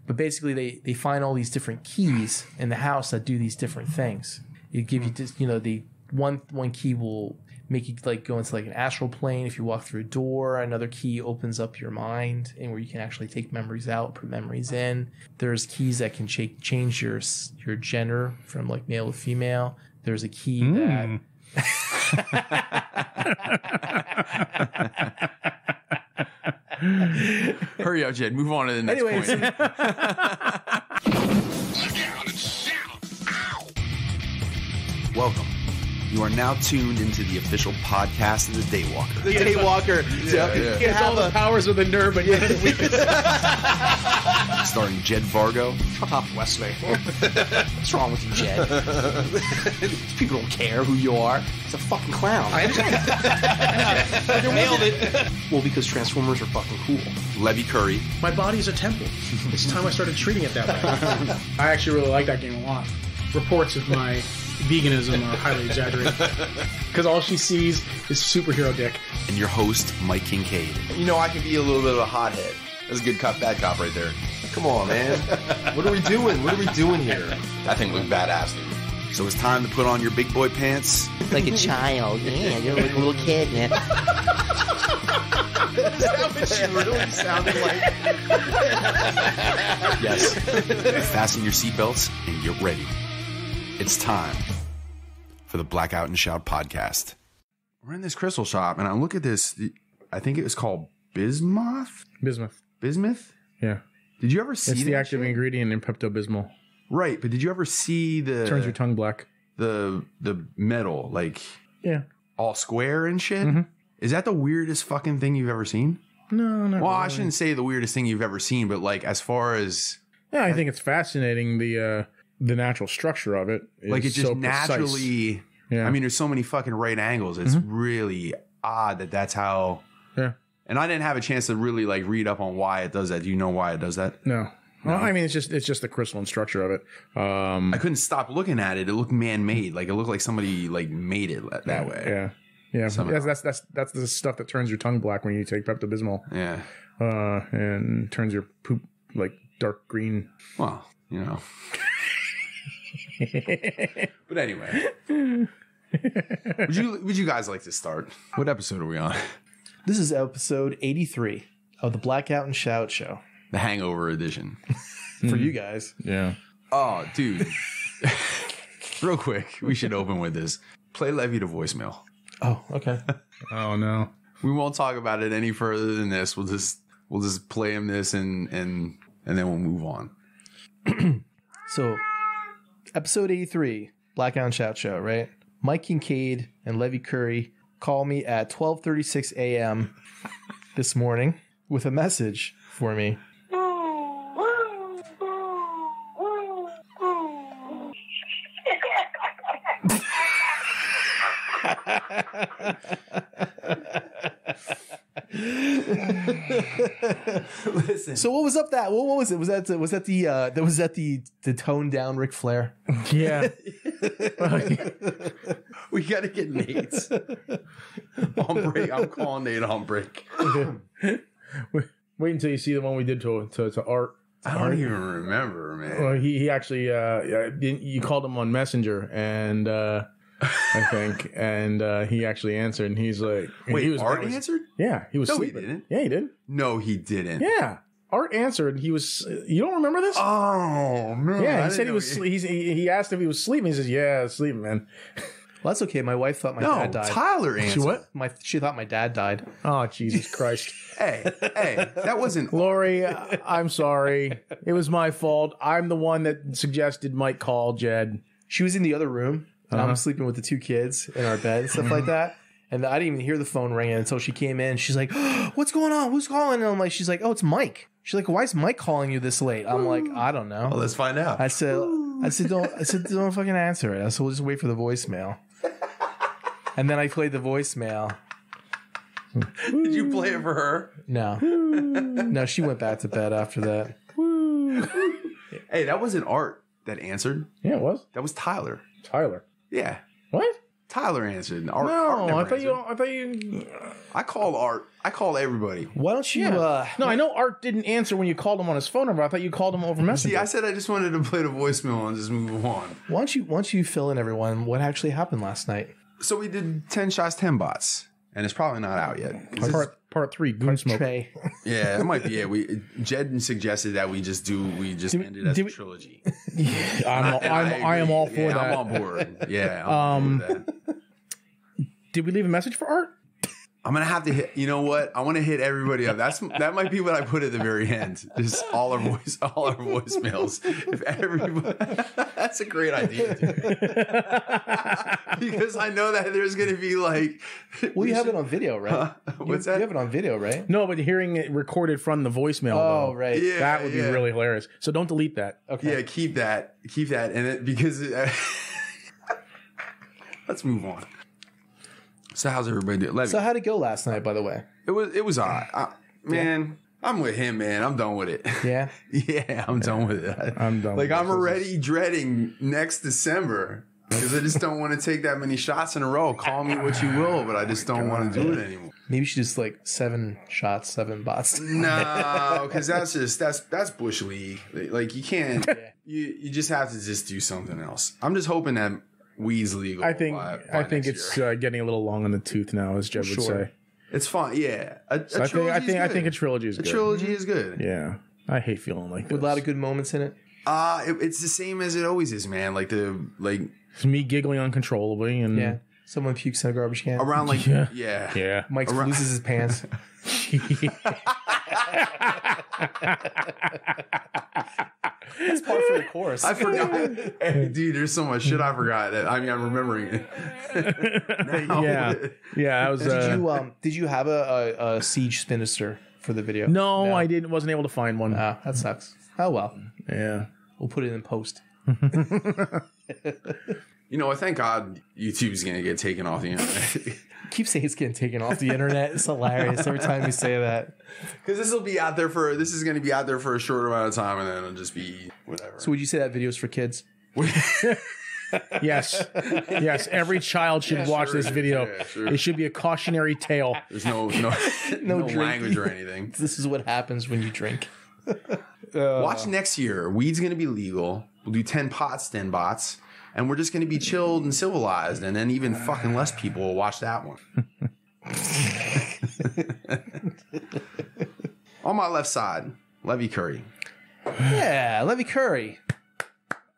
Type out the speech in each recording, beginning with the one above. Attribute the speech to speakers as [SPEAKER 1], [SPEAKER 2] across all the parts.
[SPEAKER 1] But basically, they find all these different keys in the house that do these different things. It give you just, the one key will make you like go into like an astral plane. If you walk through a door, another key opens up your mind and where you can actually take memories out, put memories in. There's keys that can change your gender from like male to female. There's a key that.
[SPEAKER 2] Hurry up, Jed. Move on to the next point. Welcome. You are now tuned into the official podcast of the Daywalker.
[SPEAKER 3] The Daywalker.
[SPEAKER 1] He has all the powers of the nerd, but yet the weakest.
[SPEAKER 2] Starring Jed Vargo.
[SPEAKER 3] Shut up, Wesley. What's wrong with you, Jed? People don't care who you are. It's a fucking clown. I nailed it. Well, because Transformers are fucking cool.
[SPEAKER 2] Levi Curry.
[SPEAKER 4] My body is a temple. It's time I started treating it that way. I actually really like that game a lot. Reports of my veganism are highly exaggerated. Because all she sees is superhero dick.
[SPEAKER 2] And your host, Mike Kincaid.
[SPEAKER 5] I can be a little bit of a hothead. That's a good cop, bad cop right there. Come on, man. What are we doing? What are we doing here? That thing looks badass, dude.
[SPEAKER 2] So it's time to put on your big boy pants.
[SPEAKER 6] Like a child. Yeah, you're like a little kid, man.
[SPEAKER 5] Is that what she really sounded like?
[SPEAKER 2] Yes. Fasten your seatbelts and get ready. It's time for the Blackout and Shout podcast. We're in this crystal shop, and I look at this. I think it was called bismuth. Bismuth?
[SPEAKER 4] Yeah.
[SPEAKER 2] Did you ever see
[SPEAKER 4] It's the active ingredient in Pepto-Bismol.
[SPEAKER 2] Right, but did you ever see
[SPEAKER 4] Turns your tongue black.
[SPEAKER 2] The metal, like all square and shit?
[SPEAKER 4] Mm-hmm.
[SPEAKER 2] Is that the weirdest fucking thing you've ever seen?
[SPEAKER 4] No, not
[SPEAKER 2] Well,
[SPEAKER 4] really.
[SPEAKER 2] I shouldn't say the weirdest thing you've ever seen, but like as far as
[SPEAKER 4] Yeah, I think it's fascinating the natural structure of it.
[SPEAKER 2] like it just
[SPEAKER 4] so precise.
[SPEAKER 2] naturally.
[SPEAKER 4] Yeah.
[SPEAKER 2] I mean, there's so many fucking right angles. It's really odd that's how.
[SPEAKER 4] Yeah.
[SPEAKER 2] And I didn't have a chance to really like read up on why it does that. Do you know why it does that?
[SPEAKER 4] No. Well, I mean, it's just the crystalline structure of it.
[SPEAKER 2] I couldn't stop looking at it. It looked man-made. Like it looked like somebody like made it that way.
[SPEAKER 4] Yeah. Yeah.
[SPEAKER 2] Somehow.
[SPEAKER 4] That's the stuff that turns your tongue black when you take Pepto-Bismol.
[SPEAKER 2] Yeah.
[SPEAKER 4] And turns your poop like dark green.
[SPEAKER 2] Well, But anyway, would you guys like to start? What episode are we on?
[SPEAKER 1] This is episode 83 of the Blackout and Shout show.
[SPEAKER 2] The Hangover edition.
[SPEAKER 1] For you guys.
[SPEAKER 4] Yeah.
[SPEAKER 2] Oh, dude. Real quick, we should open with this. Play Levi to voicemail.
[SPEAKER 1] Oh, okay.
[SPEAKER 4] Oh no.
[SPEAKER 2] We won't talk about it any further than this. We'll just play him this and then we'll move on.
[SPEAKER 1] So, episode 83, Blackout and Shout show, right? Mike Kincaid and Levi Curry call me at 12:36 a.m. this morning with a message for me.
[SPEAKER 2] Listen.
[SPEAKER 1] So what was up that? What was it? Was that the toned down Ric Flair?
[SPEAKER 4] Yeah.
[SPEAKER 2] We got to get Nate's on break. I'm calling Nate on break.
[SPEAKER 4] Wait until you see the one we did to Art.
[SPEAKER 2] I don't even remember, man.
[SPEAKER 4] Well, he actually you called him on Messenger, and I think, and he actually answered, and he's like,
[SPEAKER 2] Wait, Art answered?
[SPEAKER 4] Yeah, he was.
[SPEAKER 2] No,
[SPEAKER 4] sleeping.
[SPEAKER 2] he didn't.
[SPEAKER 4] Yeah, he did.
[SPEAKER 2] No, he didn't.
[SPEAKER 4] Yeah, Art answered. He was. You don't remember this?
[SPEAKER 2] Oh man.
[SPEAKER 4] Yeah, he said he was. He asked if he was sleeping. He says, "Yeah, sleeping, man."
[SPEAKER 1] Well, that's okay. My wife thought my dad died.
[SPEAKER 2] Tyler answered.
[SPEAKER 4] She what?
[SPEAKER 1] She thought my dad died.
[SPEAKER 4] Oh, Jesus Christ.
[SPEAKER 2] Hey, that wasn't.
[SPEAKER 4] Lori, I'm sorry. It was my fault. I'm the one that suggested Mike call Jed.
[SPEAKER 1] She was in the other room. And I'm sleeping with the two kids in our bed and stuff like that. And I didn't even hear the phone ringing until she came in. She's like, oh, "What's going on? Who's calling?" And I'm like, she's like, "Oh, it's Mike." She's like, "Why is Mike calling you this late?" I'm like, "I don't know."
[SPEAKER 5] Well, let's find out.
[SPEAKER 1] I said, don't fucking answer it. I said, we'll just wait for the voicemail. And then I played the voicemail.
[SPEAKER 5] Did you play it for her?
[SPEAKER 1] No, she went back to bed after that.
[SPEAKER 2] Hey, that wasn't Art that answered.
[SPEAKER 4] Yeah, it was.
[SPEAKER 2] That was Tyler.
[SPEAKER 4] Tyler.
[SPEAKER 2] Yeah.
[SPEAKER 4] What?
[SPEAKER 2] Tyler answered. Art
[SPEAKER 4] No,
[SPEAKER 2] never
[SPEAKER 4] I thought
[SPEAKER 2] answered.
[SPEAKER 4] you.
[SPEAKER 2] I called Art. I called everybody.
[SPEAKER 1] Why don't you?
[SPEAKER 4] No, I know Art didn't answer when you called him on his phone number. I thought you called him over Messenger.
[SPEAKER 2] See, I said I just wanted to play the voicemail and just move on.
[SPEAKER 1] Why don't you fill in everyone what actually happened last night?
[SPEAKER 2] So we did 10 shots, 10 bots, and it's probably not out yet.
[SPEAKER 4] Part 3, Goon Smoke.
[SPEAKER 1] Trey.
[SPEAKER 2] Yeah, it might be it. Jed suggested that we just end it as a trilogy.
[SPEAKER 4] I am all for that.
[SPEAKER 2] I'm on board. Yeah, I'm on board with that.
[SPEAKER 4] Did we leave a message for Art?
[SPEAKER 2] I'm gonna have to hit. You know what? I want to hit everybody up. That might be what I put at the very end. Just all our voicemails. If everybody, that's a great idea, dude. Because I know that there's gonna be like.
[SPEAKER 1] Well, you have it on video, right?
[SPEAKER 2] What's that?
[SPEAKER 1] You have it on video, right?
[SPEAKER 4] No, but hearing it recorded from the voicemail.
[SPEAKER 1] Oh,
[SPEAKER 4] though,
[SPEAKER 1] right.
[SPEAKER 2] Yeah,
[SPEAKER 4] that would be really hilarious. So don't delete that.
[SPEAKER 1] Okay.
[SPEAKER 2] Yeah, keep that, and because let's move on. So how's everybody doing?
[SPEAKER 1] So how'd it go last night, by the way?
[SPEAKER 2] It was all right. Man, I'm with him, man. I'm done with it.
[SPEAKER 1] Yeah?
[SPEAKER 2] Yeah, I'm done with it.
[SPEAKER 4] I'm done
[SPEAKER 2] Like,
[SPEAKER 4] with
[SPEAKER 2] I'm already dreading next December because I just don't want to take that many shots in a row. Call me what you will, but I just don't want to do it anymore.
[SPEAKER 1] Maybe you should just like 7 shots, 7 bots.
[SPEAKER 2] No, because that's Bush League. Like, you can't, you just have to just do something else. I'm just hoping that weed's legal.
[SPEAKER 4] I think
[SPEAKER 2] next
[SPEAKER 4] it's
[SPEAKER 2] year.
[SPEAKER 4] getting a little long in the tooth now, as Jed would say.
[SPEAKER 2] It's fun. Yeah.
[SPEAKER 4] I think a trilogy is
[SPEAKER 2] A
[SPEAKER 4] good.
[SPEAKER 2] trilogy is good.
[SPEAKER 4] Yeah. I hate feeling like this.
[SPEAKER 1] With a lot of good moments in it.
[SPEAKER 2] It's the same as it always is, man.
[SPEAKER 4] It's me giggling uncontrollably and
[SPEAKER 1] Yeah. Someone pukes in a garbage can.
[SPEAKER 2] around like
[SPEAKER 4] yeah.
[SPEAKER 1] Mike loses his pants. That's part for the chorus.
[SPEAKER 2] I forgot. Hey, dude, there's so much shit I forgot. I'm remembering it. Now.
[SPEAKER 4] Yeah. I was.
[SPEAKER 1] Did you have a siege spinster for the video?
[SPEAKER 4] No, I didn't. Wasn't able to find one.
[SPEAKER 1] Ah, that sucks. Oh well.
[SPEAKER 4] Yeah.
[SPEAKER 1] We'll put it in post.
[SPEAKER 2] Thank God YouTube's gonna get taken off the internet.
[SPEAKER 1] Keep saying it's getting taken off the internet. It's hilarious every time you say that.
[SPEAKER 2] Because this is going to be out there for a short amount of time, and then it'll just be whatever.
[SPEAKER 1] So would you say that video is for kids?
[SPEAKER 4] Yes. Every child should watch this video.
[SPEAKER 2] Yeah, sure.
[SPEAKER 4] It should be a cautionary tale.
[SPEAKER 2] There's no language or anything.
[SPEAKER 1] This is what happens when you drink.
[SPEAKER 2] Watch next year. Weed's going to be legal. We'll do 10 pots, 10 bots. And we're just going to be chilled and civilized. And then even fucking less people will watch that one. On my left side, Levi Curry.
[SPEAKER 1] Yeah, Levi Curry.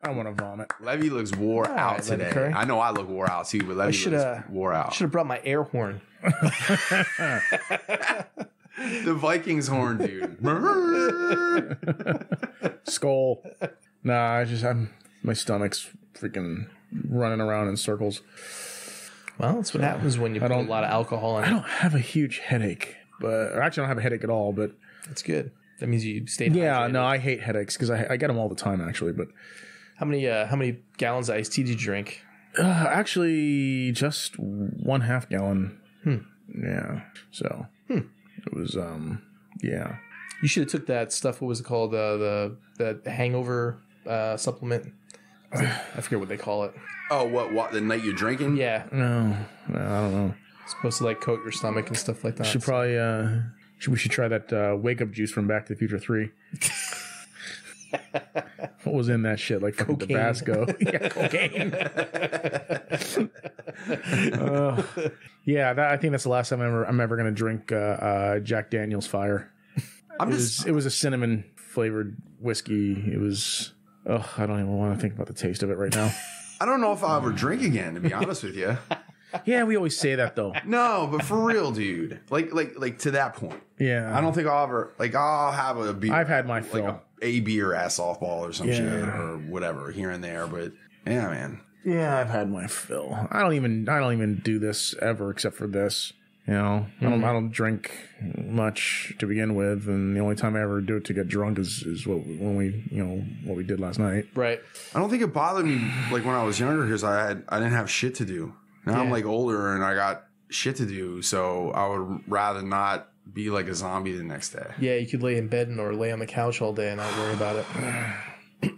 [SPEAKER 4] I want to vomit.
[SPEAKER 2] Levi looks wore out
[SPEAKER 1] Levi
[SPEAKER 2] today.
[SPEAKER 1] Curry.
[SPEAKER 2] I know I look wore out too, but Levi looks wore out.
[SPEAKER 1] Should have brought my air horn.
[SPEAKER 2] The Vikings horn, dude.
[SPEAKER 4] Skull. Nah, my stomach's freaking running around in circles.
[SPEAKER 1] Well, that's what happens when you put a lot of alcohol in it.
[SPEAKER 4] I don't have a huge headache, or actually I don't have a headache at all, but
[SPEAKER 1] That's good. That means you stayed
[SPEAKER 4] yeah,
[SPEAKER 1] hydrated.
[SPEAKER 4] no, I hate headaches because I get them all the time actually, but
[SPEAKER 1] How many gallons of iced tea did you drink?
[SPEAKER 4] actually just 1/2 gallon. Yeah. So it was yeah.
[SPEAKER 1] You should have took that stuff. What was it called? The hangover supplement. I forget what they call it.
[SPEAKER 2] Oh, what? The night you're drinking?
[SPEAKER 1] Yeah,
[SPEAKER 4] No, I don't know.
[SPEAKER 1] it's supposed to like coat your stomach and stuff like that.
[SPEAKER 4] Should probably we should try that wake up juice from Back to the Future 3. What was in that shit? Like fucking
[SPEAKER 1] Cocaine.
[SPEAKER 4] Tabasco. Yeah, cocaine. Yeah, I think that's the last time I'm ever gonna drink Jack Daniel's Fire. It was a cinnamon flavored whiskey. It was. Oh, I don't even want to think about the taste of it right now.
[SPEAKER 2] I don't know if I'll ever drink again, to be honest with you.
[SPEAKER 4] Yeah, we always say that though.
[SPEAKER 2] No, but for real, dude. Like to that point.
[SPEAKER 4] Yeah,
[SPEAKER 2] I don't think I'll ever I'll have a beer.
[SPEAKER 4] I've had my fill.
[SPEAKER 2] like a beer at softball or some shit or whatever here and there. But yeah, man.
[SPEAKER 4] Yeah, I've had my fill. I don't even do this ever except for this. You know, I don't drink much to begin with, and the only time I ever do it to get drunk is what we did last night.
[SPEAKER 1] right.
[SPEAKER 2] I don't think it bothered me like when I was younger because I didn't have shit to do. Now I'm like older and I got shit to do, so I would rather not be like a zombie the next day.
[SPEAKER 1] Yeah, you could lay in bed or lay on the couch all day and not worry about it.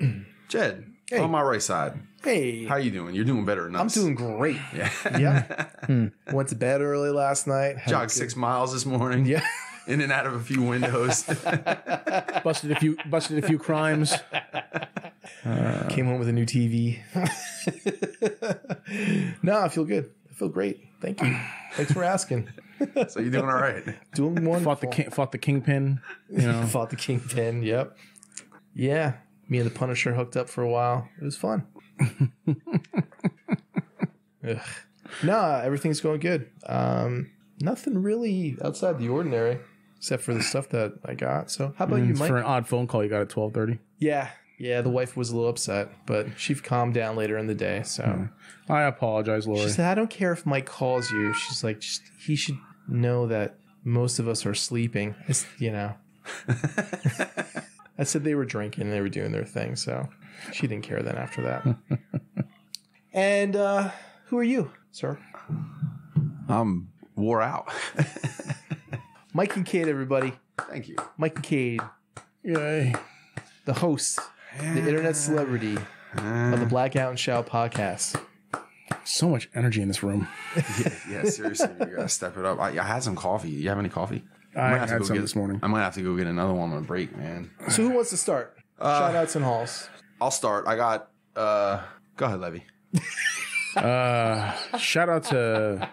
[SPEAKER 2] Jed,
[SPEAKER 1] Hey.
[SPEAKER 2] On my right side.
[SPEAKER 1] Hey.
[SPEAKER 2] How you doing? You're doing better than us.
[SPEAKER 1] I'm doing great.
[SPEAKER 2] Yeah.
[SPEAKER 1] Yeah. Went to bed early last night.
[SPEAKER 2] Jogged 6 miles this morning.
[SPEAKER 1] Yeah.
[SPEAKER 2] In and out of a few windows.
[SPEAKER 4] Busted a few crimes.
[SPEAKER 1] Came home with a new TV. No, I feel good. I feel great. Thank you. Thanks for asking.
[SPEAKER 2] So you're doing all right.
[SPEAKER 1] Doing wonderful.
[SPEAKER 4] Fought the kingpin. You know.
[SPEAKER 1] Fought the kingpin. Yep. Yeah. Me and the Punisher hooked up for a while. It was fun. Ugh. No, everything's going good. Nothing really outside the ordinary, except for the stuff that I got. So how about you, Mike?
[SPEAKER 4] For an odd phone call you got at 12:30.
[SPEAKER 1] Yeah. The wife was a little upset, but she calmed down later in the day. So
[SPEAKER 4] I apologize, Lori.
[SPEAKER 1] she said, "I don't care if Mike calls you." She's like, "He should know that most of us are sleeping." I said they were drinking and they were doing their thing, so she didn't care then after that. And who are you, sir?
[SPEAKER 2] I'm wore out.
[SPEAKER 1] Mike and Cade, everybody.
[SPEAKER 2] Thank you.
[SPEAKER 1] Mike and Cade,
[SPEAKER 4] Yay.
[SPEAKER 1] the host, the internet celebrity of the Blackout and Shout podcast.
[SPEAKER 4] So much energy in this room.
[SPEAKER 2] Yeah, seriously. You got to step it up. I had some coffee. You have any coffee?
[SPEAKER 4] I had some this morning.
[SPEAKER 2] I might have to go get another one on a break, man.
[SPEAKER 1] So who wants to start? Shoutouts and hauls.
[SPEAKER 2] I'll start. I got, go ahead, Levi.
[SPEAKER 4] Shout out to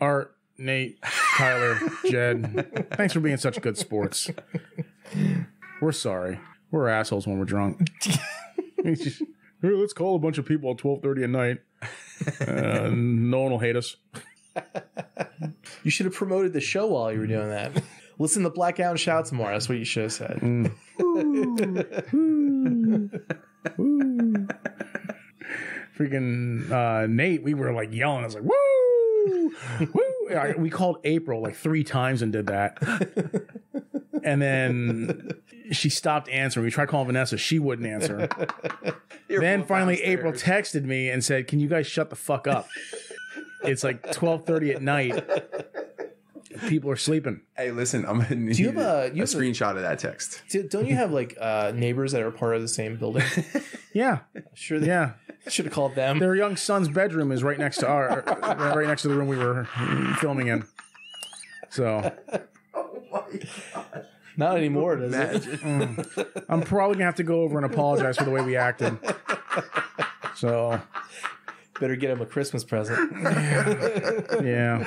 [SPEAKER 4] Art, Nate, Tyler, Jed. Thanks for being such good sports. We're sorry. We're assholes when we're drunk. Hey, let's call a bunch of people at 12:30 at night. No one will hate us.
[SPEAKER 1] You should have promoted the show while you were doing that. Listen to Blackout and Shout tomorrow. That's what you should have said.
[SPEAKER 4] Freaking Nate, we were like yelling. I was like, woo! Woo! We called April like 3 times and did that. And then she stopped answering. We tried calling Vanessa. She wouldn't answer. Then finally April texted me and said, "Can you guys shut the fuck up? It's like 12:30 at night. People are sleeping."
[SPEAKER 2] Hey, listen, I'm going to need
[SPEAKER 1] you have a
[SPEAKER 2] screenshot of that text.
[SPEAKER 1] Don't you have like neighbors that are part of the same building?
[SPEAKER 4] Yeah.
[SPEAKER 1] Sure.
[SPEAKER 4] Yeah.
[SPEAKER 1] Should have called them.
[SPEAKER 4] Their young son's bedroom is right next to right next to the room we were filming in. So.
[SPEAKER 1] Not anymore, does it?
[SPEAKER 4] I'm probably gonna have to go over and apologize for the way we acted. So.
[SPEAKER 1] Better get him a Christmas present.
[SPEAKER 4] Yeah.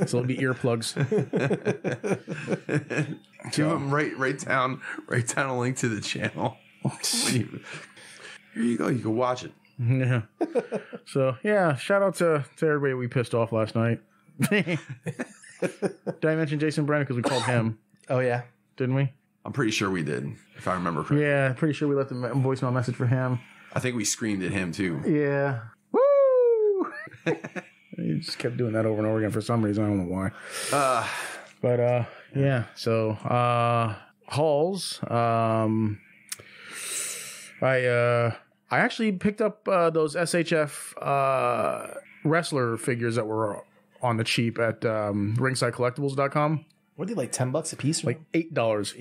[SPEAKER 4] So it'll be earplugs.
[SPEAKER 2] Give him write down a link to the channel. Here you go. You can watch it.
[SPEAKER 4] Yeah. So yeah, shout out to everybody we pissed off last night. Did I mention Jason Brennan because we called him?
[SPEAKER 1] Oh yeah,
[SPEAKER 4] didn't we?
[SPEAKER 2] I'm pretty sure we did, if I remember correctly.
[SPEAKER 4] Yeah, pretty sure we left a voicemail message for him.
[SPEAKER 2] I think we screamed at him too.
[SPEAKER 4] Yeah. Woo! He just kept doing that over and over again for some reason. I don't know why. But yeah. So hauls. I actually picked up those SHF wrestler figures that were on the cheap at ringsidecollectibles.com.
[SPEAKER 1] what are they, like $10 a piece? Or
[SPEAKER 4] Like $8.
[SPEAKER 1] $8 a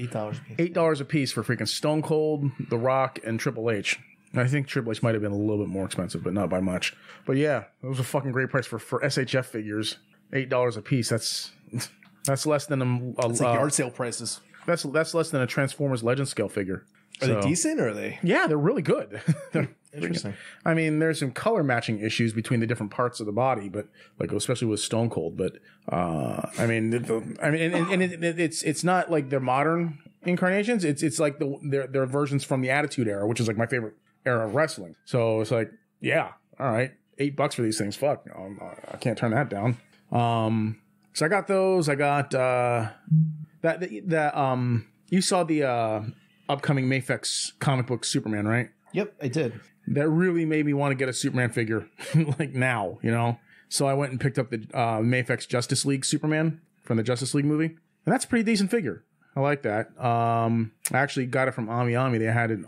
[SPEAKER 1] piece.
[SPEAKER 4] $8 a piece for freaking Stone Cold, The Rock, and Triple H. I think Triple H might have been a little bit more expensive, but not by much. But yeah, it was a fucking great price for SHF figures. $8 a piece. That's less than
[SPEAKER 1] It's like yard sale prices.
[SPEAKER 4] That's less than a Transformers Legend scale figure.
[SPEAKER 1] Are they decent or are they?
[SPEAKER 4] Yeah, they're really good.
[SPEAKER 1] Interesting.
[SPEAKER 4] I mean, there's some color matching issues between the different parts of the body, but like especially with Stone Cold. But it's not like their modern incarnations. It's like their versions from the Attitude Era, which is like my favorite era of wrestling. So it's like, yeah, all right, $8 for these things. Fuck, I can't turn that down. So I got those. I got that. You saw the upcoming Mafex comic book Superman, right?
[SPEAKER 1] Yep, I did.
[SPEAKER 4] That really made me want to get a Superman figure like now, you know? So I went and picked up the Mafex Justice League Superman from the Justice League movie. And that's a pretty decent figure. I like that. I actually got it from Ami Ami. They had it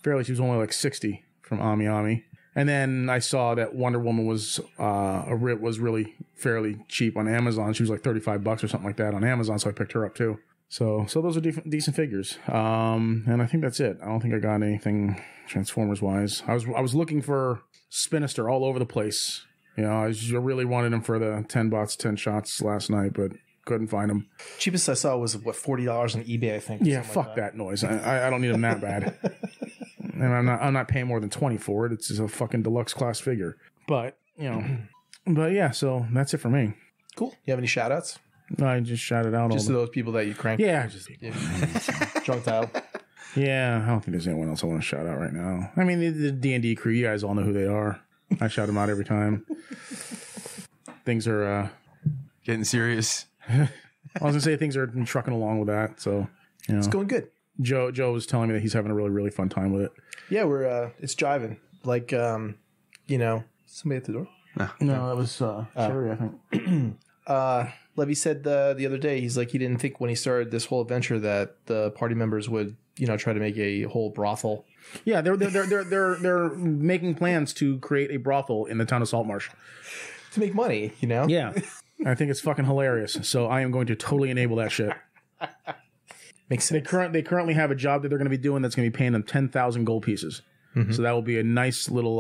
[SPEAKER 4] fairly, she was only like 60 from Ami Ami. And then I saw that Wonder Woman was really fairly cheap on Amazon. She was like $35 or something like that on Amazon, so I picked her up too. So those are decent figures. And I think that's it. I don't think I got anything Transformers wise. I was looking for Spinister all over the place. You know, I really wanted him for the 10 bots, 10 shots last night, but couldn't find him.
[SPEAKER 1] Cheapest I saw was what, $40 on eBay, I think.
[SPEAKER 4] Yeah, fuck like that noise. I don't need him that bad. And I'm not paying more than 20 for it. It's just a fucking deluxe class figure. But, you know, but yeah, so that's it for me.
[SPEAKER 1] Cool. You have any shout outs?
[SPEAKER 4] I just shouted out
[SPEAKER 1] just
[SPEAKER 4] all
[SPEAKER 1] to those people that you cranked.
[SPEAKER 4] Yeah, just
[SPEAKER 1] Drunk dial.
[SPEAKER 4] Yeah, I don't think there's anyone else I want to shout out right now. I mean, the D&D crew, you guys all know who they are. I shout them out every time. Things are
[SPEAKER 2] getting serious.
[SPEAKER 4] I was gonna say things are trucking along with that, so you know.
[SPEAKER 1] It's going good.
[SPEAKER 4] Joe was telling me that he's having a really, really fun time with it.
[SPEAKER 1] Yeah, we're it's driving. Like you know, somebody at the door?
[SPEAKER 4] No, that was Sherry, I think.
[SPEAKER 1] Levi said the other day, he's like, he didn't think when he started this whole adventure that the party members would, you know, try to make a whole brothel.
[SPEAKER 4] Yeah, they're making plans to create a brothel in the town of Saltmarsh
[SPEAKER 1] to make money, you know.
[SPEAKER 4] Yeah, I think it's fucking hilarious. So I am going to totally enable that shit.
[SPEAKER 1] Makes sense.
[SPEAKER 4] They currently have a job that they're going to be doing that's going to be paying them 10,000 gold pieces. Mm-hmm. So that will be a nice little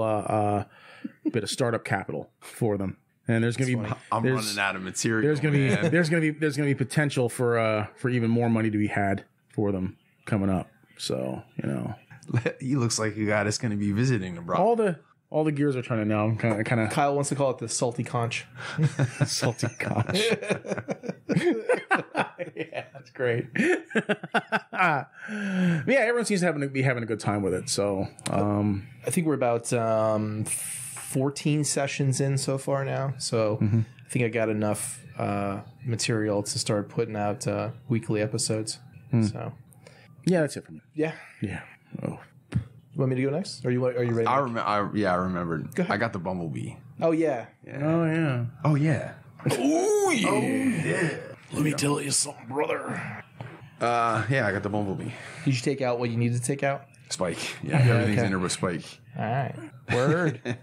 [SPEAKER 4] bit of startup capital for them. And there's going to be
[SPEAKER 2] I'm running out of material.
[SPEAKER 4] There's going to be potential for even more money to be had for them coming up. So, you know,
[SPEAKER 2] he looks like a guy that's going to be visiting the brothel.
[SPEAKER 4] All the gears are turning now. Kind of.
[SPEAKER 1] Kyle wants to call it the salty conch.
[SPEAKER 4] Salty conch. Yeah, that's great. Yeah, everyone seems to be having a good time with it. So,
[SPEAKER 1] I think we're about 14 sessions in so far now. So I think I got enough material to start putting out weekly episodes. So
[SPEAKER 4] yeah, that's it for me.
[SPEAKER 1] Yeah.
[SPEAKER 4] Oh.
[SPEAKER 1] You want me to go next? Are you ready?
[SPEAKER 2] I remembered. I got the Bumblebee.
[SPEAKER 1] Oh yeah.
[SPEAKER 4] Oh yeah.
[SPEAKER 2] Oh yeah.
[SPEAKER 1] Oh yeah. Let me tell you something, brother.
[SPEAKER 2] Yeah, I got the Bumblebee.
[SPEAKER 1] Did you take out what you needed to take out?
[SPEAKER 2] Spike. Yeah, everything's in there with Spike.
[SPEAKER 1] All right. Word.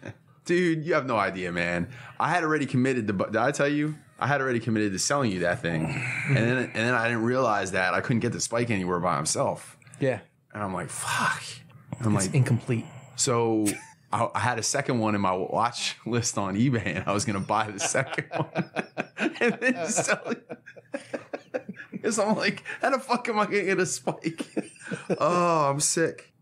[SPEAKER 2] Dude, you have no idea, man. I had already committed to. Did I tell you? I had already committed to selling you that thing, and then I didn't realize that I couldn't get the Spike anywhere by himself.
[SPEAKER 1] Yeah.
[SPEAKER 2] And I'm like, fuck. I'm
[SPEAKER 1] it's
[SPEAKER 2] like
[SPEAKER 1] incomplete.
[SPEAKER 2] So I had a second one in my watch list on eBay, and I was going to buy the second one and then sell it. Because I'm like, how the fuck am I going to get a Spike? Oh, I'm sick.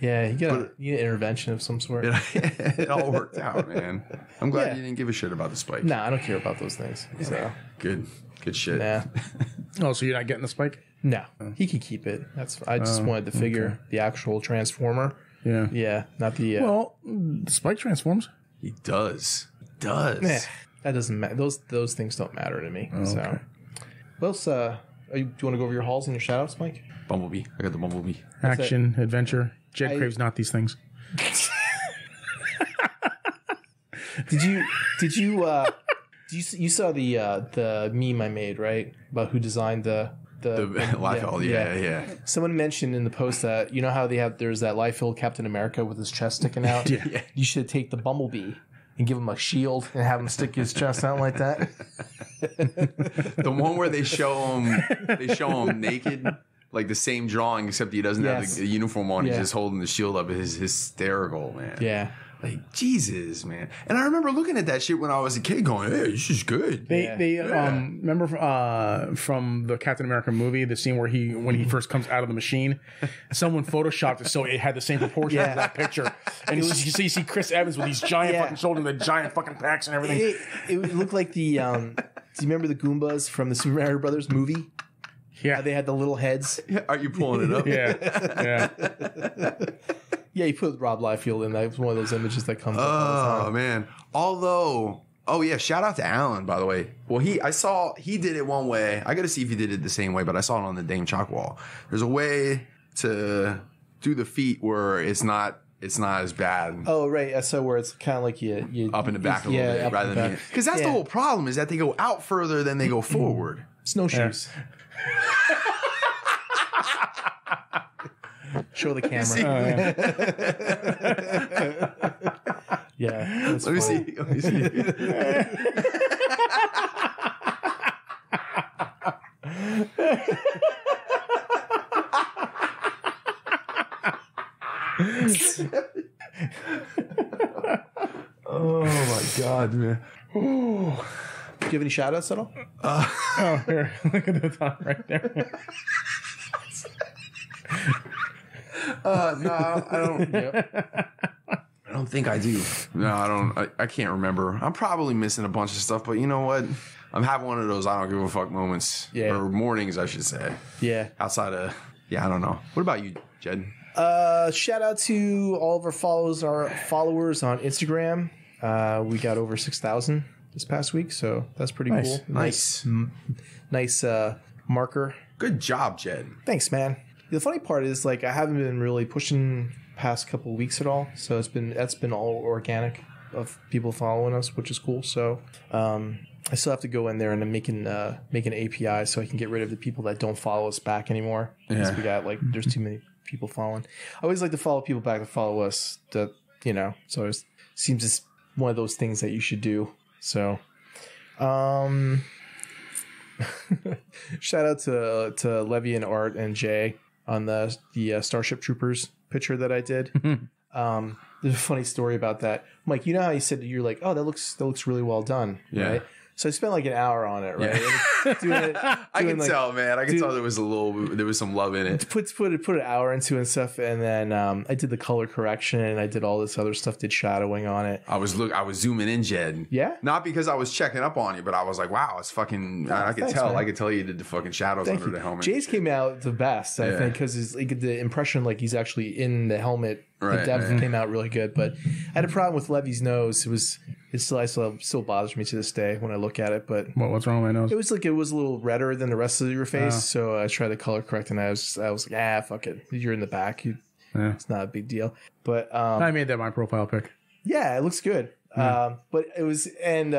[SPEAKER 1] Yeah, you need an intervention of some sort.
[SPEAKER 2] It all worked out, man. I'm glad you didn't give a shit about the Spike.
[SPEAKER 1] Nah, I don't care about those things. So.
[SPEAKER 2] Good shit.
[SPEAKER 1] Nah.
[SPEAKER 4] Oh, so you're not getting the Spike?
[SPEAKER 1] No, he could keep it. I just wanted to figure the actual Transformer. Yeah, not the.
[SPEAKER 4] Well, the Spike transforms.
[SPEAKER 2] He does. That
[SPEAKER 1] doesn't matter. Those things don't matter to me.
[SPEAKER 4] Oh,
[SPEAKER 1] so,
[SPEAKER 4] okay.
[SPEAKER 1] what else? Do you want to go over your hauls and your shoutouts, Mike?
[SPEAKER 2] Bumblebee. I got the Bumblebee.
[SPEAKER 4] Action, adventure. Jed craves not these things.
[SPEAKER 1] Did you saw the meme I made, right? About who designed the
[SPEAKER 2] yeah.
[SPEAKER 1] Someone mentioned in the post that you know how there's that life-filled Captain America with his chest sticking out.
[SPEAKER 4] Yeah.
[SPEAKER 1] You should take the Bumblebee and give him a shield and have him stick his chest out like that.
[SPEAKER 2] The one where they show him naked, like the same drawing, except he doesn't have the uniform on. He's just holding the shield up. It's hysterical, man.
[SPEAKER 1] Yeah.
[SPEAKER 2] Like, Jesus, man. And I remember looking at that shit when I was a kid going, hey, this is good.
[SPEAKER 4] They remember from the Captain America movie, the scene where when he first comes out of the machine, someone photoshopped it so it had the same proportions as that picture. And you see Chris Evans with these giant fucking shoulders and the giant fucking packs and everything.
[SPEAKER 1] It looked like the, do you remember the Goombas from the Super Mario Brothers movie?
[SPEAKER 4] Yeah.
[SPEAKER 1] How they had the little heads?
[SPEAKER 2] Are you pulling it up?
[SPEAKER 4] Yeah.
[SPEAKER 1] Yeah, you put Rob Liefeld in. That was one of those images that comes up all the time.
[SPEAKER 2] Oh, man. Although, shout out to Alan, by the way. Well, I saw he did it one way. I got to see if he did it the same way, but I saw it on the Dame Chalk Wall. There's a way to do the feet where it's not as bad.
[SPEAKER 1] Oh, right. So where it's kind of like you
[SPEAKER 2] up in the back a little bit rather than because that's the whole problem is that they go out further than they go forward.
[SPEAKER 1] Snowshoes. Show the camera. Yeah.
[SPEAKER 2] Let me see. Oh my god, man.
[SPEAKER 1] Do you have any shout outs at all?
[SPEAKER 4] Oh, here. Look at the top right there.
[SPEAKER 2] No, I don't. I don't think I do. No, I don't. I can't remember. I'm probably missing a bunch of stuff, but you know what? I'm having one of those I don't give a fuck moments.
[SPEAKER 1] Yeah.
[SPEAKER 2] Or mornings, I should say.
[SPEAKER 1] Yeah.
[SPEAKER 2] Outside of, I don't know. What about you, Jed?
[SPEAKER 1] Shout out to all of our followers on Instagram. We got over 6,000 this past week, so that's pretty cool.
[SPEAKER 2] Nice.
[SPEAKER 1] Nice marker.
[SPEAKER 2] Good job, Jed.
[SPEAKER 1] Thanks, man. The funny part is, like, I haven't been really pushing past couple of weeks at all, so that's been all organic of people following us, which is cool. So I still have to go in there and make an API so I can get rid of the people that don't follow us back anymore. Because we got, like, there's too many people following. I always like to follow people back that follow us. That, you know, so it seems it's one of those things that you should do. So, shout out to Levy and Art and Jay on the Starship Troopers picture that I did. There's a funny story about that. Mike, you know how you said you're like, oh, that looks really well done, right? So I spent like an hour on it, right?
[SPEAKER 2] I can tell, man. I can tell there was some love in it.
[SPEAKER 1] Put an hour into it and stuff, and then I did the color correction, and I did all this other stuff, did shadowing on it.
[SPEAKER 2] I was zooming in, Jed.
[SPEAKER 1] Yeah,
[SPEAKER 2] not because I was checking up on you, but I was like, wow, it's fucking. I could tell. Man. I could tell you did the fucking shadows under the helmet.
[SPEAKER 1] Jay's came out the best, I think, because the impression like he's actually in the helmet. Right, the depth came out really good, but I had a problem with Levy's nose. It still bothers me to this day when I look at it. But
[SPEAKER 4] what's wrong with my nose?
[SPEAKER 1] It was a little redder than the rest of your face, so I tried to color correct, and I was like, fuck it, you're in the back. It's not a big deal. But
[SPEAKER 4] I made that my profile pic.
[SPEAKER 1] Yeah, it looks good. But it was, and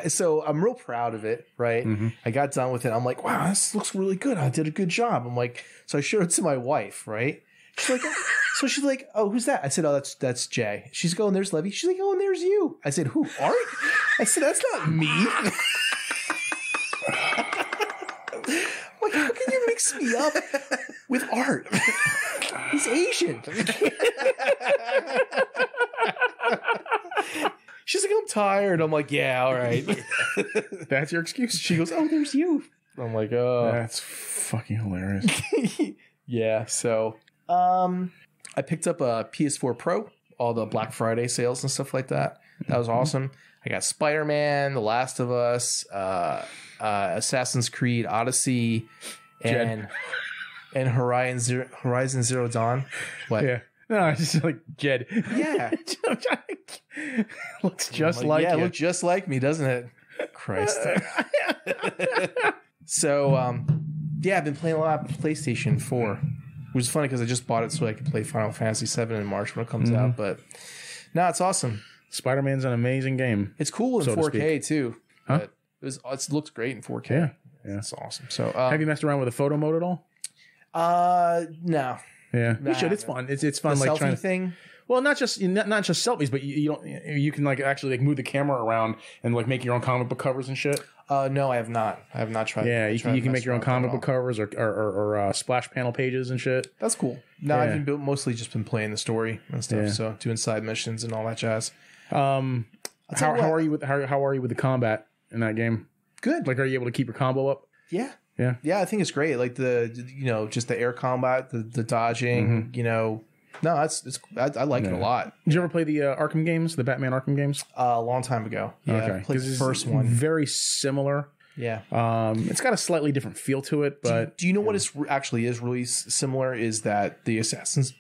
[SPEAKER 1] so I'm real proud of it, right? Mm-hmm. I got done with it. I'm like, wow, this looks really good. I did a good job. I'm like, so I showed it to my wife, right? She's like, oh, who's that? I said, oh, that's Jay. She's going, there's Levy. She's like, oh, and there's you. I said, who, Art? I said, that's not me. I'm like, how can you mix me up with Art? He's Asian. She's like, I'm tired. I'm like, yeah, all right.
[SPEAKER 4] That's your excuse?
[SPEAKER 1] She goes, oh, there's you. I'm like, oh.
[SPEAKER 4] That's fucking hilarious.
[SPEAKER 1] Yeah, so I picked up a PS4 Pro, all the Black Friday sales and stuff like that. That was awesome. I got Spider-Man, The Last of Us, Assassin's Creed Odyssey, and Horizon Zero Dawn. What?
[SPEAKER 4] Yeah. No, it's just like Jed.
[SPEAKER 1] Yeah.
[SPEAKER 4] Looks just like you.
[SPEAKER 1] Yeah, it looks just like me, doesn't it? Christ. So, I've been playing a lot of PlayStation 4. Which is funny because I just bought it so I could play Final Fantasy 7 in March when it comes out. But no, it's awesome.
[SPEAKER 4] Spider-Man's an amazing game.
[SPEAKER 1] It's cool in 4K too.
[SPEAKER 4] Huh?
[SPEAKER 1] It looks great in 4K.
[SPEAKER 4] Yeah.
[SPEAKER 1] It's awesome. So
[SPEAKER 4] have you messed around with the photo mode at all?
[SPEAKER 1] No.
[SPEAKER 4] Yeah, you should. It's fun. It's fun.
[SPEAKER 1] The
[SPEAKER 4] like
[SPEAKER 1] selfie thing.
[SPEAKER 4] Well, not just selfies, but you can like actually like move the camera around and like make your own comic book covers and shit.
[SPEAKER 1] No, I have not. I have not tried.
[SPEAKER 4] Yeah, you can make your own comic book covers or splash panel pages and shit.
[SPEAKER 1] That's cool. No, I've been mostly just been playing the story and stuff. Yeah. So doing side missions and all that jazz.
[SPEAKER 4] How are you with the combat in that game? Good. Like, are you able to keep your combo up?
[SPEAKER 1] Yeah.
[SPEAKER 4] Yeah.
[SPEAKER 1] Yeah, I think it's great. Like just the air combat, the dodging, No, I like it a lot.
[SPEAKER 4] Did you ever play the Arkham games, the Batman Arkham games?
[SPEAKER 1] A long time ago. Yeah,
[SPEAKER 4] okay.
[SPEAKER 1] I played the first one.
[SPEAKER 4] Very similar.
[SPEAKER 1] Yeah.
[SPEAKER 4] It's got a slightly different feel to it, but
[SPEAKER 1] do you know what it actually is really similar? Is that the Assassin's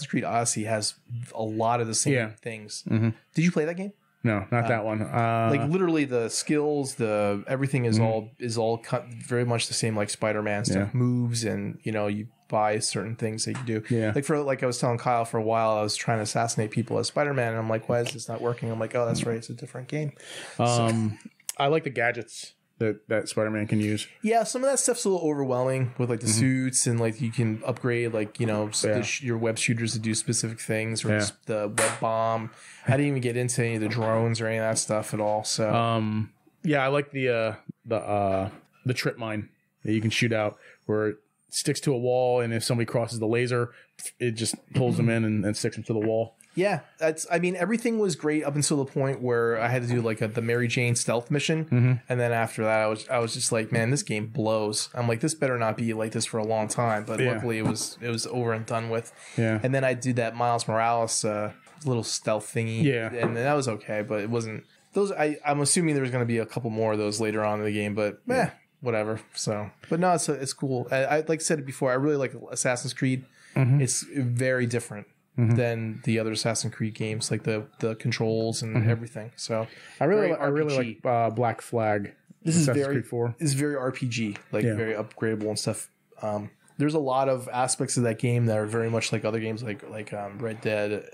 [SPEAKER 1] Creed Odyssey has a lot of the same things. Mm-hmm. Did you play that game?
[SPEAKER 4] No, not that one.
[SPEAKER 1] Like literally the skills, everything is all cut very much the same. Like Spider-Man stuff moves, and you buy certain things that you do. Yeah. Like I was telling Kyle, for a while I was trying to assassinate people as Spider-Man, and I'm like, why is this not working? I'm like, oh, that's right, it's a different game.
[SPEAKER 4] I like the gadgets that Spider-Man can use.
[SPEAKER 1] Yeah, some of that stuff's a little overwhelming with like the suits, and like you can upgrade like your web shooters to do specific things, or the web bomb. I didn't even get into any of the drones or any of that stuff at all. So
[SPEAKER 4] I like the trip mine that you can shoot out, where sticks to a wall, and if somebody crosses the laser, it just pulls them in and sticks them to the wall.
[SPEAKER 1] Yeah, I mean, everything was great up until the point where I had to do like the Mary Jane stealth mission, and then after that, I was just like, man, this game blows. I'm like, this better not be like this for a long time. But luckily, it was over and done with.
[SPEAKER 4] Yeah,
[SPEAKER 1] and then I did that Miles Morales little stealth thingy. Yeah, and that was okay, but it wasn't those. I'm assuming there's going to be a couple more of those later on in the game, but whatever. So, but no, it's cool. I like I said it before. I really like Assassin's Creed. It's very different than the other Assassin's Creed games, like the controls and everything. So
[SPEAKER 4] I really like Black Flag.
[SPEAKER 1] This is
[SPEAKER 4] Assassin's
[SPEAKER 1] very
[SPEAKER 4] Creed 4.
[SPEAKER 1] This is very RPG, like very upgradable and stuff. There's a lot of aspects of that game that are very much like other games, like Red Dead,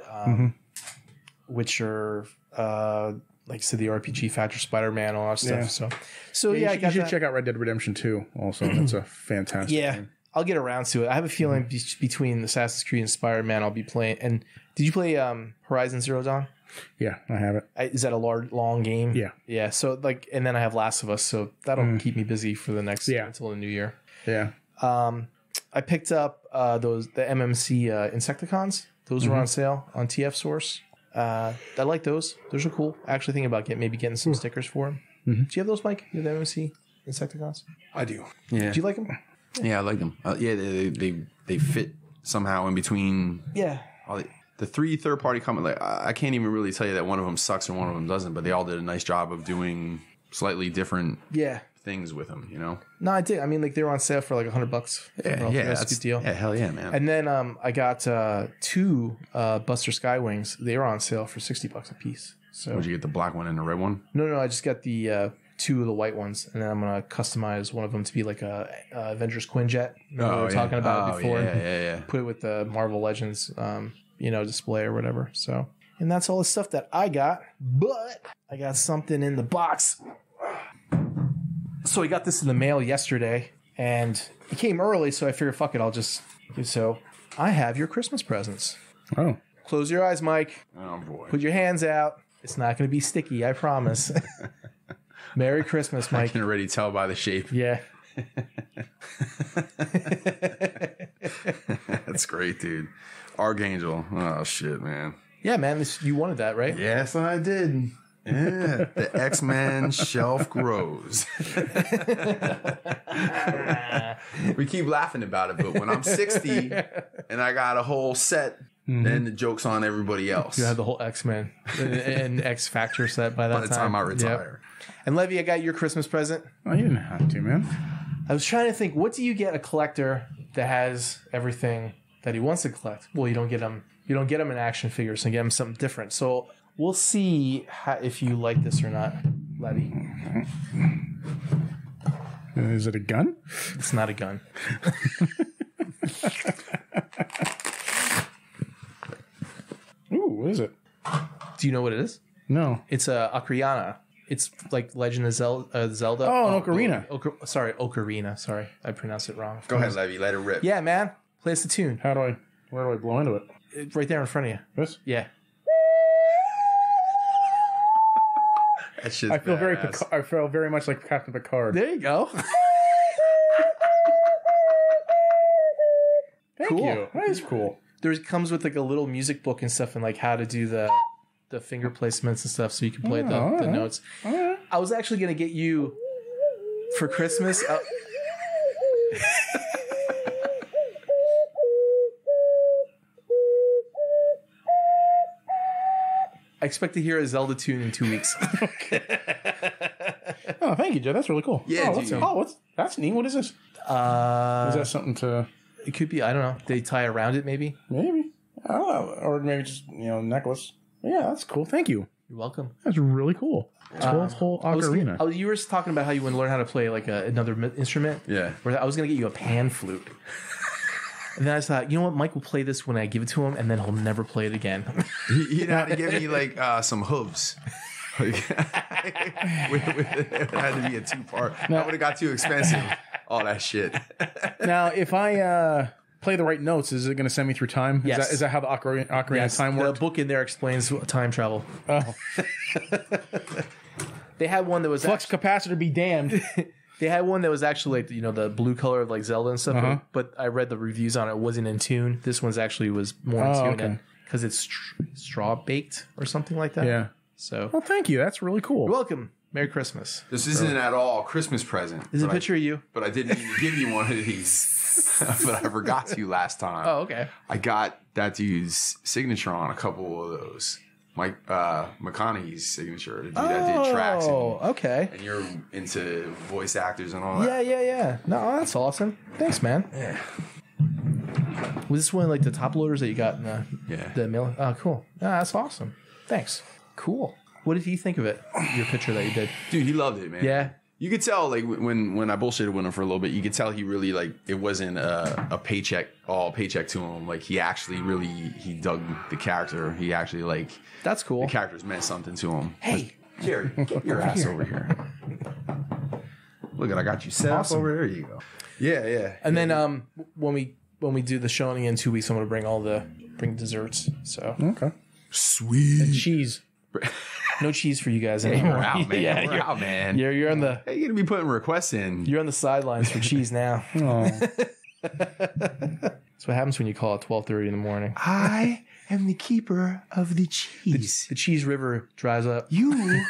[SPEAKER 1] Witcher, like I said, the RPG factor, Spider-Man, all that stuff. So
[SPEAKER 4] you should check out Red Dead Redemption 2 also. That's a fantastic game.
[SPEAKER 1] I'll get around to it. I have a feeling between Assassin's Creed and Spider-Man, I'll be playing. And did you play Horizon Zero Dawn?
[SPEAKER 4] Yeah, I have it.
[SPEAKER 1] Is that a long game?
[SPEAKER 4] Yeah.
[SPEAKER 1] Yeah. So and then I have Last of Us, so that'll keep me busy for the next until the new year.
[SPEAKER 4] Yeah.
[SPEAKER 1] I picked up the MMC Insecticons. Those were on sale on TF Source. I like those. Those are cool. Actually thinking about maybe getting some stickers for them. Do you have those, Mike? You have the MMC Insecticons?
[SPEAKER 5] I do.
[SPEAKER 2] Yeah.
[SPEAKER 1] Do you like them?
[SPEAKER 2] Yeah, I like them. They fit somehow in between.
[SPEAKER 1] Yeah.
[SPEAKER 2] The 3 third-party comment, like I can't even really tell you that one of them sucks and one of them doesn't, but they all did a nice job of doing slightly different things with them, you know?
[SPEAKER 1] No, I did. I mean, like they were on sale for like $100. That's a good deal.
[SPEAKER 2] Yeah, hell yeah, man.
[SPEAKER 1] And then I got 2 Buster Skywings. They were on sale for $60 a piece. So
[SPEAKER 2] Would you get the black one and the red one?
[SPEAKER 1] No, I just got the 2 of the white ones, and then I'm gonna customize one of them to be like a Avengers Quinjet. We were talking about it before.
[SPEAKER 2] Yeah.
[SPEAKER 1] Put it with the Marvel Legends, display or whatever. So, and that's all the stuff that I got. But I got something in the box. So I got this in the mail yesterday, and it came early, so I figured, fuck it, I'll just. So I have your Christmas presents.
[SPEAKER 4] Oh.
[SPEAKER 1] Close your eyes, Mike.
[SPEAKER 2] Oh boy.
[SPEAKER 1] Put your hands out. It's not going to be sticky, I promise. Merry Christmas, Mike.
[SPEAKER 2] I can already tell by the shape.
[SPEAKER 1] Yeah.
[SPEAKER 2] That's great, dude. Archangel. Oh, shit, man.
[SPEAKER 1] Yeah, man. You wanted that, right?
[SPEAKER 2] Yes, I did. Yeah. The X-Men shelf grows. We keep laughing about it, but when I'm 60 and I got a whole set, then the joke's on everybody else.
[SPEAKER 1] You have the whole X-Men and X Factor set by that time.
[SPEAKER 2] By the time I retire.
[SPEAKER 1] Yep. And Levy, I got your Christmas present.
[SPEAKER 4] Oh, you didn't have to, man.
[SPEAKER 1] I was trying to think, what do you get a collector that has everything that he wants to collect? Well, you don't get him an action figure, so you get him something different. So we'll see if you like this or not, Levy.
[SPEAKER 4] Is it a gun?
[SPEAKER 1] It's not a gun.
[SPEAKER 4] Ooh, what is it?
[SPEAKER 1] Do you know what it is?
[SPEAKER 4] No.
[SPEAKER 1] It's a Ocarina. It's like Legend of Zelda.
[SPEAKER 4] Oh, an Ocarina.
[SPEAKER 1] Ocarina. Sorry, I pronounced it wrong.
[SPEAKER 2] Go ahead, Levy. Let it rip.
[SPEAKER 1] Yeah, man. Play us the tune.
[SPEAKER 4] Where do I blow into it?
[SPEAKER 1] It's right there in front of you.
[SPEAKER 4] This?
[SPEAKER 1] Yeah.
[SPEAKER 2] That shit's
[SPEAKER 4] I feel
[SPEAKER 2] badass.
[SPEAKER 4] very much like Captain Picard.
[SPEAKER 1] There you go.
[SPEAKER 4] Thank you. That is cool.
[SPEAKER 1] It comes with like a little music book and stuff, and like how to do the finger placements and stuff, so you can play the notes. I was actually gonna get you for Christmas. I expect to hear a Zelda tune in 2 weeks.
[SPEAKER 4] Oh, thank you, Joe. That's really cool.
[SPEAKER 2] Yeah,
[SPEAKER 4] that's neat. What is this? Is that something to?
[SPEAKER 1] It could be. I don't know. They tie around it, maybe.
[SPEAKER 4] Maybe. I don't know. Or maybe just necklace. Yeah, that's cool. Thank you.
[SPEAKER 1] You're welcome.
[SPEAKER 4] That's really cool. Whole ocarina.
[SPEAKER 1] You were talking about how you want to learn how to play like another instrument.
[SPEAKER 2] Yeah.
[SPEAKER 1] Where I was going to get you a pan flute. And then I thought, you know what? Mike will play this when I give it to him, and then he'll never play it again.
[SPEAKER 2] You know how to give me like some hooves. It had to be a 2-part. That would have got too expensive. All that shit.
[SPEAKER 4] Now, if I play the right notes, is it going to send me through time?
[SPEAKER 1] Yes.
[SPEAKER 4] Is that how the ocarina time works?
[SPEAKER 1] The book in there explains time travel.
[SPEAKER 4] Oh.
[SPEAKER 1] They had one that was
[SPEAKER 4] Flux capacitor be damned.
[SPEAKER 1] They had one that was actually like, the blue color of like Zelda and stuff, but I read the reviews on it. It wasn't in tune. This one's actually was more in tune because it's straw baked or something like that.
[SPEAKER 4] Yeah.
[SPEAKER 1] So,
[SPEAKER 4] well, thank you. That's really cool.
[SPEAKER 1] You're welcome. Merry Christmas.
[SPEAKER 2] This isn't at all a Christmas present.
[SPEAKER 1] Is it a picture of you?
[SPEAKER 2] But I didn't even give you one of these. But I forgot to last time.
[SPEAKER 1] Oh, okay.
[SPEAKER 2] I got that dude's signature on a couple of those. Mike McConaughey's signature. The dude that did tracks.
[SPEAKER 1] Okay.
[SPEAKER 2] And you're into voice actors and all that.
[SPEAKER 1] Yeah. No, that's awesome. Thanks, man.
[SPEAKER 2] Yeah.
[SPEAKER 1] Was this one of, like the top loaders that you got in the mail? Oh, cool. That's awesome. Thanks. Cool. What did he think of it? Your picture that you did.
[SPEAKER 2] Dude, he loved it, man.
[SPEAKER 1] Yeah.
[SPEAKER 2] You could tell, like, when I bullshitted with him for a little bit, you could tell he really, like, it wasn't a paycheck to him. Like, he actually really, he dug the character. He actually, like...
[SPEAKER 1] That's cool.
[SPEAKER 2] The characters meant something to him.
[SPEAKER 1] Hey,
[SPEAKER 2] Jerry, get your ass over here. Look I got you set up over there. You go. Yeah.
[SPEAKER 1] And then when we do the showing in 2 weeks, I'm gonna bring desserts. So
[SPEAKER 4] Okay.
[SPEAKER 2] Sweet.
[SPEAKER 4] And cheese.
[SPEAKER 1] No cheese for you guys anymore.
[SPEAKER 2] We're out, man.
[SPEAKER 1] Yeah,
[SPEAKER 2] We're out, man.
[SPEAKER 1] You're on the
[SPEAKER 2] Hey, you're gonna be putting requests in.
[SPEAKER 1] you're on the sidelines for cheese now.
[SPEAKER 4] Oh.
[SPEAKER 1] That's what happens when you call at 12:30 in the morning.
[SPEAKER 2] I am the keeper of the cheese.
[SPEAKER 1] The cheese river dries up.
[SPEAKER 2] You.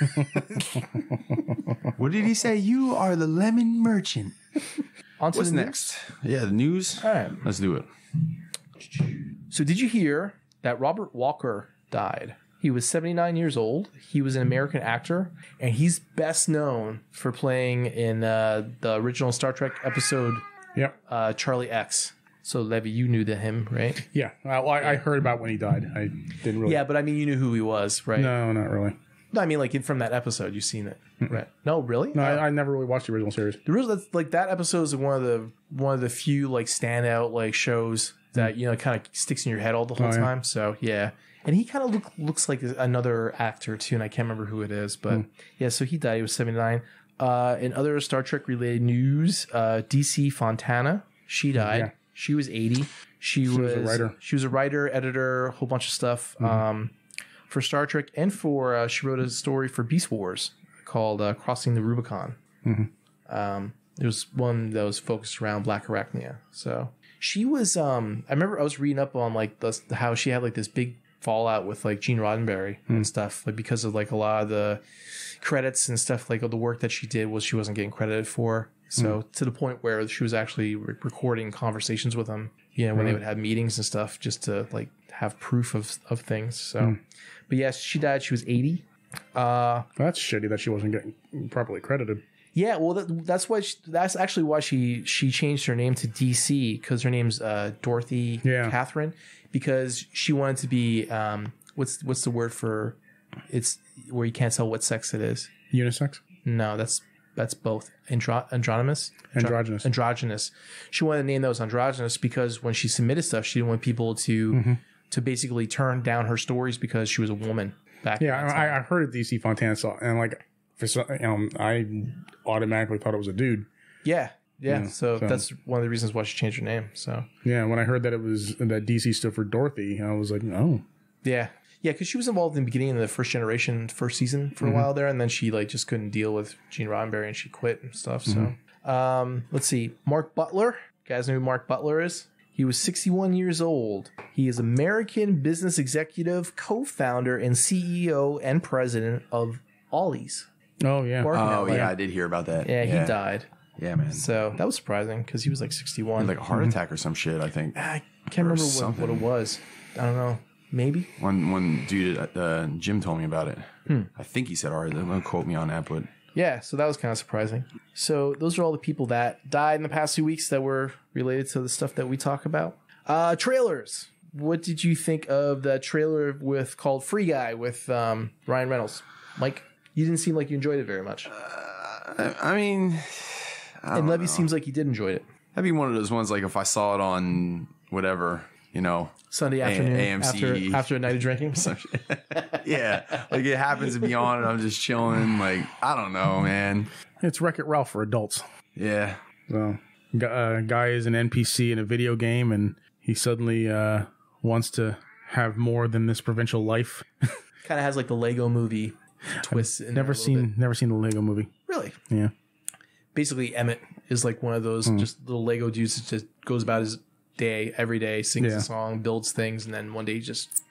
[SPEAKER 2] What did he say? You are the lemon merchant.
[SPEAKER 1] On to
[SPEAKER 2] What's
[SPEAKER 1] the
[SPEAKER 2] next? Yeah, the news.
[SPEAKER 1] All right.
[SPEAKER 2] Let's do it.
[SPEAKER 1] So did you hear that Robert Walker died? He was 79 years old. He was an American actor, and he's best known for playing in the original Star Trek episode Charlie X. So, Levi, you knew him, right?
[SPEAKER 4] Yeah. Well, I heard about when he died. I didn't really.
[SPEAKER 1] Yeah, but I mean, you knew who he was, right?
[SPEAKER 4] No, not really.
[SPEAKER 1] No, I mean, like from that episode, you've seen it, right? No, really?
[SPEAKER 4] No, I never really watched the original series.
[SPEAKER 1] The real like that episode is one of the few like standout like shows that kind of sticks in your head all the whole time. So yeah, and he kind of looks like another actor too, and I can't remember who it is, but yeah. So he died. He was 79. In other Star Trek related news, DC Fontana, she died.
[SPEAKER 4] Yeah.
[SPEAKER 1] She was 80. She was a writer. She was a writer, editor, a whole bunch of stuff for Star Trek, and for she wrote a story for Beast Wars called "Crossing the Rubicon." It was one that was focused around Black Arachnia. So she was. I remember I was reading up on like how she had like this big fallout with like Gene Roddenberry and stuff, like because of like a lot of the credits and stuff, like the work that she did she wasn't getting credited for. So to the point where she was actually recording conversations with him, when they would have meetings and stuff, just to like have proof of things. So, but yes, she died. She was 80.
[SPEAKER 4] That's shitty that she wasn't getting properly credited.
[SPEAKER 1] Yeah, well, that's actually why she changed her name to DC, because her name's Dorothy Catherine, because she wanted to be what's the word for it's where you can't tell what sex it is.
[SPEAKER 4] Unisex?
[SPEAKER 1] No, that's both. Androgynous. She wanted to name those androgynous because when she submitted stuff, she didn't want people to basically turn down her stories because she was a woman back.
[SPEAKER 4] Yeah, I heard of DC Fontana, and like I automatically thought it was a dude.
[SPEAKER 1] Yeah. So that's one of the reasons why she changed her name. So
[SPEAKER 4] yeah, when I heard that that DC stood for Dorothy, I was like, oh.
[SPEAKER 1] Yeah, because she was involved in the beginning of the first season for a while there, and then she like just couldn't deal with Gene Roddenberry and she quit and stuff. So let's see, Mark Butler. You guys know who Mark Butler is? He was 61 years old. He is American business executive, co-founder, and CEO and president of Ollie's.
[SPEAKER 4] Oh yeah.
[SPEAKER 2] I did hear about that.
[SPEAKER 1] Yeah, he died.
[SPEAKER 2] Yeah, man.
[SPEAKER 1] So that was surprising because he was like 61.
[SPEAKER 2] Like a heart attack or some shit, I think.
[SPEAKER 1] I can't remember what it was. I don't know. Maybe
[SPEAKER 2] one dude at the gym told me about it. I think he said, "All right, don't quote me on that," but
[SPEAKER 1] yeah. So that was kind of surprising. So those are all the people that died in the past 2 weeks that were related to the stuff that we talk about. Trailers. What did you think of the trailer called Free Guy with Ryan Reynolds? Mike, you didn't seem like you enjoyed it very much.
[SPEAKER 2] I mean,
[SPEAKER 1] and Levi seems like he did enjoy it.
[SPEAKER 2] That'd be one of those ones like if I saw it on whatever.
[SPEAKER 1] Sunday afternoon
[SPEAKER 2] AMC
[SPEAKER 1] after a night of drinking.
[SPEAKER 2] Yeah, like it happens to be on and I'm just chilling. Like I don't know, man.
[SPEAKER 4] It's Wreck-It Ralph for adults.
[SPEAKER 2] Yeah.
[SPEAKER 4] So, guy is an NPC in a video game, and he suddenly wants to have more than this provincial life.
[SPEAKER 1] Kind of has like the Lego Movie twist.
[SPEAKER 4] Never seen the Lego Movie.
[SPEAKER 1] Really?
[SPEAKER 4] Yeah.
[SPEAKER 1] basically Emmett is like one of those just little Lego dudes that just goes about his day every day, sings a song, builds things, and then one day he just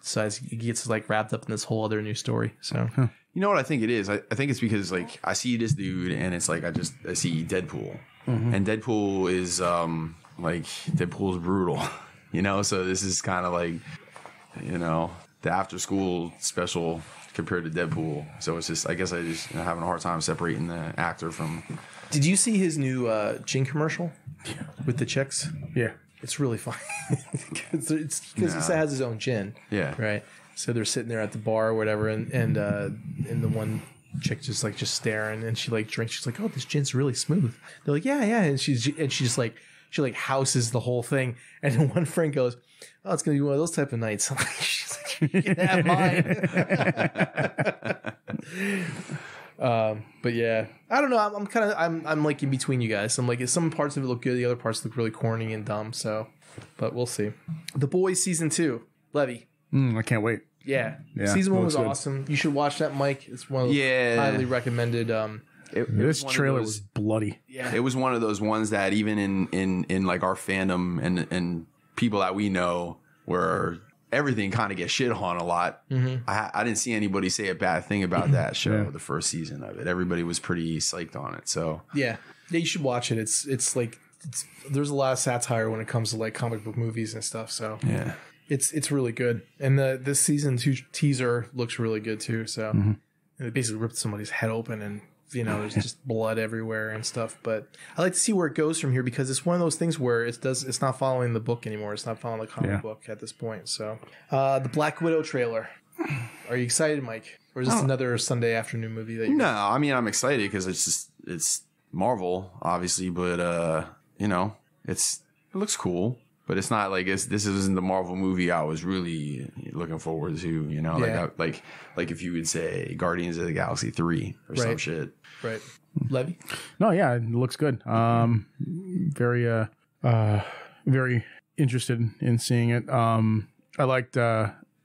[SPEAKER 1] decides he gets like wrapped up in this whole other new story. So
[SPEAKER 2] You know what I think it is? I think it's because like I see this dude and it's like I see Deadpool. And Deadpool is like Deadpool's brutal. You know, so this is kind of like, you know, the after school special compared to Deadpool. So it's just, I guess I just having a hard time separating the actor from.
[SPEAKER 1] did you see his new gin commercial with the chicks?
[SPEAKER 4] Yeah.
[SPEAKER 1] It's really funny because he has his own gin.
[SPEAKER 2] Yeah.
[SPEAKER 1] Right. So they're sitting there at the bar or whatever, and the one chick just staring, and she like drinks. She's like, "Oh, this gin's really smooth." They're like, "Yeah, yeah," and she just like houses the whole thing. And then one friend goes, "Oh, it's gonna be one of those type of nights." She's like, "You can have mine." But yeah, I don't know. I'm like in between you guys. I'm like, some parts of it look good, the other parts look really corny and dumb. So, but we'll see. The Boys season 2, Levi.
[SPEAKER 4] I can't wait.
[SPEAKER 1] Yeah.
[SPEAKER 4] Yeah,
[SPEAKER 1] Season 1 was
[SPEAKER 4] looks good.
[SPEAKER 1] awesome. You should watch that, Mike. It's one of the highly recommended.
[SPEAKER 4] This trailer was bloody.
[SPEAKER 1] Yeah.
[SPEAKER 2] It was one of those ones that even in like our fandom and people that we know where everything kind of gets shit on a lot. I didn't see anybody say a bad thing about that show, the first season of it. Everybody was pretty psyched on it. So
[SPEAKER 1] Yeah, you should watch it. It's like there's a lot of satire when it comes to like comic book movies and stuff. So
[SPEAKER 2] yeah.
[SPEAKER 1] It's really good. And this season 2 teaser looks really good too. So and it basically ripped somebody's head open, and you know there's just blood everywhere and stuff. But I like to see where it goes from here, because it's one of those things where it's not following the book anymore. It's not following the comic book at this point. So the Black Widow trailer. Are you excited, Mike? Or is this another Sunday afternoon movie that you
[SPEAKER 2] No, I mean I'm excited because it's Marvel, obviously, but you know, it looks cool. But it's not like this isn't the Marvel movie I was really looking forward to, you know, like if you would say Guardians of the Galaxy 3 or some shit.
[SPEAKER 1] Right. Levy?
[SPEAKER 4] No, yeah, it looks good. Very very interested in seeing it. I liked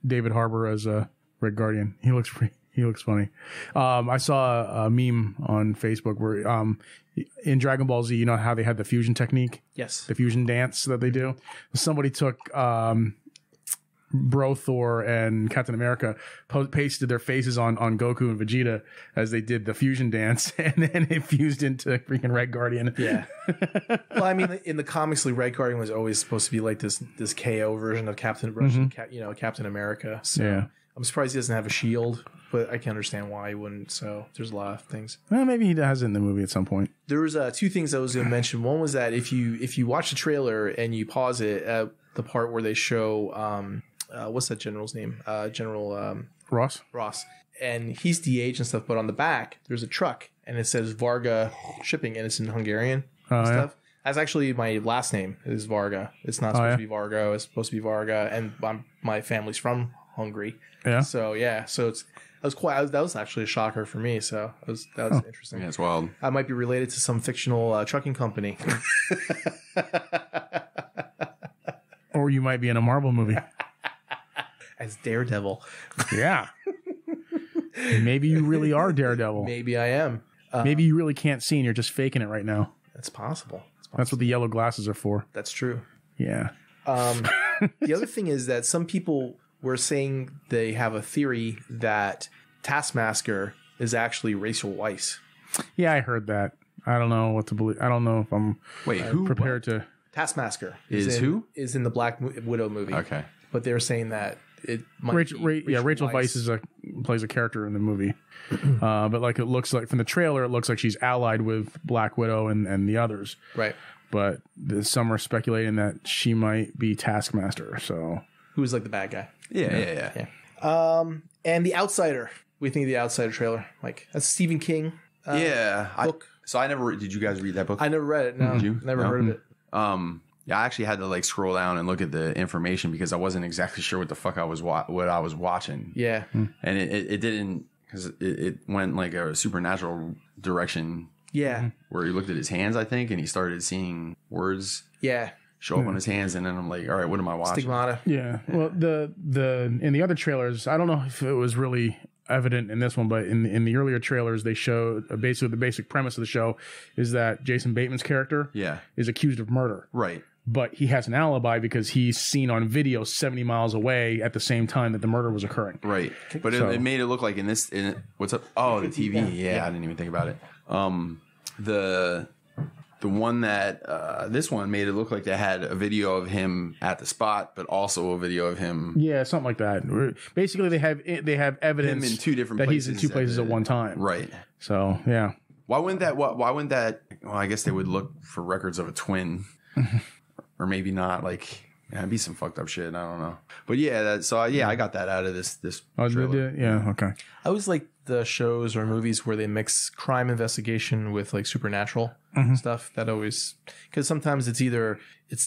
[SPEAKER 4] David Harbour as Red Guardian. He looks funny. I saw a meme on Facebook where in Dragon Ball Z, you know how they had the fusion technique?
[SPEAKER 1] Yes.
[SPEAKER 4] The fusion dance that they do? Somebody took Bro Thor and Captain America, pasted their faces on Goku and Vegeta as they did the fusion dance, and then it fused into freaking Red Guardian.
[SPEAKER 1] Yeah. Well, I mean, in the comics, like, Red Guardian was always supposed to be like this KO version of Captain America. So
[SPEAKER 4] Yeah.
[SPEAKER 1] I'm surprised he doesn't have a shield, but I can understand why he wouldn't. So there's a lot of things.
[SPEAKER 4] Well, maybe he does it in the movie at some point.
[SPEAKER 1] There was 2 things I was going to mention. One was that if you watch the trailer and you pause it at the part where they show what's that general's name? General
[SPEAKER 4] Ross?
[SPEAKER 1] Ross. And he's de-aged and stuff, but on the back there's a truck and it says Varga Shipping, and it's in Hungarian and stuff. That's actually my last name is Varga. It's not supposed to be Vargo. It's supposed to be Varga, and my family's from Hungary.
[SPEAKER 4] Yeah.
[SPEAKER 1] So that was actually a shocker for me. So that was interesting.
[SPEAKER 2] Yeah, it's wild.
[SPEAKER 1] I might be related to some fictional trucking company.
[SPEAKER 4] Or you might be in a Marvel movie.
[SPEAKER 1] As Daredevil.
[SPEAKER 4] Yeah. Maybe you really are Daredevil.
[SPEAKER 1] Maybe I am.
[SPEAKER 4] Maybe you really can't see and you're just faking it right now.
[SPEAKER 1] That's possible.
[SPEAKER 4] That's what the yellow glasses are for.
[SPEAKER 1] That's true.
[SPEAKER 4] Yeah.
[SPEAKER 1] The other thing is that some people were saying they have a theory that Taskmaster is actually Rachel Weisz.
[SPEAKER 4] Yeah, I heard that. I don't know what to believe. I don't know if I'm prepared to.
[SPEAKER 1] Taskmaster
[SPEAKER 2] Is
[SPEAKER 1] in the Black Widow movie.
[SPEAKER 2] Okay.
[SPEAKER 1] But they're saying that it might
[SPEAKER 4] Rachel Weisz plays a character in the movie. But like it looks like from the trailer, it looks like she's allied with Black Widow and the others.
[SPEAKER 1] Right.
[SPEAKER 4] But some are speculating that she might be Taskmaster. So
[SPEAKER 1] who's like the bad guy?
[SPEAKER 2] Yeah.
[SPEAKER 1] And The Outsider. We think of The Outsider trailer, Mike. That's Stephen King. Book.
[SPEAKER 2] Did you guys read that book?
[SPEAKER 1] I never read it. No,
[SPEAKER 2] Did you?
[SPEAKER 1] Never heard of it.
[SPEAKER 2] Yeah, I actually had to like scroll down and look at the information because I wasn't exactly sure what the fuck I was watching.
[SPEAKER 1] Yeah.
[SPEAKER 2] And it didn't, because it went like a supernatural direction.
[SPEAKER 1] Yeah.
[SPEAKER 2] Where he looked at his hands, I think, and he started seeing words.
[SPEAKER 1] Yeah.
[SPEAKER 2] Show up on his hands, and then I'm like, all right, what am I watching?
[SPEAKER 1] Stigmata.
[SPEAKER 4] yeah. Well, the in the other trailers, I don't know if it was really evident in this one, but in the earlier trailers, they showed basically the basic premise of the show is that Jason Bateman's character is accused of murder.
[SPEAKER 2] Right.
[SPEAKER 4] But he has an alibi because he's seen on video 70 miles away at the same time that the murder was occurring.
[SPEAKER 2] Right. But it made it look like what's up? Oh, the TV. Yeah, I didn't even think about it. The one that this one made it look like they had a video of him at the spot, but also a video of him.
[SPEAKER 4] Yeah, something like that. Basically, they have evidence
[SPEAKER 2] him in two different
[SPEAKER 4] that
[SPEAKER 2] places
[SPEAKER 4] he's in two places at one time.
[SPEAKER 2] Right.
[SPEAKER 4] So yeah.
[SPEAKER 2] Why wouldn't that? Well, I guess they would look for records of a twin, or maybe not. Like, it'd be some fucked up shit. I don't know. But yeah, I got that out of this. Trailer.
[SPEAKER 4] Yeah. Okay.
[SPEAKER 1] I always like the shows or movies where they mix crime investigation with like supernatural stuff. That always, because sometimes it's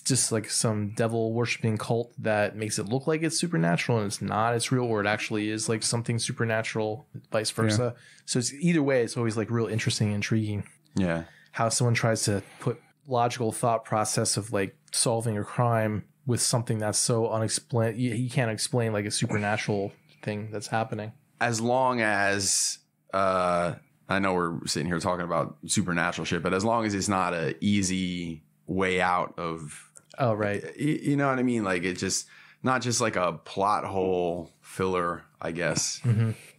[SPEAKER 1] just like some devil worshipping cult that makes it look like it's supernatural and it's not. It's real, or it actually is like something supernatural, vice versa. Yeah. So it's either way. It's always like real interesting, and intriguing.
[SPEAKER 2] Yeah,
[SPEAKER 1] how someone tries to put logical thought process of like solving a crime with something that's so unexplained. You can't explain like a supernatural thing that's happening.
[SPEAKER 2] As long as I know we're sitting here talking about supernatural shit, but as long as it's not an easy way out of,
[SPEAKER 1] oh right,
[SPEAKER 2] you know what I mean? Like it's just not just like a plot hole filler, I guess.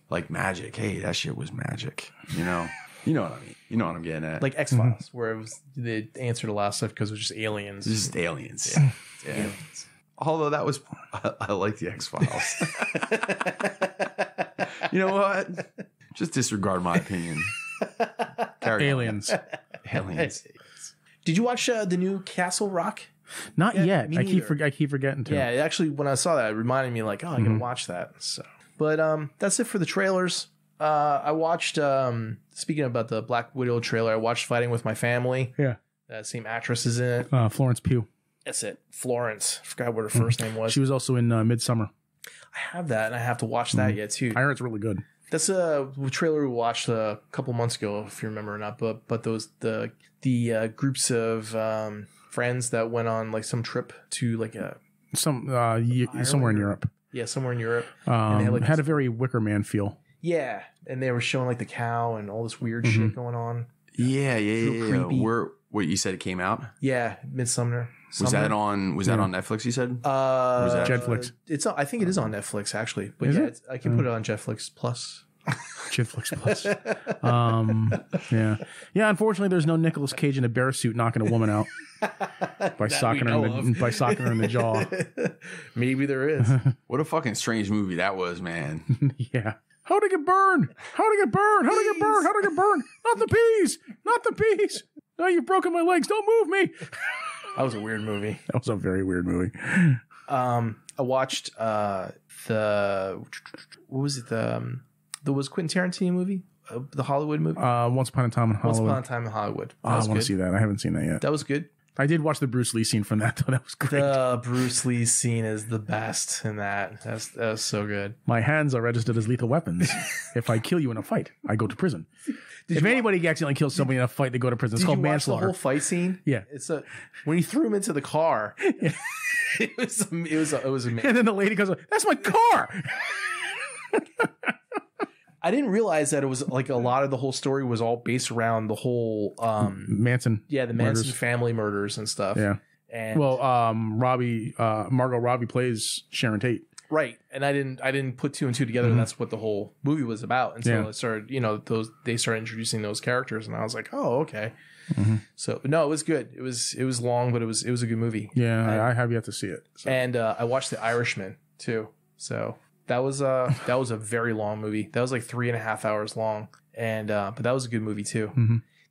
[SPEAKER 2] Like magic. Hey, that shit was magic. You know what I mean? You know what I'm getting at?
[SPEAKER 1] Like X-Files, where it was the answer to a lot of stuff because it was just aliens.
[SPEAKER 2] It's just aliens. Yeah. Aliens. Although that was, I like the X-Files. You know what? Just disregard my opinion.
[SPEAKER 4] Aliens.
[SPEAKER 2] Aliens.
[SPEAKER 1] Did you watch the new Castle Rock?
[SPEAKER 4] Not yet. I keep forgetting to.
[SPEAKER 1] Yeah, actually, when I saw that, it reminded me like, oh, I gotta watch that. So, but that's it for the trailers. I watched. Speaking about the Black Widow trailer, I watched Fighting with My Family.
[SPEAKER 4] Yeah,
[SPEAKER 1] that same actress is in it.
[SPEAKER 4] Florence Pugh.
[SPEAKER 1] That's it, Florence. I forgot what her first name was.
[SPEAKER 4] She was also in Midsummer.
[SPEAKER 1] I have that, and I have to watch that yet too.
[SPEAKER 4] I heard it's really good.
[SPEAKER 1] That's a trailer we watched a couple months ago, if you remember or not. But those the groups of friends that went on like some trip to like somewhere
[SPEAKER 4] in Europe.
[SPEAKER 1] Yeah, somewhere in Europe.
[SPEAKER 4] And they had a very Wicker Man feel.
[SPEAKER 1] Yeah, and they were showing like the cow and all this weird shit going on.
[SPEAKER 2] Yeah. What you said it came out?
[SPEAKER 1] Yeah, Midsummer.
[SPEAKER 2] Was that on Netflix? You said?
[SPEAKER 4] Was that Jetflix?
[SPEAKER 1] I think it is on Netflix actually, but I can put it on Jetflix Plus.
[SPEAKER 4] Jetflix Plus. Yeah. Unfortunately, there's no Nicolas Cage in a bear suit knocking a woman out by socking her in the jaw.
[SPEAKER 1] Maybe there is.
[SPEAKER 2] What a fucking strange movie that was, man.
[SPEAKER 4] Yeah. How'd it get burned? How'd it get burned? Not the peas. No, you've broken my legs. Don't move me.
[SPEAKER 1] That was a weird movie.
[SPEAKER 4] That was a very weird movie.
[SPEAKER 1] I watched what was it? There was Quentin Tarantino movie, the Hollywood movie.
[SPEAKER 4] Once Upon a Time in Hollywood.
[SPEAKER 1] Once Upon a Time in Hollywood.
[SPEAKER 4] I want to see that. I haven't seen that yet.
[SPEAKER 1] That was good.
[SPEAKER 4] I did watch the Bruce Lee scene from that, though. That was great.
[SPEAKER 1] The Bruce Lee scene is the best in that. That was so good.
[SPEAKER 4] My hands are registered as lethal weapons. If I kill you in a fight, I go to prison. If anybody accidentally kills somebody in a fight, they go to prison. It's called manslaughter.
[SPEAKER 1] The whole fight scene?
[SPEAKER 4] Yeah.
[SPEAKER 1] It's when he threw him into the car. It was amazing.
[SPEAKER 4] And then the lady goes, "That's my car."
[SPEAKER 1] I didn't realize that it was like a lot of the whole story was all based around the whole
[SPEAKER 4] Manson.
[SPEAKER 1] Yeah, the Manson family murders and stuff.
[SPEAKER 4] Yeah.
[SPEAKER 1] And
[SPEAKER 4] Margot Robbie plays Sharon Tate.
[SPEAKER 1] Right. And I didn't put two and two together. That's what the whole movie was about until it started, they started introducing those characters and I was like, "Oh, okay." So no, it was good. It was long, but it was a good movie.
[SPEAKER 4] Yeah, I have yet to see it. So.
[SPEAKER 1] And I watched The Irishman too. So that was a very long movie. That was like 3.5 hours long. And but that was a good movie too.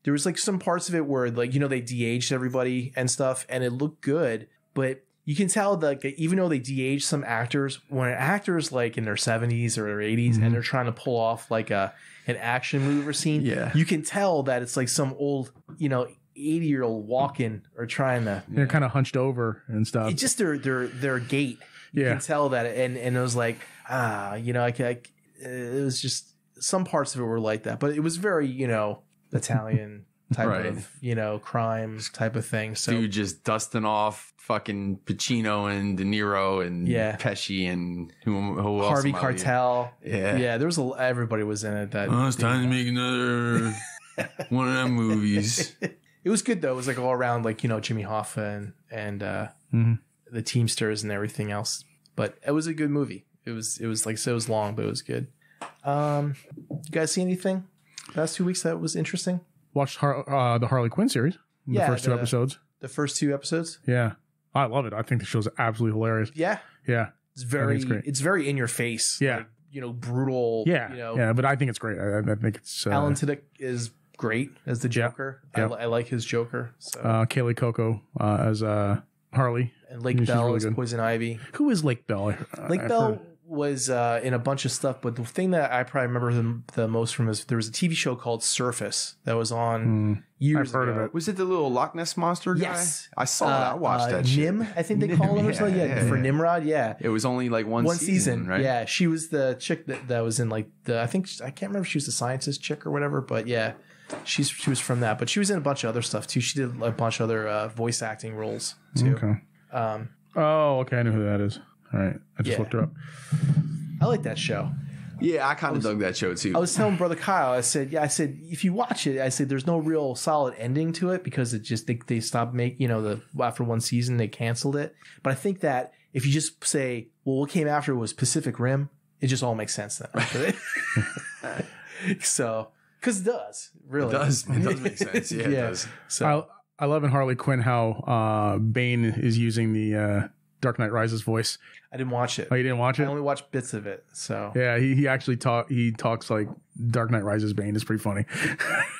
[SPEAKER 1] There was like some parts of it where like, they de-aged everybody and stuff and it looked good, but you can tell that even though they de-aged some actors, when an actor's like in their 70s or their 80s and they're trying to pull off like an action movie scene, you can tell that it's like some old, 80-year-old walking or trying to.
[SPEAKER 4] They're kind of hunched over and stuff.
[SPEAKER 1] It's just their gait. You can tell that, and it was like it was just some parts of it were like that, but it was very Italian type of, you know, crimes type of thing. So
[SPEAKER 2] Dude just dusting off fucking Pacino and De Niro and Pesci and who else?
[SPEAKER 1] Harvey Keitel.
[SPEAKER 2] Yeah.
[SPEAKER 1] There was everybody was in it. That
[SPEAKER 2] it's time to make another one of them movies.
[SPEAKER 1] It was good though. It was like all around, like, you know, Jimmy Hoffa and the Teamsters and everything else. But it was a good movie. It was like, so it was long, but it was good. You guys see anything last 2 weeks that was interesting?
[SPEAKER 4] Watched the Harley Quinn series. The first two episodes.
[SPEAKER 1] The first 2 episodes?
[SPEAKER 4] Yeah. I love it. I think the show's absolutely hilarious.
[SPEAKER 1] Yeah.
[SPEAKER 4] Yeah.
[SPEAKER 1] It's very in your face.
[SPEAKER 4] Yeah.
[SPEAKER 1] Like, you know, brutal.
[SPEAKER 4] Yeah.
[SPEAKER 1] You know,
[SPEAKER 4] yeah, but I think it's great. I think it's
[SPEAKER 1] Alan Tudyk is great as the Joker.
[SPEAKER 4] Yep.
[SPEAKER 1] I like his Joker. So.
[SPEAKER 4] Kaylee Coco as Harley.
[SPEAKER 1] And Lake Bell
[SPEAKER 4] really
[SPEAKER 1] is
[SPEAKER 4] good.
[SPEAKER 1] Poison Ivy.
[SPEAKER 4] Who is Lake Bell?
[SPEAKER 1] Lake Bell was in a bunch of stuff, but the thing that I probably remember the most from is there was a TV show called Surface that was on years
[SPEAKER 4] I've heard
[SPEAKER 1] ago.
[SPEAKER 4] of it.
[SPEAKER 2] Was it the little Loch Ness monster guy?
[SPEAKER 1] Yes.
[SPEAKER 2] I saw that. I watched that shit.
[SPEAKER 1] Nim, I think they call him or something. Yeah, for Nimrod, yeah.
[SPEAKER 2] It was only like one season, right?
[SPEAKER 1] Yeah, she was the chick that was in like I can't remember if she was the scientist chick or whatever, but yeah, she was from that. But she was in a bunch of other stuff too. She did a bunch of other voice acting roles too.
[SPEAKER 4] Okay. Okay, I know who that is. All right, I just looked her up.
[SPEAKER 1] I like that show.
[SPEAKER 2] Yeah, I kind of dug that show too.
[SPEAKER 1] I was telling Brother Kyle, I said, if you watch it, I said, there's no real solid ending to it because it just, they stopped making, you know, after one season, they canceled it. But I think that if you just say, well, what came after was Pacific Rim, it just all makes sense then. So, because it does, really.
[SPEAKER 2] It does make sense. Yeah, it does.
[SPEAKER 1] So,
[SPEAKER 4] I love in Harley Quinn how Bane is using the Dark Knight Rises voice.
[SPEAKER 1] I didn't watch it.
[SPEAKER 4] Oh, you didn't watch it?
[SPEAKER 1] I only watched bits of it. So
[SPEAKER 4] yeah, he actually talks like Dark Knight Rises Bane. It's pretty funny.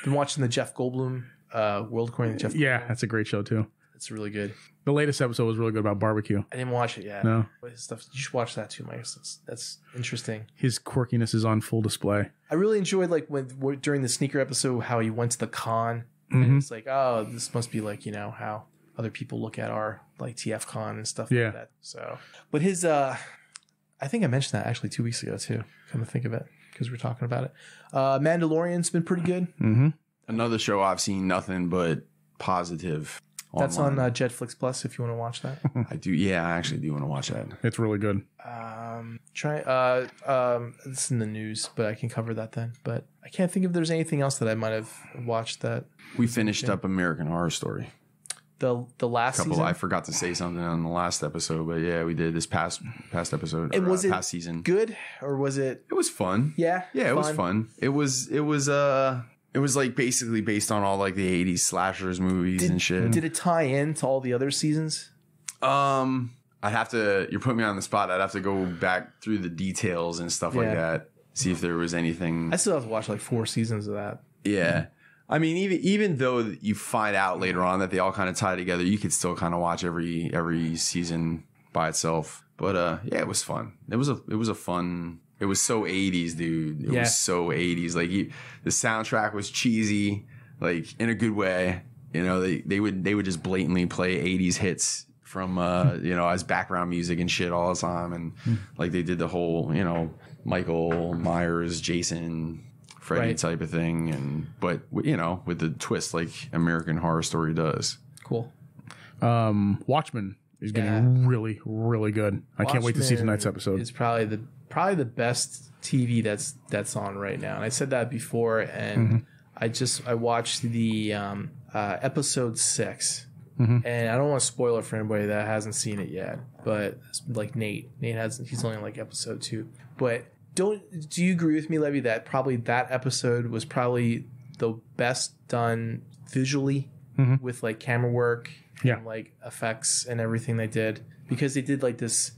[SPEAKER 1] Been watching the Jeff Goldblum World According to Jeff.
[SPEAKER 4] Yeah,
[SPEAKER 1] Goldblum.
[SPEAKER 4] that's a great show too.
[SPEAKER 1] It's really good.
[SPEAKER 4] The latest episode was really good about barbecue.
[SPEAKER 1] I didn't watch it yet.
[SPEAKER 4] No,
[SPEAKER 1] his stuff. You should watch that too, Mike. That's interesting.
[SPEAKER 4] His quirkiness is on full display.
[SPEAKER 1] I really enjoyed like when during the sneaker episode how he went to the con and it's like, oh, this must be like, you know, how other people look at our like TFCon and stuff like that. So, but his I think I mentioned that actually 2 weeks ago too. Come to think of it, because we're talking about it. Mandalorian's been pretty good.
[SPEAKER 2] Another show I've seen nothing but positive.
[SPEAKER 1] That's
[SPEAKER 2] online.
[SPEAKER 1] on Jetflix Plus if you want to watch that.
[SPEAKER 2] I do. Yeah, I actually do want to watch that.
[SPEAKER 4] It's really good.
[SPEAKER 1] It's in the news, but I can cover that then. But I can't think if there's anything else that I might have watched that.
[SPEAKER 2] We finished up American Horror Story.
[SPEAKER 1] The last season.
[SPEAKER 2] I forgot to say something on the last episode, but yeah, we did this past episode.
[SPEAKER 1] And was it
[SPEAKER 2] past season
[SPEAKER 1] good or was it?
[SPEAKER 2] It was fun.
[SPEAKER 1] Yeah,
[SPEAKER 2] it was fun. It was like basically based on all like the 80s slashers movies and shit.
[SPEAKER 1] Did it tie in to all the other seasons?
[SPEAKER 2] I'd have to. You're putting me on the spot. I'd have to go back through the details and stuff like that. See if there was anything.
[SPEAKER 1] I still have to watch like 4 seasons of that.
[SPEAKER 2] Yeah. I mean, even though you find out later on that they all kind of tie together, you could still kind of watch every season by itself. But yeah, it was fun. It was a fun. It was so 80s, dude. It was so 80s. Like the soundtrack was cheesy, like in a good way. You know, they would just blatantly play 80s hits from you know, as background music and shit all the time, and like they did the whole, you know, Michael Myers, Jason, Freddy type of thing, but you know, with the twist like American Horror Story does.
[SPEAKER 1] Cool.
[SPEAKER 4] Watchmen is getting really, really good. I can't wait to see tonight's episode.
[SPEAKER 1] It's probably the best TV that's on right now. And I said that before, and I watched the episode 6, and I don't want to spoil it for anybody that hasn't seen it yet. But like Nate hasn't. He's only like episode 2, but. Do you agree with me, Levi, that probably that episode was probably the best done visually with like camera work and like effects and everything they did? Because they did like this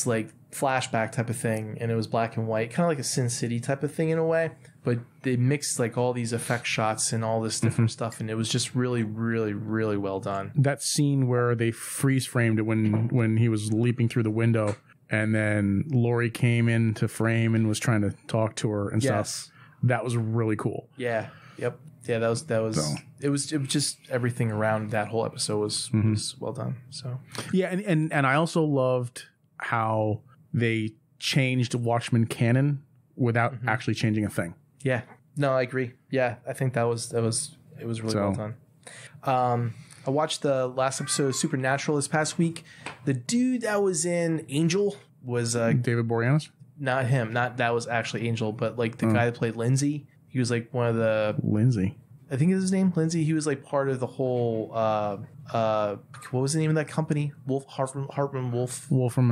[SPEAKER 1] like flashback type of thing, and it was black and white, kind of like a Sin City type of thing in a way, but they mixed like all these effect shots and all this different stuff, and it was just really, really, really well done.
[SPEAKER 4] That scene where they freeze framed it when he was leaping through the window. And then Lori came into frame and was trying to talk to her and stuff. That was really cool.
[SPEAKER 1] Yeah. Yep. Yeah. That was. So. It was just everything around that whole episode was well done. So.
[SPEAKER 4] Yeah, and I also loved how they changed Watchmen canon without actually changing a thing.
[SPEAKER 1] Yeah. No, I agree. Yeah, I think that was It was really well done. I watched the last episode of Supernatural this past week. The dude that was in Angel was
[SPEAKER 4] David Boreanaz?
[SPEAKER 1] Not him. Not that was actually Angel, but like the guy that played Lindsay. He was like one of the
[SPEAKER 4] Lindsay.
[SPEAKER 1] I think is his name, Lindsay. He was like part of the whole what was the name of that company? Wolfram and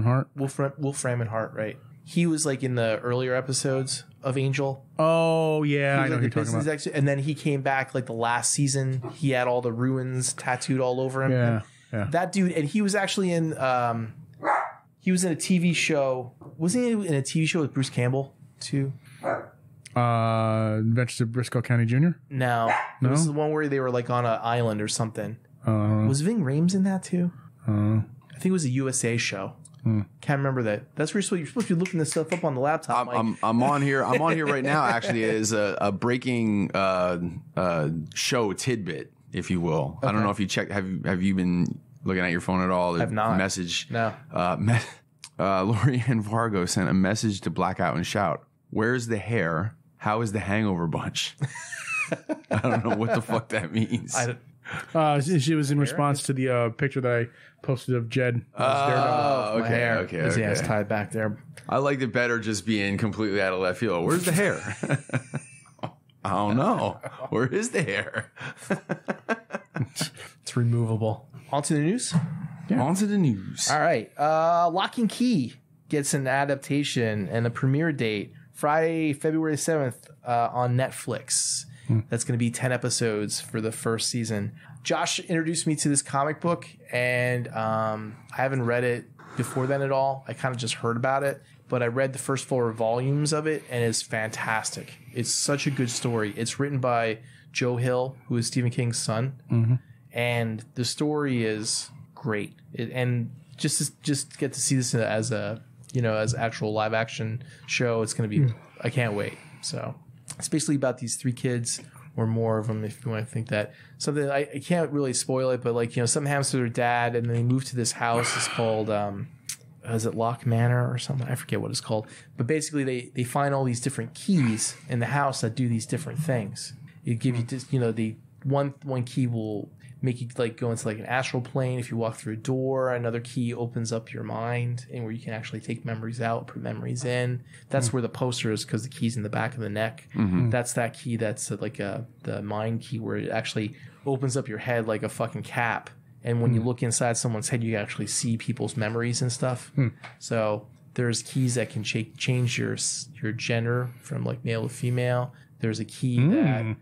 [SPEAKER 1] Hart, right? He was like in the earlier episodes of Angel.
[SPEAKER 4] Oh yeah, I know who you're talking about.
[SPEAKER 1] And then he came back like the last season. He had all the ruins tattooed all over him.
[SPEAKER 4] Yeah.
[SPEAKER 1] That dude, and he was actually in he was in a TV show. Wasn't he in a TV show with Bruce Campbell too?
[SPEAKER 4] Adventures of Briscoe County Jr.?
[SPEAKER 1] No. It was the one where they were like on an island or something. Was Ving Rhames in that too? I think it was a USA show. Can't remember that. That's where you're supposed to be looking this stuff up on the laptop.
[SPEAKER 2] I'm on here. I'm on here right now. Actually, as a breaking show tidbit, if you will. Okay. I don't know if you checked. Have you been looking at your phone at all?
[SPEAKER 1] I've not.
[SPEAKER 2] Message.
[SPEAKER 1] No.
[SPEAKER 2] Lorianne Vargo sent a message to Blackout and Shout. Where's the hair? How is the Hangover bunch? I don't know what the fuck that means.
[SPEAKER 4] She was in response to the picture that I posted of Jed.
[SPEAKER 2] Okay.
[SPEAKER 1] His ass tied back there.
[SPEAKER 2] I liked it better just being completely out of left field. Where's the hair? I don't know. Where is the hair?
[SPEAKER 1] It's removable. On to the news?
[SPEAKER 2] Yeah. On to the news.
[SPEAKER 1] All right. Lock and Key gets an adaptation and a premiere date Friday, February 7th on Netflix. That's going to be 10 episodes for the first season. Josh introduced me to this comic book, and I haven't read it before then at all. I kind of just heard about it, but I read the first 4 volumes of it, and it's fantastic. It's such a good story. It's written by Joe Hill, who is Stephen King's son, and the story is great. And just get to see this as a as actual live action show. It's going to be. I can't wait. So. It's basically about these 3 kids or more of them, if you want to think that. Something I can't really spoil it, but like something happens to their dad, and then they move to this house. It's called is it Locke Manor or something? I forget what it's called. But basically, they find all these different keys in the house that do these different things. It give you just the one key will make you like go into like an astral plane. If you walk through a door, another key opens up your mind, and where you can actually take memories out, put memories in. That's where the poster is, because the key's in the back of the neck. That's that key. That's like the mind key, where it actually opens up your head like a fucking cap. And when you look inside someone's head, you actually see people's memories and stuff. So there's keys that can change your gender from like male to female. There's a key that.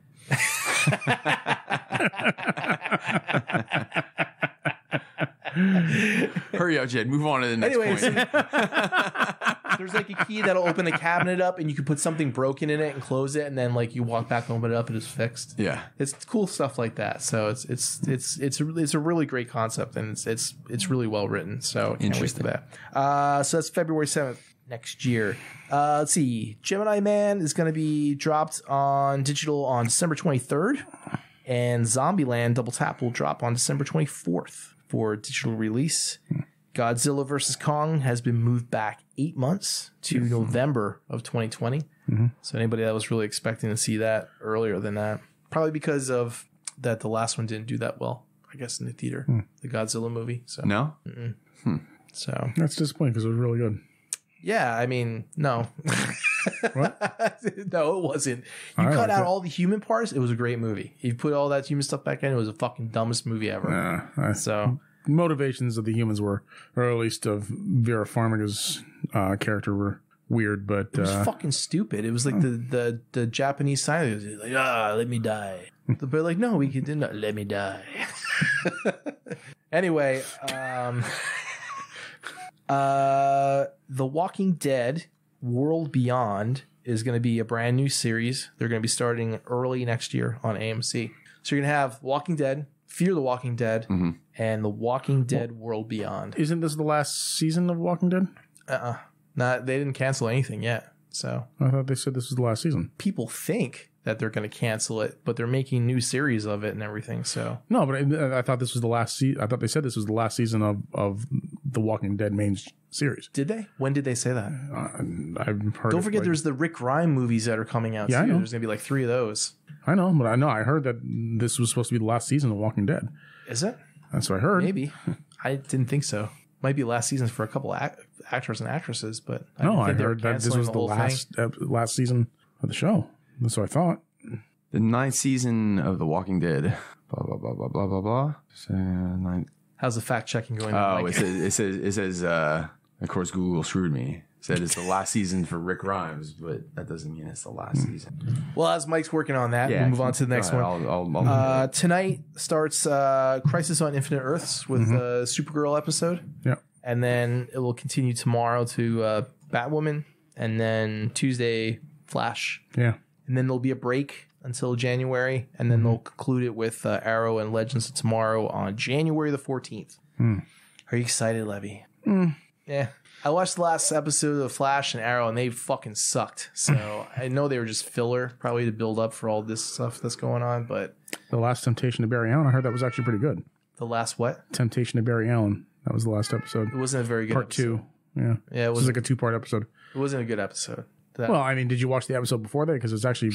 [SPEAKER 2] Hurry up, Jed. Move on to the next point.
[SPEAKER 1] There's like a key that'll open a cabinet up, and you can put something broken in it and close it, and then like you walk back, open it up, and it's fixed.
[SPEAKER 2] Yeah,
[SPEAKER 1] it's cool stuff like that. So it's a really great concept, and it's really well written. So I can't wait for that. So that's February 7th next year. Let's see. Gemini Man is going to be dropped on digital on December 23rd, and Zombieland Double Tap will drop on December 24th for digital release. Godzilla vs. Kong has been moved back 8 months to November of 2020. So anybody that was really expecting to see that earlier than that, probably because of that, the last one didn't do that well, I guess, in the theater, the Godzilla movie. So
[SPEAKER 2] no,
[SPEAKER 1] so
[SPEAKER 4] that's disappointing because it was really good.
[SPEAKER 1] Yeah, I mean, no.
[SPEAKER 4] What?
[SPEAKER 1] No, it wasn't. You cut out all the human parts. It was a great movie. You put all that human stuff back in. It was the fucking dumbest movie ever. So
[SPEAKER 4] motivations of the humans were, or at least of Vera Farmiga's character, were weird. But
[SPEAKER 1] it was fucking stupid. It was like the Japanese side. It was like, let me die. But like, no, we can do not. Let me die. Anyway, The Walking Dead World Beyond is going to be a brand new series. They're going to be starting early next year on AMC. So you're going to have Walking Dead, Fear the Walking Dead, and The Walking Dead World Beyond.
[SPEAKER 4] Isn't this the last season of Walking Dead?
[SPEAKER 1] They didn't cancel anything yet. So
[SPEAKER 4] I thought they said this was the last season.
[SPEAKER 1] People think that they're going to cancel it, but they're making new series of it and everything. So
[SPEAKER 4] no, but I thought this was the last season. I thought they said this was the last season of
[SPEAKER 7] the Walking Dead main series.
[SPEAKER 1] Did they? When did they say that?
[SPEAKER 7] I've heard.
[SPEAKER 1] Don't forget, there's the Rick Grimes movies that are coming out.
[SPEAKER 7] Yeah,
[SPEAKER 1] too.
[SPEAKER 7] I know.
[SPEAKER 1] There's gonna be like 3 of those.
[SPEAKER 7] I know, but I heard that this was supposed to be the last season of Walking Dead.
[SPEAKER 1] Is it?
[SPEAKER 7] That's what I heard.
[SPEAKER 1] Maybe. I didn't think so. Might be last season for a couple actors and actresses, but
[SPEAKER 7] I
[SPEAKER 1] they were
[SPEAKER 7] heard that this
[SPEAKER 1] canceling
[SPEAKER 7] was the last season of the show. That's what I thought.
[SPEAKER 2] The 9th season of The Walking Dead. Blah blah blah blah blah blah blah. So, 9th.
[SPEAKER 1] How's the fact checking going?
[SPEAKER 2] Oh, it says. Of course, Google screwed me. Said it's the last season for Rick Grimes, but that doesn't mean it's the last season.
[SPEAKER 1] Well, as Mike's working on that, we'll move on to the next one.
[SPEAKER 2] I'll
[SPEAKER 1] Tonight starts Crisis on Infinite Earths with a Supergirl episode.
[SPEAKER 7] Yeah.
[SPEAKER 1] And then it will continue tomorrow to Batwoman. And then Tuesday, Flash.
[SPEAKER 7] Yeah.
[SPEAKER 1] And then there'll be a break until January. And then they'll conclude it with Arrow and Legends of Tomorrow on January the 14th. Are you excited, Levy? Yeah. I watched the last episode of Flash and Arrow, and they fucking sucked. So I know they were just filler, probably to build up for all this stuff that's going on. But
[SPEAKER 7] The Last Temptation of Barry Allen, I heard that was actually pretty good.
[SPEAKER 1] the last what?
[SPEAKER 7] Temptation of Barry Allen. That was the last episode.
[SPEAKER 1] It wasn't a very good
[SPEAKER 7] Part
[SPEAKER 1] episode.
[SPEAKER 7] 2. Yeah.
[SPEAKER 1] Yeah, it
[SPEAKER 7] was
[SPEAKER 1] was
[SPEAKER 7] like a 2-part episode.
[SPEAKER 1] It wasn't a good episode.
[SPEAKER 7] Well, I mean, did you watch the episode before that? Because it's actually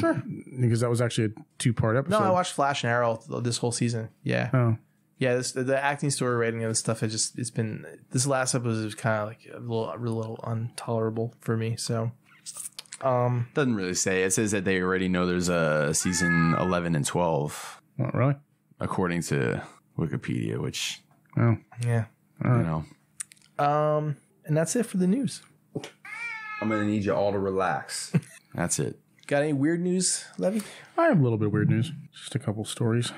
[SPEAKER 7] because that was actually a 2-part episode.
[SPEAKER 1] No, I watched Flash and Arrow this whole season. Yeah.
[SPEAKER 7] Oh.
[SPEAKER 1] Yeah, the acting, story writing, and the stuff. It's been this last episode was kind of like a little intolerable for me. So,
[SPEAKER 2] doesn't really say. It says that they already know there's a season 11 and 12,
[SPEAKER 7] Oh, really?
[SPEAKER 2] according to Wikipedia. Which
[SPEAKER 7] Oh.
[SPEAKER 1] yeah.
[SPEAKER 2] you know,
[SPEAKER 1] And that's it for the news.
[SPEAKER 2] I'm gonna need you all to relax. That's it.
[SPEAKER 1] Got any weird news, Levy?
[SPEAKER 7] I have a little bit of weird news. Just a couple stories.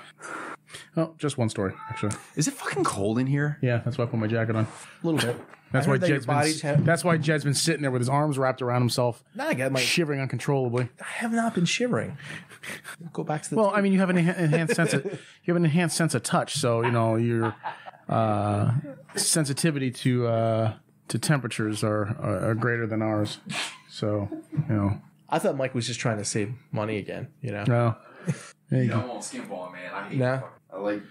[SPEAKER 7] Oh, just one story, actually.
[SPEAKER 2] Is it fucking cold in here?
[SPEAKER 7] Yeah, that's why I put my jacket on.
[SPEAKER 1] A little bit.
[SPEAKER 7] That's
[SPEAKER 1] I
[SPEAKER 7] why
[SPEAKER 1] heard that your
[SPEAKER 7] Jed's
[SPEAKER 1] body temp-
[SPEAKER 7] that's why Jed's been sitting there with his arms wrapped around himself,
[SPEAKER 1] Now I got my.
[SPEAKER 7] shivering uncontrollably.
[SPEAKER 1] I have not been shivering. Go back to the.
[SPEAKER 7] Well, I mean, you have an enhanced sense of touch, so you know your sensitivity to temperatures are greater than ours. So you know.
[SPEAKER 1] I thought Mike was just trying to save money again. You know.
[SPEAKER 7] No. There you
[SPEAKER 2] I
[SPEAKER 7] go.
[SPEAKER 2] won't skimp on, man. I hate.
[SPEAKER 1] No.
[SPEAKER 2] I like.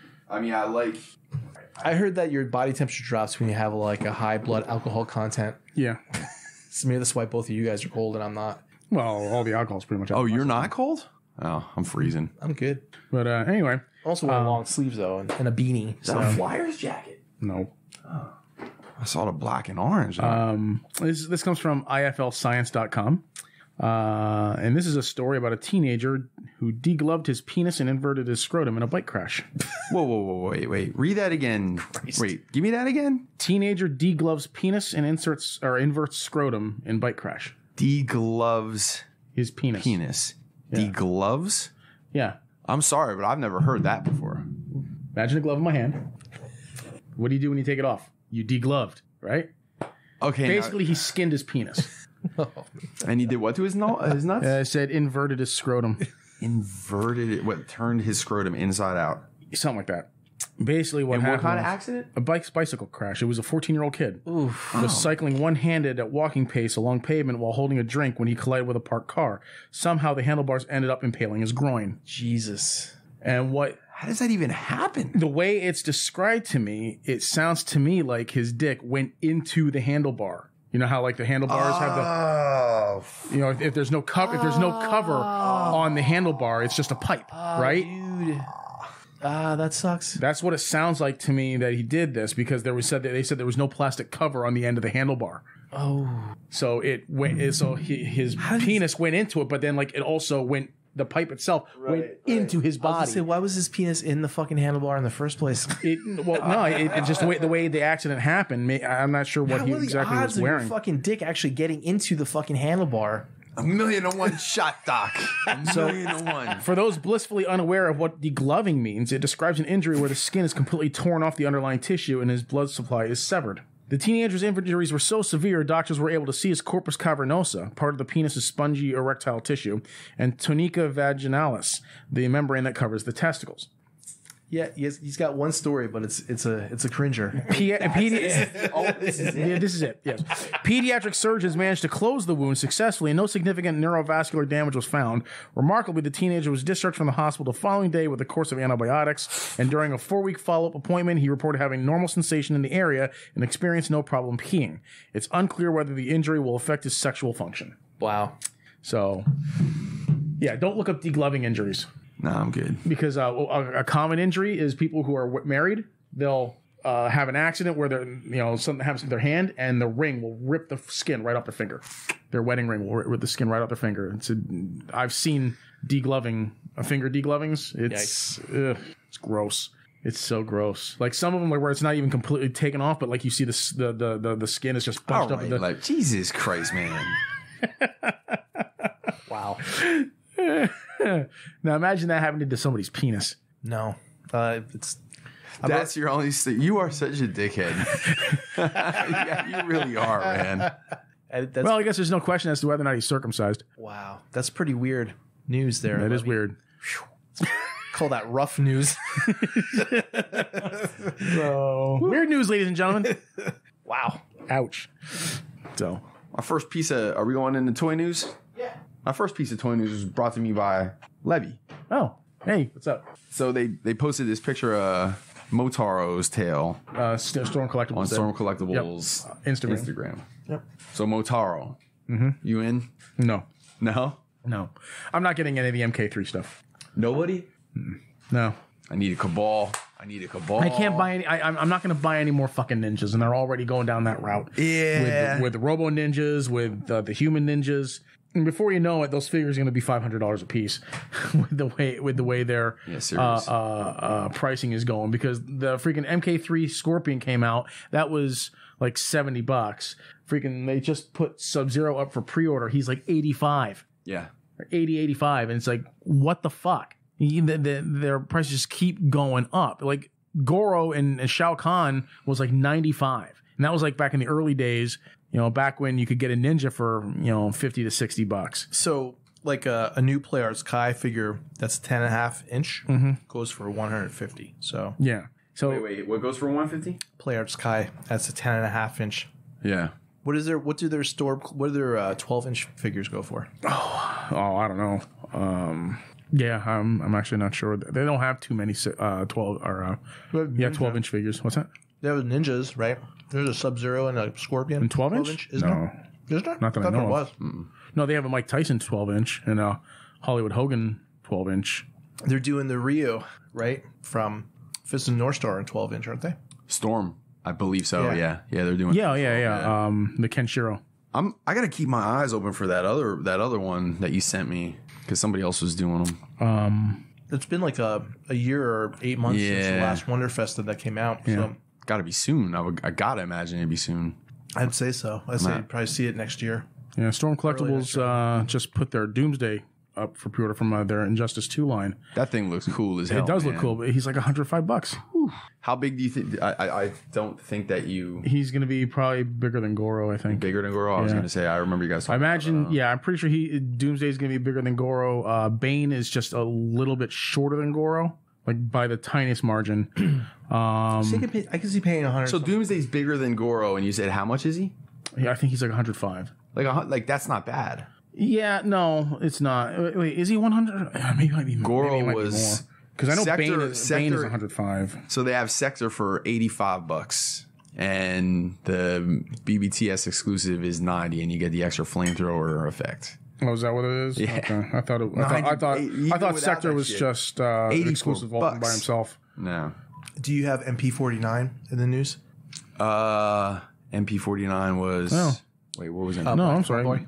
[SPEAKER 1] I heard that your body temperature drops when you have like a high blood alcohol content.
[SPEAKER 7] Yeah.
[SPEAKER 1] So maybe that's why both of you guys are cold and I'm not.
[SPEAKER 7] Well, all the alcohol's pretty much out.
[SPEAKER 2] Oh, you're not cold? Oh, I'm freezing.
[SPEAKER 1] I'm good.
[SPEAKER 7] But anyway,
[SPEAKER 1] Also wearing long sleeves though and a beanie.
[SPEAKER 2] Is that a Flyers jacket?
[SPEAKER 7] no.
[SPEAKER 2] I saw the black and orange.
[SPEAKER 7] This comes from iflscience.com. And this is a story about a teenager who degloved his penis and inverted his scrotum in a bike crash.
[SPEAKER 2] Whoa, wait. Read that again. Wait, give me that again.
[SPEAKER 7] Teenager degloves penis and inverts scrotum in bike crash.
[SPEAKER 2] Degloves
[SPEAKER 7] His penis.
[SPEAKER 2] Yeah. Degloves?
[SPEAKER 7] Yeah.
[SPEAKER 2] I'm sorry, but I've never heard that before.
[SPEAKER 7] Imagine a glove in my hand. What do you do when you take it off? You degloved, right?
[SPEAKER 2] Okay.
[SPEAKER 7] Basically, he skinned his penis.
[SPEAKER 2] And he did what to his nuts?
[SPEAKER 7] It said inverted his scrotum.
[SPEAKER 2] Inverted it. What, turned his scrotum inside out?
[SPEAKER 7] Something like that. Basically, what
[SPEAKER 2] And
[SPEAKER 7] happened
[SPEAKER 2] what kind of
[SPEAKER 7] was
[SPEAKER 2] accident?
[SPEAKER 7] a bicycle crash. It was a 14-year-old kid. He was cycling one-handed at walking pace along pavement while holding a drink when he collided with a parked car. Somehow, the handlebars ended up impaling his groin.
[SPEAKER 1] Jesus.
[SPEAKER 7] And
[SPEAKER 2] How does that even happen?
[SPEAKER 7] the way it's described to me, it sounds to me like his dick went into the handlebar. You know how like the handlebars have the, you know, if there's no cover, on the handlebar, it's just a pipe, right?
[SPEAKER 1] Dude. That sucks.
[SPEAKER 7] That's what it sounds like to me that he did this because they said there was no plastic cover on the end of the handlebar.
[SPEAKER 1] Oh.
[SPEAKER 7] So it went. So his penis went into it, but then like it also went. The pipe itself went into his
[SPEAKER 1] I was
[SPEAKER 7] body.
[SPEAKER 1] gonna say, why was his penis in the fucking handlebar in the first place?
[SPEAKER 7] It just the way the accident happened. I'm not sure what he exactly was
[SPEAKER 1] Of
[SPEAKER 7] wearing.
[SPEAKER 1] your fucking dick actually getting into the fucking handlebar.
[SPEAKER 2] 1,000,001 shot, Doc. 1,000,001.
[SPEAKER 7] For those blissfully unaware of what degloving means, it describes an injury where the skin is completely torn off the underlying tissue and his blood supply is severed. The teenager's injuries were so severe, doctors were able to see his corpus cavernosa, part of the penis's spongy erectile tissue, and tunica vaginalis, the membrane that covers the testicles.
[SPEAKER 1] Yeah, he's got one story, but it's a cringer.
[SPEAKER 7] This is it. Yes. Pediatric surgeons managed to close the wound successfully, and no significant neurovascular damage was found. Remarkably, the teenager was discharged from the hospital the following day with a course of antibiotics, and during a 4-week follow-up appointment, he reported having normal sensation in the area and experienced no problem peeing. It's unclear whether the injury will affect his sexual function.
[SPEAKER 1] Wow.
[SPEAKER 7] So, yeah, don't look up degloving injuries.
[SPEAKER 2] No, I'm good.
[SPEAKER 7] Because a common injury is people who are married. They'll have an accident where something happens to their hand, and the ring will rip the skin right off their finger. Their wedding ring will rip the skin right off their finger. I've seen finger deglovings. It's gross. It's so gross. Like some of them, where it's not even completely taken off, but like you see the skin is just bunched up.
[SPEAKER 2] Like Jesus Christ, man!
[SPEAKER 1] Wow.
[SPEAKER 7] Now imagine that happening to somebody's penis.
[SPEAKER 1] No,
[SPEAKER 2] That's your only. You are such a dickhead. Yeah, you really are, man.
[SPEAKER 7] Well, I guess there's no question as to whether or not he's circumcised.
[SPEAKER 1] Wow, that's pretty weird news there.
[SPEAKER 7] That is weird.
[SPEAKER 1] Call that rough news.
[SPEAKER 7] So, weird news, ladies and gentlemen.
[SPEAKER 1] Wow.
[SPEAKER 7] Ouch. So,
[SPEAKER 2] My first piece of. Are we going into toy news?
[SPEAKER 1] Yeah.
[SPEAKER 2] My first piece of toy news was brought to me by Levi.
[SPEAKER 7] oh, hey, what's up?
[SPEAKER 2] So they posted this picture of Motaro's tail
[SPEAKER 7] Storm Collectibles.
[SPEAKER 2] on Storm Collectibles
[SPEAKER 7] Instagram.
[SPEAKER 2] Yep. So Motaro, you in?
[SPEAKER 7] No.
[SPEAKER 2] No.
[SPEAKER 7] I'm not getting any of the MK3 stuff.
[SPEAKER 2] Nobody.
[SPEAKER 7] No.
[SPEAKER 2] I need a cabal.
[SPEAKER 7] I can't buy any. I'm not going to buy any more fucking ninjas, and they're already going down that route.
[SPEAKER 2] Yeah.
[SPEAKER 7] With the Robo Ninjas, with the Human Ninjas. And before you know it, those figures are going to be $500 a piece with the way their pricing is going, because the freaking MK3 Scorpion came out. That was like $70. Freaking, they just put Sub-Zero up for pre-order. He's like 85.
[SPEAKER 2] Yeah.
[SPEAKER 7] Or 85. And it's like, what the fuck? Their prices just keep going up. Like Goro and Shao Kahn was like 95. And that was like back in the early days. Back when you could get a ninja for, $50 to $60.
[SPEAKER 1] So, like a new Play Arts Kai figure that's 10.5 inch goes for $150. So
[SPEAKER 7] yeah. So
[SPEAKER 2] wait, what goes for $150?
[SPEAKER 1] Play Arts Kai, that's a 10.5 inch.
[SPEAKER 2] Yeah.
[SPEAKER 1] What do their 12-inch figures go for?
[SPEAKER 7] Oh, I don't know. Yeah, I'm actually not sure. They don't have too many 12-inch figures. What's that?
[SPEAKER 1] They have ninjas, right? There's a Sub-Zero and a Scorpion.
[SPEAKER 7] And 12-inch?
[SPEAKER 1] Is there? Is there?
[SPEAKER 7] Not that I know of.
[SPEAKER 1] Was.
[SPEAKER 7] No, they have a Mike Tyson 12-inch and a Hollywood Hogan 12-inch.
[SPEAKER 1] They're doing the Ryu, right? From Fist and North Star in 12-inch, aren't they?
[SPEAKER 2] Storm, I believe so.
[SPEAKER 1] Yeah.
[SPEAKER 2] Yeah, they're doing.
[SPEAKER 7] Yeah. The Kenshiro.
[SPEAKER 2] I gotta keep my eyes open for that other one that you sent me, because somebody else was doing them.
[SPEAKER 1] It's been like a year or 8 months since the last Wonderfest that came out.
[SPEAKER 7] Yeah.
[SPEAKER 1] So
[SPEAKER 2] Gotta be soon. I gotta imagine it'd be soon.
[SPEAKER 1] I'd say so. I'd say you'd probably see it next year.
[SPEAKER 7] Yeah, Storm Collectibles just put their Doomsday up for pre-order from their Injustice 2 line.
[SPEAKER 2] That thing looks cool as hell.
[SPEAKER 7] It does
[SPEAKER 2] man.
[SPEAKER 7] look cool, but he's like $105. Whew.
[SPEAKER 2] How big do you think? I don't think that you
[SPEAKER 7] He's going to be probably bigger than Goro, I think.
[SPEAKER 2] bigger than Goro. I was gonna say. I remember you guys.
[SPEAKER 7] I imagine.
[SPEAKER 2] About,
[SPEAKER 7] I'm pretty sure Doomsday is going to be bigger than Goro. Bane is just a little bit shorter than Goro, like by the tiniest margin.
[SPEAKER 1] I can see paying $100.
[SPEAKER 2] So Doomsday's bigger than Goro, and you said how much is he?
[SPEAKER 7] Yeah, I think he's like 105.
[SPEAKER 2] Like that's not bad.
[SPEAKER 7] Yeah, no, it's not. Wait, is he 100? Maybe it might be
[SPEAKER 2] Goro
[SPEAKER 7] maybe it might
[SPEAKER 2] was
[SPEAKER 7] be more. Because I know Bane is
[SPEAKER 2] Sector
[SPEAKER 7] 105.
[SPEAKER 2] So they have Sector for $85, and the BBTS exclusive is $90, and you get the extra flamethrower effect.
[SPEAKER 7] Oh, is that what it is?
[SPEAKER 2] Yeah.
[SPEAKER 7] Okay. I thought
[SPEAKER 2] without
[SPEAKER 7] Sector
[SPEAKER 2] that
[SPEAKER 7] was
[SPEAKER 2] shit.
[SPEAKER 7] just an exclusive vault by himself.
[SPEAKER 2] No.
[SPEAKER 1] Do you have MP49 in the news?
[SPEAKER 2] MP49 was.
[SPEAKER 7] Oh.
[SPEAKER 2] Wait, what was it?
[SPEAKER 7] No, I'm sorry.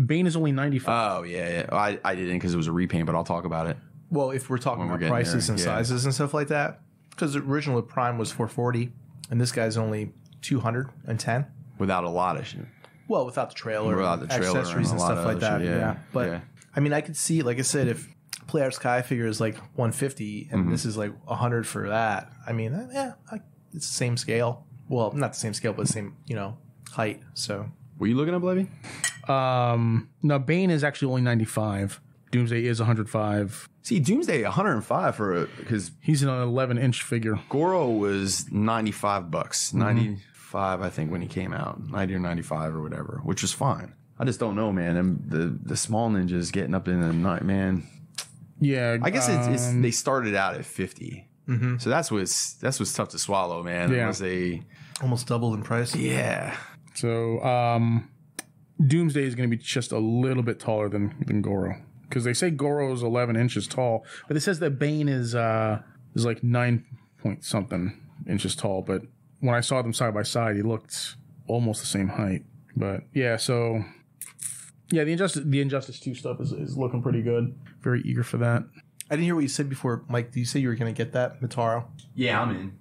[SPEAKER 7] Bane is only 95.
[SPEAKER 2] Oh yeah. I didn't because it was a repaint, but I'll talk about it.
[SPEAKER 1] Well, if we're talking
[SPEAKER 2] When we're
[SPEAKER 1] about
[SPEAKER 2] getting
[SPEAKER 1] prices
[SPEAKER 2] there,
[SPEAKER 1] and
[SPEAKER 2] yeah.
[SPEAKER 1] sizes and stuff like that, because the original Prime was $440, and this guy's only $210.
[SPEAKER 2] Without a lot of shit.
[SPEAKER 1] Well, without the trailer,
[SPEAKER 2] Without the trailer
[SPEAKER 1] accessories
[SPEAKER 2] and
[SPEAKER 1] and
[SPEAKER 2] a lot
[SPEAKER 1] stuff
[SPEAKER 2] of
[SPEAKER 1] like
[SPEAKER 2] other
[SPEAKER 1] that.
[SPEAKER 2] shit,
[SPEAKER 1] Yeah.
[SPEAKER 2] yeah.
[SPEAKER 1] But
[SPEAKER 2] Yeah.
[SPEAKER 1] I mean, I could see, like I said, if Player Sky figure is like $150 and this is like $100 for that, I mean, it's the same scale. Well, not the same scale, but the same, height. So
[SPEAKER 2] Were you looking up, Levy?
[SPEAKER 7] No, Bane is actually only 95. Doomsday is 105.
[SPEAKER 2] See, Doomsday 105 because
[SPEAKER 7] He's an 11-inch figure.
[SPEAKER 2] Goro was $95, 95 I think when he came out, 90 or 95 or whatever, which was fine. I just don't know, man. And the small ninjas getting up in the night, man.
[SPEAKER 7] Yeah,
[SPEAKER 2] I guess it's they started out at 50, so that's what's tough to swallow, man.
[SPEAKER 7] Yeah.
[SPEAKER 2] Unless they
[SPEAKER 1] Almost doubled in price.
[SPEAKER 2] yeah.
[SPEAKER 7] So Doomsday is going to be just a little bit taller than Goro, because they say Goro is 11 inches tall, but it says that Bane is like 9 point something inches tall. But when I saw them side by side, he looked almost the same height. But yeah, so yeah, the Injustice 2 stuff is looking pretty good. Very eager for that.
[SPEAKER 1] I didn't hear what you said before, Mike. Did you say you were going to get that Motaro?
[SPEAKER 2] Yeah, I'm in.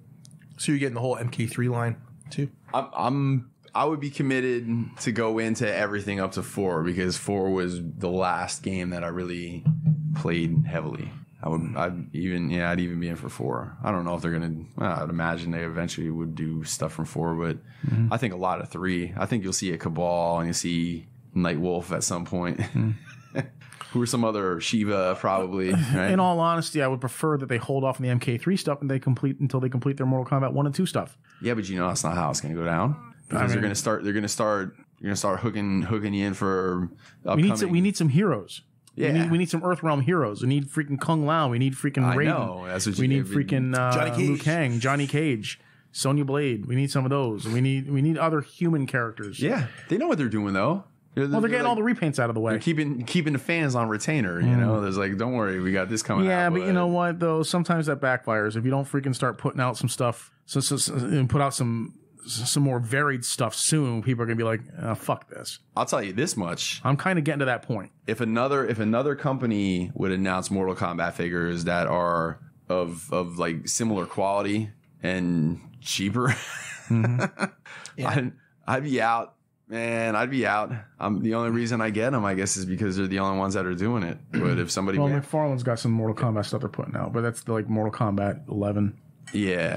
[SPEAKER 1] So you're getting the whole MK3 line too?
[SPEAKER 2] I would be committed to go into everything up to 4 because 4 was the last game that I really played heavily. I'd even be in for 4. I don't know if they're gonna. I'd imagine they eventually would do stuff from 4, but I think a lot of 3. I think you'll see a Cabal and you'll see Nightwolf at some point. Who are some other Shiva probably? Right?
[SPEAKER 7] In all honesty, I would prefer that they hold off on the MK3 stuff and until they complete their Mortal Kombat 1 and 2 stuff.
[SPEAKER 2] Yeah, but that's not how it's going to go down. Because they're going to start hooking you in for upcoming.
[SPEAKER 7] We need some heroes.
[SPEAKER 2] Yeah.
[SPEAKER 7] We need some Earthrealm heroes. We need freaking Kung Lao. We need freaking Raiden.
[SPEAKER 2] I know. That's what
[SPEAKER 7] we need freaking
[SPEAKER 1] Johnny Cage.
[SPEAKER 7] Liu Kang, Johnny Cage, Sonya Blade. We need some of those. We need other human characters.
[SPEAKER 2] Yeah, they know what they're doing though.
[SPEAKER 7] Well, they're getting all the repaints out of the way.
[SPEAKER 2] They're keeping the fans on retainer. You know, there's like, don't worry, we got this coming out.
[SPEAKER 7] Yeah, but you know what though? Sometimes that backfires if you don't freaking start putting out some stuff. And put out some more varied stuff soon. People are gonna be like, "Fuck this."
[SPEAKER 2] I'll tell you this much.
[SPEAKER 7] I'm kind of getting to that point.
[SPEAKER 2] If another company would announce Mortal Kombat figures that are of like similar quality and cheaper, I'd be out. Man, I'd be out. The only reason I get them, I guess, is because they're the only ones that are doing it. But if somebody,
[SPEAKER 7] McFarlane's got some Mortal Kombat stuff they're putting out, but that's like Mortal Kombat 11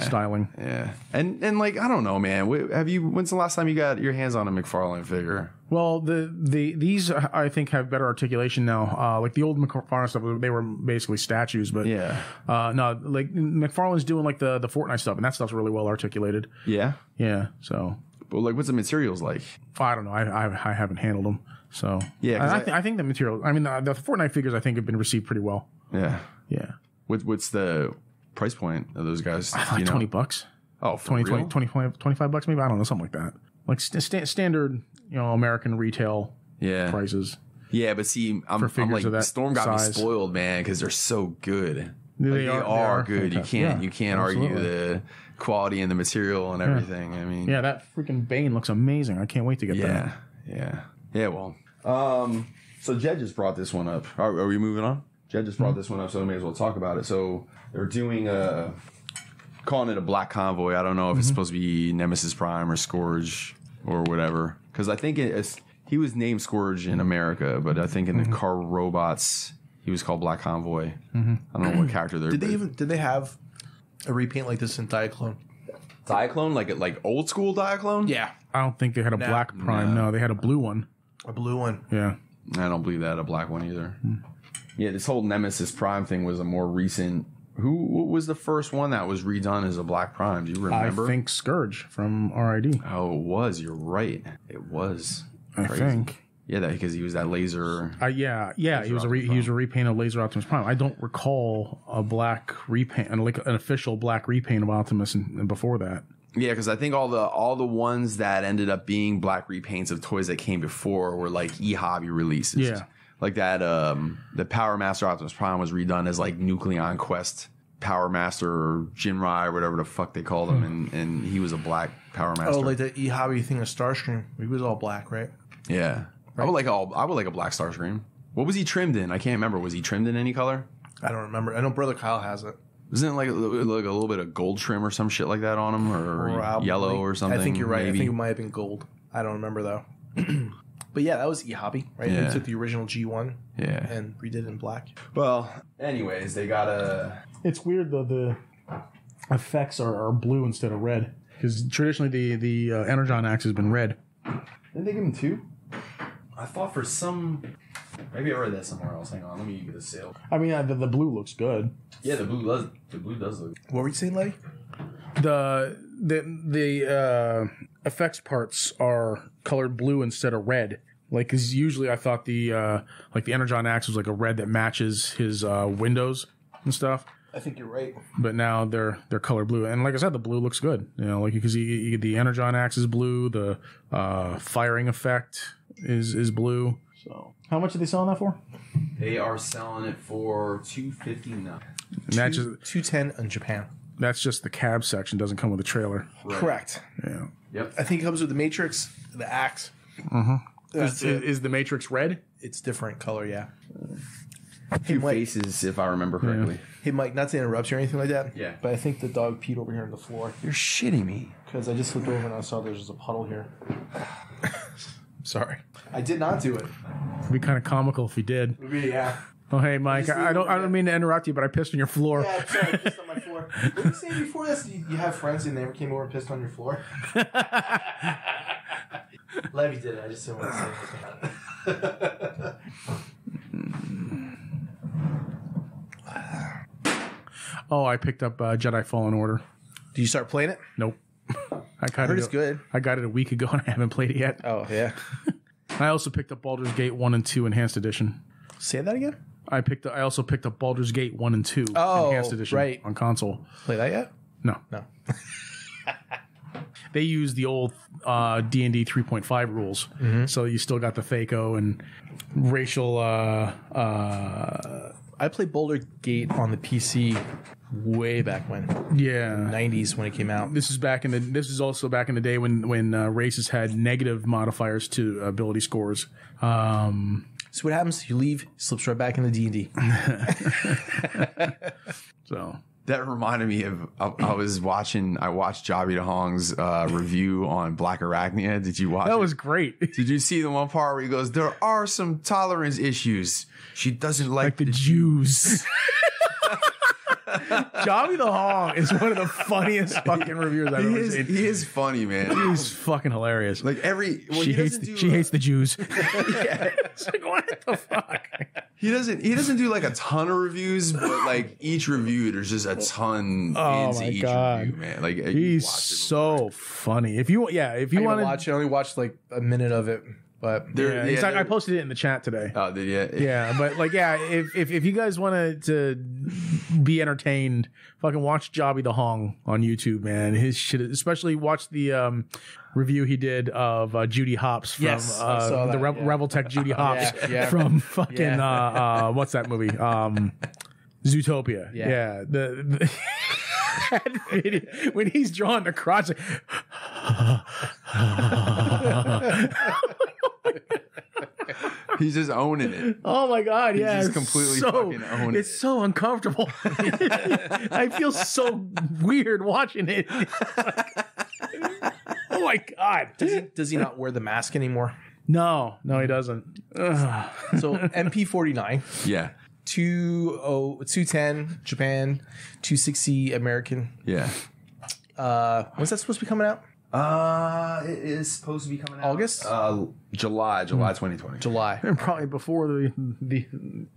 [SPEAKER 7] styling.
[SPEAKER 2] Yeah, and like I don't know, man. When's the last time you got your hands on a McFarlane figure?
[SPEAKER 7] Well, these I think have better articulation now. Like the old McFarlane stuff, they were basically statues, but no, like McFarlane's doing like the Fortnite stuff, and that stuff's really well articulated.
[SPEAKER 2] Yeah,
[SPEAKER 7] so.
[SPEAKER 2] But like, what's the materials like? I
[SPEAKER 7] don't know. I haven't handled them. So
[SPEAKER 2] yeah,
[SPEAKER 7] I think the material. I mean, the Fortnite figures I think have been received pretty well.
[SPEAKER 2] Yeah. What's the price point of those guys?
[SPEAKER 7] Like $20.
[SPEAKER 2] Oh, for
[SPEAKER 7] 20, 25 bucks maybe. I don't know, something like that. Like standard, American retail prices.
[SPEAKER 2] Yeah, but see, I'm like Storm got me spoiled, man, because they're so good. They are good. You can't argue the quality and the material and everything. I mean,
[SPEAKER 7] that freaking Bane looks amazing. I can't wait to get that.
[SPEAKER 2] Yeah. Well, so Jed just brought this one up. Are we moving on? Jed just brought this one up, so we may as well talk about it. So they're doing calling it a Black Convoy. I don't know if it's supposed to be Nemesis Prime or Scourge or whatever, because I think he was named Scourge in America, but I think in the Car Robots he was called Black Convoy. I don't know what character they're.
[SPEAKER 1] Did they have a repaint like this in Diaclone?
[SPEAKER 2] Diaclone, like old school Diaclone?
[SPEAKER 1] Yeah,
[SPEAKER 7] I don't think they had a Black Prime. No, they had a blue one.
[SPEAKER 1] A blue one.
[SPEAKER 7] Yeah,
[SPEAKER 2] I don't believe they had a black one either. Yeah, this whole Nemesis Prime thing was a more recent. What was the first one that was redone as a Black Prime? Do you remember?
[SPEAKER 7] I think Scourge from RID.
[SPEAKER 2] Oh, it was. You're right. It was. Crazy.
[SPEAKER 7] I think.
[SPEAKER 2] Yeah, because he was that laser.
[SPEAKER 7] Yeah. He was a repaint of Laser Optimus Prime. I don't recall a black repaint, like an official black repaint of Optimus, and before that.
[SPEAKER 2] Yeah, because I think all the ones that ended up being black repaints of toys that came before were like e-hobby releases.
[SPEAKER 7] Yeah,
[SPEAKER 2] like that. The Power Master Optimus Prime was redone as like Nucleon Quest Power Master or Jinrai or whatever the fuck they called him, and he was a black Power Master.
[SPEAKER 1] Oh, like the e-hobby thing of Starscream. He was all black, right?
[SPEAKER 2] Yeah. Right. I would like a black Starscream. What was he trimmed in? I can't remember. Was he trimmed in any color?
[SPEAKER 1] I don't remember. I know Brother Kyle has it.
[SPEAKER 2] Wasn't it like a little bit of gold trim or some shit like that on him, or yellow or something?
[SPEAKER 1] I think you're right.
[SPEAKER 2] Maybe.
[SPEAKER 1] I think it might have been gold. I don't remember though. But yeah, that was e-hobby, right?
[SPEAKER 2] Yeah.
[SPEAKER 1] They took the original G1 and redid it in black.
[SPEAKER 2] Well, anyways, they got a...
[SPEAKER 7] It's weird though, the effects are blue instead of red, because traditionally the Energon axe has been red.
[SPEAKER 2] Didn't they give him 2? I thought for some. Maybe I read that somewhere else. Hang on, let me get a sale.
[SPEAKER 7] I mean, the blue looks good.
[SPEAKER 2] Yeah, the blue does. The blue does look.
[SPEAKER 1] What were you saying, Levy?
[SPEAKER 7] The effects parts are colored blue instead of red. Like, because usually I thought the Energon axe was like a red that matches his windows and stuff.
[SPEAKER 1] I think you're right.
[SPEAKER 7] But now they're color blue, and like I said, the blue looks good. You know, like because the Energon axe is blue, the firing effect is blue. So, how much are they selling that for?
[SPEAKER 2] They are selling it for $259.
[SPEAKER 7] And that's just
[SPEAKER 1] $210 in Japan.
[SPEAKER 7] That's just the cab section. Doesn't come with a trailer.
[SPEAKER 2] Right.
[SPEAKER 1] Correct.
[SPEAKER 7] Yeah.
[SPEAKER 2] Yep.
[SPEAKER 1] I think it comes with the Matrix, the axe.
[SPEAKER 7] Is the Matrix red?
[SPEAKER 1] It's different color, yeah.
[SPEAKER 2] Few faces, if I remember correctly.
[SPEAKER 1] Hey, Mike, not to interrupt you or anything like that.
[SPEAKER 2] Yeah.
[SPEAKER 1] But I think the dog peed over here on the floor.
[SPEAKER 2] You're shitting me.
[SPEAKER 1] Because I just looked over and I saw there's just a puddle here.
[SPEAKER 7] Sorry.
[SPEAKER 1] I did not do it.
[SPEAKER 7] It'd be kind of comical if he did.
[SPEAKER 1] Yeah.
[SPEAKER 7] Oh, hey, Mike. I don't mean to interrupt you, but I pissed on your floor.
[SPEAKER 1] Yeah, sorry, I pissed on my floor. What did you say before this? You have friends who never came over and pissed on your floor? Levy did it. I just didn't want to say anything about it.
[SPEAKER 7] Oh, I picked up Jedi Fallen Order.
[SPEAKER 1] Did you start playing it?
[SPEAKER 7] Nope. I
[SPEAKER 1] heard it's good.
[SPEAKER 7] I got it a week ago and I haven't played it yet.
[SPEAKER 1] Oh, yeah.
[SPEAKER 7] I also picked up Baldur's Gate 1 and 2 Enhanced Edition.
[SPEAKER 1] Say that again?
[SPEAKER 7] I also picked up Baldur's Gate 1 and 2 Enhanced Edition on console.
[SPEAKER 1] Play that yet?
[SPEAKER 7] No. They use the old D&D 3.5 rules. Mm-hmm. So you still got the FACO and racial...
[SPEAKER 1] I played Boulder Gate on the PC way back when.
[SPEAKER 7] Yeah.
[SPEAKER 1] 90s when it came out.
[SPEAKER 7] This is also back in the day when races had negative modifiers to ability scores.
[SPEAKER 1] So what happens? You leave, slips right back into D&D.
[SPEAKER 7] So
[SPEAKER 2] that reminded me of I watched Jobby DeHong's review on Black Arachnia. Did you watch
[SPEAKER 7] that?
[SPEAKER 2] It
[SPEAKER 7] Was great.
[SPEAKER 2] Did you see the one part where he goes, there are some tolerance issues. She doesn't like
[SPEAKER 7] the Jews. Jobby the Hong is one of the funniest fucking reviewers I've ever seen.
[SPEAKER 2] He is funny, man.
[SPEAKER 7] He's fucking hilarious.
[SPEAKER 2] Like
[SPEAKER 7] she hates the Jews.
[SPEAKER 2] Yeah.
[SPEAKER 7] It's like, what the fuck?
[SPEAKER 2] He doesn't do like a ton of reviews, but like each review there's just a ton into each review, man. Like
[SPEAKER 7] he's so funny. If you want to
[SPEAKER 1] watch it, I only watched like a minute of it. But
[SPEAKER 7] I posted it in the chat today.
[SPEAKER 2] Oh, did you?
[SPEAKER 7] Yeah, but like, if you guys wanted to be entertained, fucking watch Jobby the Hong on YouTube, man. His shit, especially watch the review he did of Judy Hopps from the Rebel Tech Judy Hopps from fucking what's that movie? Zootopia. Yeah. The when he's drawing the crotch.
[SPEAKER 2] He's just owning it.
[SPEAKER 7] Oh my god, yeah.
[SPEAKER 2] He's just completely fucking owning it.
[SPEAKER 7] It's so uncomfortable. I feel so weird watching it. Oh my god.
[SPEAKER 1] Does he not wear the mask anymore?
[SPEAKER 7] No, he doesn't. Ugh.
[SPEAKER 1] So MP49.
[SPEAKER 2] Yeah.
[SPEAKER 1] 210 Japan, 260 American.
[SPEAKER 2] Yeah.
[SPEAKER 1] When's that supposed to be coming out?
[SPEAKER 2] It is supposed to be coming out
[SPEAKER 1] August?
[SPEAKER 2] July 2020.
[SPEAKER 1] July.
[SPEAKER 7] And probably before the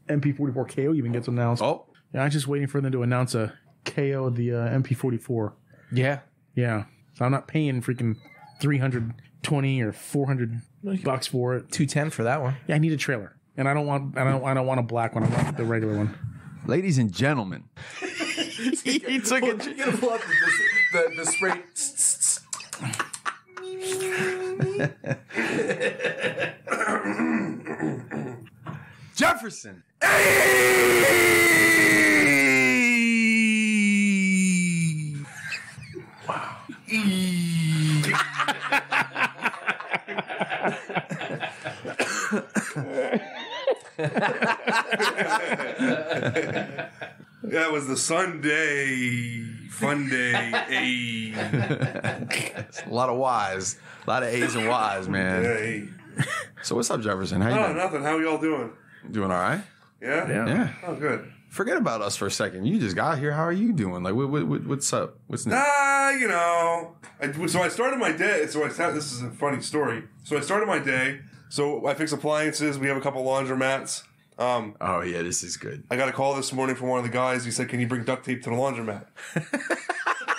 [SPEAKER 7] MP44 KO even gets announced.
[SPEAKER 2] Oh.
[SPEAKER 7] Yeah, I'm just waiting for them to announce a KO of the MP44.
[SPEAKER 1] Yeah.
[SPEAKER 7] Yeah. So I'm not paying freaking $320 or $400 for it.
[SPEAKER 1] 210 for that one.
[SPEAKER 7] Yeah, I need a trailer. And I don't want a black one. I want the regular one.
[SPEAKER 2] Ladies and gentlemen.
[SPEAKER 1] he took it. You gotta pull up the spray.
[SPEAKER 2] Jefferson. Wow.
[SPEAKER 8] That was the Sunday fun day.
[SPEAKER 2] A lot of Y's, a lot of A's and Y's, man.
[SPEAKER 8] Hey.
[SPEAKER 2] So what's up, Jefferson? How you doing?
[SPEAKER 8] Nothing. How y'all doing?
[SPEAKER 2] Doing all right?
[SPEAKER 8] Yeah. Oh, good.
[SPEAKER 2] Forget about us for a second. You just got here. How are you doing? Like, what's up? What's new?
[SPEAKER 8] So I started my day. This is a funny story. So I started my day. So I fix appliances. We have a couple laundromats.
[SPEAKER 2] Oh yeah, this is good.
[SPEAKER 8] I got a call this morning from one of the guys. He said, "Can you bring duct tape to the laundromat?"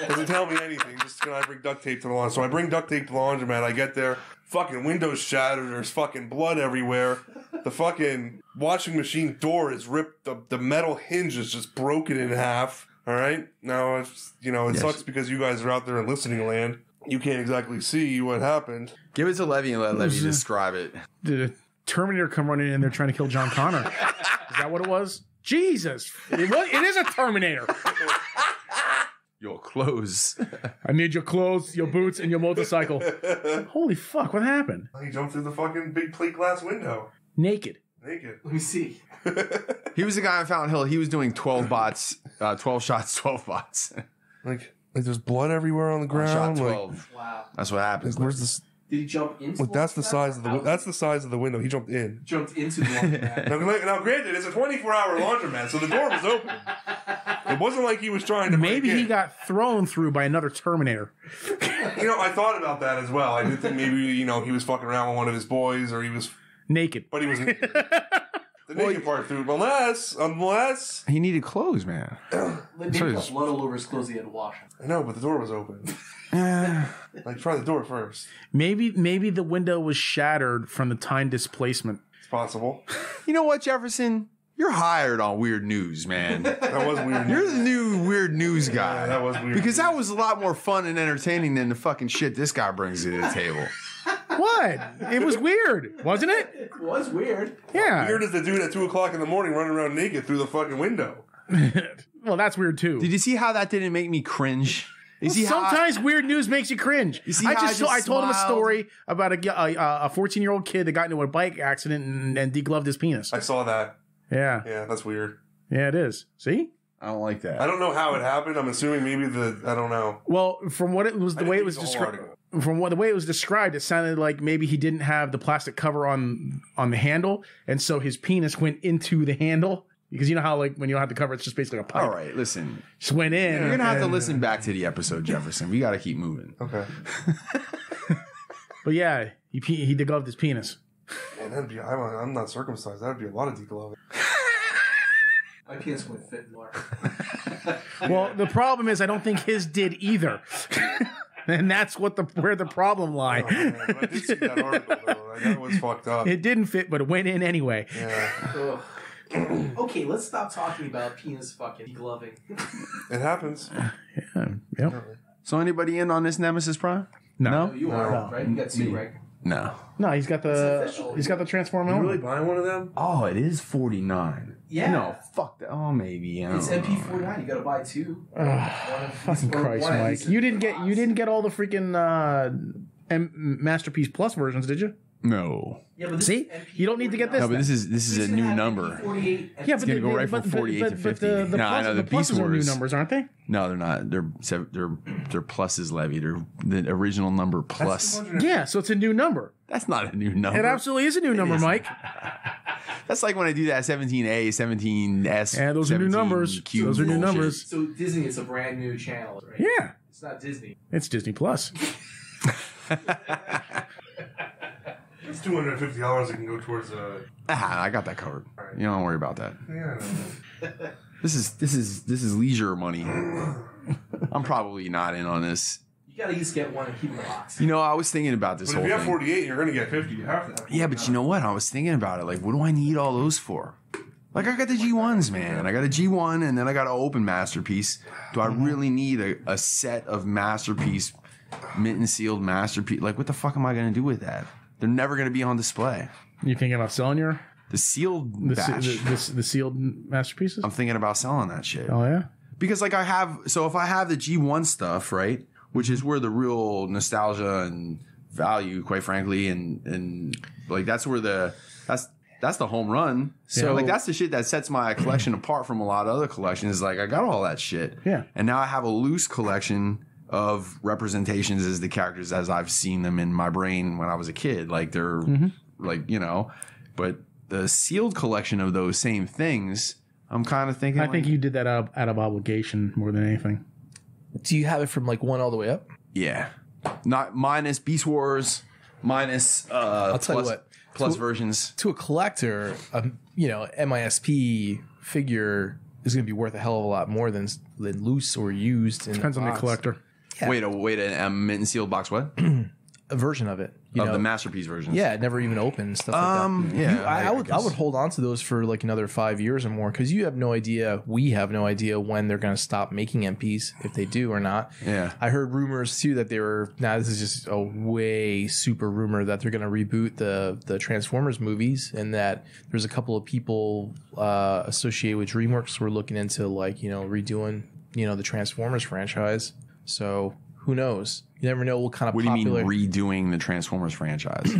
[SPEAKER 8] Doesn't tell me anything. Just can I bring duct tape to the laundromat? So I bring duct tape to the laundromat. I get there. Fucking windows shattered. There's fucking blood everywhere. The fucking washing machine door is ripped. The metal hinge is just broken in half. All right. Now, it sucks because you guys are out there in listening land. You can't exactly see what happened.
[SPEAKER 2] Give it to Levy and let Levy describe it.
[SPEAKER 7] Did a Terminator come running in there trying to kill John Connor? Is that what it was? Jesus. It is a Terminator.
[SPEAKER 2] Your clothes.
[SPEAKER 7] I need your clothes, your boots, and your motorcycle. Holy fuck, what happened?
[SPEAKER 8] He jumped through the fucking big plate glass window.
[SPEAKER 7] Naked.
[SPEAKER 8] Let
[SPEAKER 3] me see.
[SPEAKER 2] He was the guy on Fountain Hill. He was doing 12 bots, 12 shots, 12 bots.
[SPEAKER 8] Like there's blood everywhere on the ground.
[SPEAKER 2] Shot 12.
[SPEAKER 3] Wow.
[SPEAKER 2] That's what happens.
[SPEAKER 8] Where's this?
[SPEAKER 3] Did he jump into?
[SPEAKER 8] Look, that's the size of the. That's the size of the window. He jumped in.
[SPEAKER 3] Jumped into the laundromat.
[SPEAKER 8] Now, granted, it's a 24-hour laundromat, so the door was open. It wasn't like he was trying to.
[SPEAKER 7] Maybe
[SPEAKER 8] break
[SPEAKER 7] he
[SPEAKER 8] in.
[SPEAKER 7] got thrown through by another Terminator.
[SPEAKER 8] I thought about that as well. I did think maybe he was fucking around with one of his boys, or he was
[SPEAKER 7] naked.
[SPEAKER 8] But he was naked. The naked part through, unless
[SPEAKER 2] he needed clothes, man.
[SPEAKER 3] Maybe he got blood all over his clothes. He had to wash them.
[SPEAKER 8] I know, but the door was open. Like, try the door first.
[SPEAKER 7] Maybe the window was shattered from the time displacement.
[SPEAKER 8] It's possible.
[SPEAKER 2] You know what, Jefferson? You're hired on Weird News, man.
[SPEAKER 8] That was weird.
[SPEAKER 2] You're the new Weird News guy.
[SPEAKER 8] Yeah, that was weird.
[SPEAKER 2] Because that was a lot more fun and entertaining than the fucking shit this guy brings to the table.
[SPEAKER 7] What? It was weird, wasn't it?
[SPEAKER 3] It was weird.
[SPEAKER 7] Yeah.
[SPEAKER 8] Weird as the dude at 2:00 in the morning running around naked through the fucking window.
[SPEAKER 7] Well, that's weird too.
[SPEAKER 2] Did you see how that didn't make me cringe?
[SPEAKER 7] Sometimes weird news makes you cringe. I told him a
[SPEAKER 2] smiled?
[SPEAKER 7] story about a 14-year-old kid that got into a bike accident and degloved his penis.
[SPEAKER 8] I saw that.
[SPEAKER 7] Yeah.
[SPEAKER 8] Yeah, that's weird.
[SPEAKER 7] Yeah, it is. See?
[SPEAKER 2] I don't like that.
[SPEAKER 8] I don't know how it happened. I'm assuming maybe I don't know.
[SPEAKER 7] Well, from what it was, the way it was described, it sounded like maybe he didn't have the plastic cover on the handle, and so his penis went into the handle. Because you know how, like, when you don't have the cover, it's just basically a pipe.
[SPEAKER 2] All right, listen.
[SPEAKER 7] Just went in.
[SPEAKER 2] You're going to have to listen back to the episode, Jefferson. We got to keep moving.
[SPEAKER 8] Okay.
[SPEAKER 7] But yeah, he degloved his penis.
[SPEAKER 8] Man, I'm not circumcised. That'd be a lot of degloving.
[SPEAKER 3] My penis would fit more.
[SPEAKER 7] Well, the problem is I don't think his did either. And that's where the problem lies.
[SPEAKER 8] Oh, man, but I did see that article, though. That was fucked up.
[SPEAKER 7] It didn't fit, but it went in anyway.
[SPEAKER 8] Yeah.
[SPEAKER 3] Okay, let's stop talking about penis fucking degloving.
[SPEAKER 8] It happens.
[SPEAKER 7] Yeah. Yep.
[SPEAKER 2] So anybody in on this Nemesis Prime?
[SPEAKER 7] No.
[SPEAKER 3] You are, right? You got two, right?
[SPEAKER 2] No.
[SPEAKER 7] No, he's got the transform
[SPEAKER 8] You
[SPEAKER 7] element.
[SPEAKER 8] really buying one of them?
[SPEAKER 2] Oh, it is 49.
[SPEAKER 3] Yeah.
[SPEAKER 2] No, fuck that. Oh, maybe.
[SPEAKER 3] It's MP49. You got to buy two.
[SPEAKER 7] Fucking Christ, Mike! You didn't get all the freaking Masterpiece Plus versions, did you?
[SPEAKER 2] No.
[SPEAKER 3] Yeah, but this
[SPEAKER 7] See,
[SPEAKER 3] is MP49.
[SPEAKER 7] you don't need to get this.
[SPEAKER 2] No, but this is a new number.
[SPEAKER 7] Yeah, but
[SPEAKER 2] gonna go right from 48 to 50.
[SPEAKER 7] The
[SPEAKER 2] No, I know, the Beast
[SPEAKER 7] pluses are new
[SPEAKER 2] Wars.
[SPEAKER 7] numbers, aren't they?
[SPEAKER 2] No, they're not. They're pluses, Levy. They're the original number plus.
[SPEAKER 7] Yeah, so it's a new number.
[SPEAKER 2] That's not a new number.
[SPEAKER 7] It absolutely is a new number, Mike.
[SPEAKER 2] That's like when I do that 17A, 17S.
[SPEAKER 7] Yeah, those are new numbers.
[SPEAKER 2] 17Q
[SPEAKER 7] Those are new
[SPEAKER 2] bullshit.
[SPEAKER 7] numbers.
[SPEAKER 3] So Disney, it's a brand new channel, right?
[SPEAKER 7] Yeah,
[SPEAKER 3] It's not Disney.
[SPEAKER 7] it's Disney Plus.
[SPEAKER 8] It's $250 that can go towards
[SPEAKER 2] I got that covered. You don't worry about that.
[SPEAKER 8] Yeah.
[SPEAKER 2] This is leisure money. I'm probably not in on this.
[SPEAKER 3] You got to just get one and keep it in the box.
[SPEAKER 2] You know, I was thinking about this
[SPEAKER 8] But
[SPEAKER 2] whole
[SPEAKER 8] if you have
[SPEAKER 2] thing.
[SPEAKER 8] 48, you're going to get 50. You have to have
[SPEAKER 2] Yeah, but you know what? I was thinking about it. Like, what do I need all those for? Like, I got the G1s, man. I got a G1, and then I got an open Masterpiece. Do I really need a set of Masterpiece, mint and sealed Masterpiece? Like, what the fuck am I going to do with that? They're never going to be on display.
[SPEAKER 7] You thinking about selling
[SPEAKER 2] The sealed
[SPEAKER 7] the
[SPEAKER 2] batch.
[SPEAKER 7] the sealed masterpieces?
[SPEAKER 2] I'm thinking about selling that shit.
[SPEAKER 7] Oh yeah.
[SPEAKER 2] Because, like, if I have the G1 stuff, right, which is where the real nostalgia and value, quite frankly, and like, that's where that's the home run. So, like, that's the shit that sets my collection apart from a lot of other collections. Like, I got all that shit.
[SPEAKER 7] Yeah.
[SPEAKER 2] And now I have a loose collection of representations as the characters as I've seen them in my brain when I was a kid. Like, they're, like, you know, but the sealed collection of those same things, I'm kind of thinking.
[SPEAKER 7] I think you did that out of obligation more than anything.
[SPEAKER 1] Do you have it from like 1 all the way up?
[SPEAKER 2] Yeah. Not minus Beast Wars, minus
[SPEAKER 1] I'll tell you what.
[SPEAKER 2] plus versions.
[SPEAKER 1] To a collector, MISP figure is going to be worth a hell of a lot more than loose or used.
[SPEAKER 7] Depends on the collector.
[SPEAKER 1] Yeah.
[SPEAKER 2] Wait, a mint and sealed box? What?
[SPEAKER 1] A version of it.
[SPEAKER 2] The masterpiece versions.
[SPEAKER 1] Yeah, it never even opened, stuff like that.
[SPEAKER 2] Yeah,
[SPEAKER 1] I would hold on to those for like another 5 years or more, because you have no idea. We have no idea when they're going to stop making MPs, if they do or not.
[SPEAKER 2] Yeah,
[SPEAKER 1] I heard rumors too that they were. Now this is just a way super rumor that they're going to reboot the Transformers movies, and that there's a couple of people associated with DreamWorks who are looking into redoing the Transformers franchise. So who knows? You never know what kind of
[SPEAKER 2] What do you
[SPEAKER 1] popular...
[SPEAKER 2] mean redoing the Transformers franchise?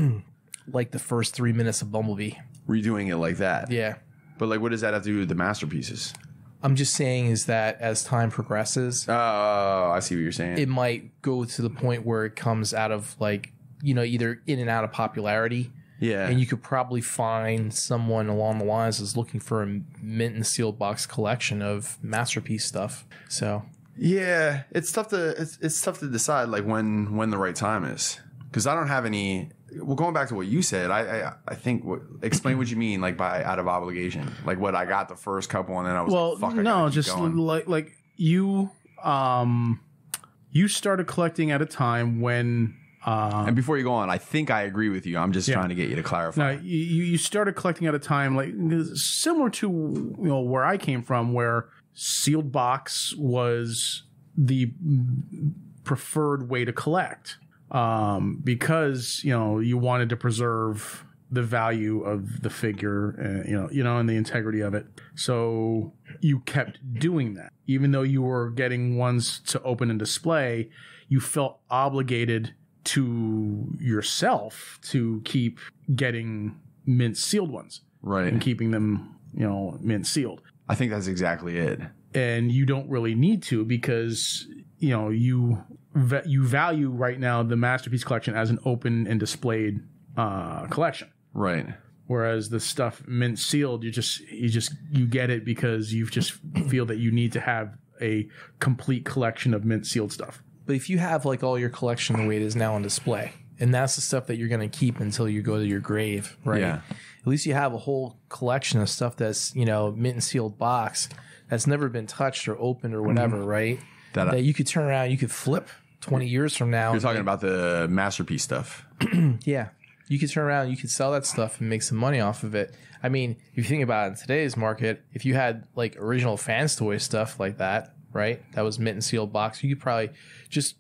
[SPEAKER 1] Like the first 3 minutes of Bumblebee.
[SPEAKER 2] Redoing it like that?
[SPEAKER 1] Yeah.
[SPEAKER 2] But like, what does that have to do with the masterpieces?
[SPEAKER 1] I'm just saying is that as time progresses...
[SPEAKER 2] Oh, I see what you're saying.
[SPEAKER 1] It might go to the point where it comes out of either in and out of popularity.
[SPEAKER 2] Yeah.
[SPEAKER 1] And you could probably find someone along the lines that's looking for a mint and sealed box collection of masterpiece stuff. So...
[SPEAKER 2] Yeah, it's tough to decide like when the right time is, because I don't have any. Well, going back to what you said, I think explain what you mean like by out of obligation. Like what I got the first couple and then I was like, fuck, no,
[SPEAKER 7] just
[SPEAKER 2] going.
[SPEAKER 7] like you started collecting at a time when.
[SPEAKER 2] And before you go on, I think I agree with you. I'm just trying to get you to clarify.
[SPEAKER 7] No, you started collecting at a time like similar to where I came from, where sealed box was the preferred way to collect, because you wanted to preserve the value of the figure, and the integrity of it. So you kept doing that, even though you were getting ones to open and display. You felt obligated to yourself to keep getting mint sealed ones,
[SPEAKER 2] right,
[SPEAKER 7] and keeping them mint sealed.
[SPEAKER 2] I think that's exactly it.
[SPEAKER 7] And you don't really need to, because you value right now the masterpiece collection as an open and displayed collection,
[SPEAKER 2] right?
[SPEAKER 7] Whereas the stuff mint sealed, you get it because you just feel that you need to have a complete collection of mint sealed stuff.
[SPEAKER 1] But if you have like all your collection the way it is now on display, and that's the stuff that you're going to keep until you go to your grave, right?
[SPEAKER 2] Yeah.
[SPEAKER 1] At least you have a whole collection of stuff that's, mint and sealed box that's never been touched or opened or whatever, right? That you could turn around, you could flip 20 years from now.
[SPEAKER 2] You're talking about the masterpiece stuff.
[SPEAKER 1] Yeah. You could turn around, you could sell that stuff and make some money off of it. I mean, if you think about it in today's market, if you had like original Fans Toys stuff like that, right? That was mint and sealed box, you could probably just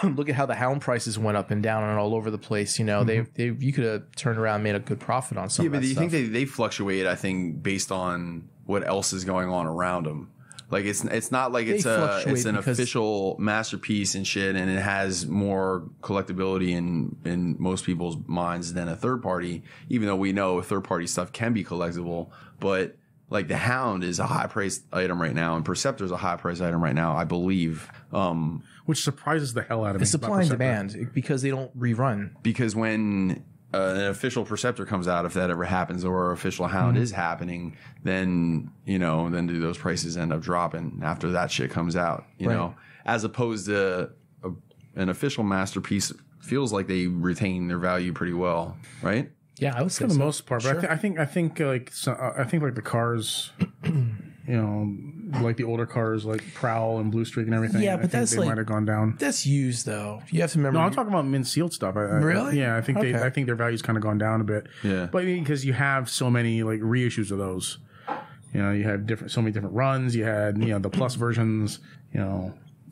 [SPEAKER 1] look at how the Hound prices went up and down and all over the place. You could have turned around and made a good profit on some of that stuff. Yeah, but do you think
[SPEAKER 2] they fluctuate, I think, based on what else is going on around them? Like it's not like it's an official masterpiece and shit, and it has more collectability in most people's minds than a third party. Even though we know third party stuff can be collectible, but like the Hound is a high priced item right now, and Perceptor is a high priced item right now, I believe.
[SPEAKER 7] Which surprises the hell out of me.
[SPEAKER 1] It's supply and demand, because they don't rerun.
[SPEAKER 2] Because when an official Perceptor comes out, if that ever happens, or official Hound is happening, then do those prices end up dropping after that shit comes out, you know, as opposed to an official masterpiece. Feels like they retain their value pretty well, right?
[SPEAKER 1] Yeah, I would say
[SPEAKER 7] for the most part. But sure. I think like the cars, like the older cars like Prowl and Blue Streak and everything.
[SPEAKER 1] Yeah, but that's
[SPEAKER 7] they might have gone down.
[SPEAKER 1] That's used though. You have to remember.
[SPEAKER 7] No, I'm talking about mint sealed stuff.
[SPEAKER 1] Really?
[SPEAKER 7] I think I think their value's kind of gone down a bit.
[SPEAKER 2] Yeah,
[SPEAKER 7] but because you have so many like reissues of those, you have so many different runs. You had the plus versions.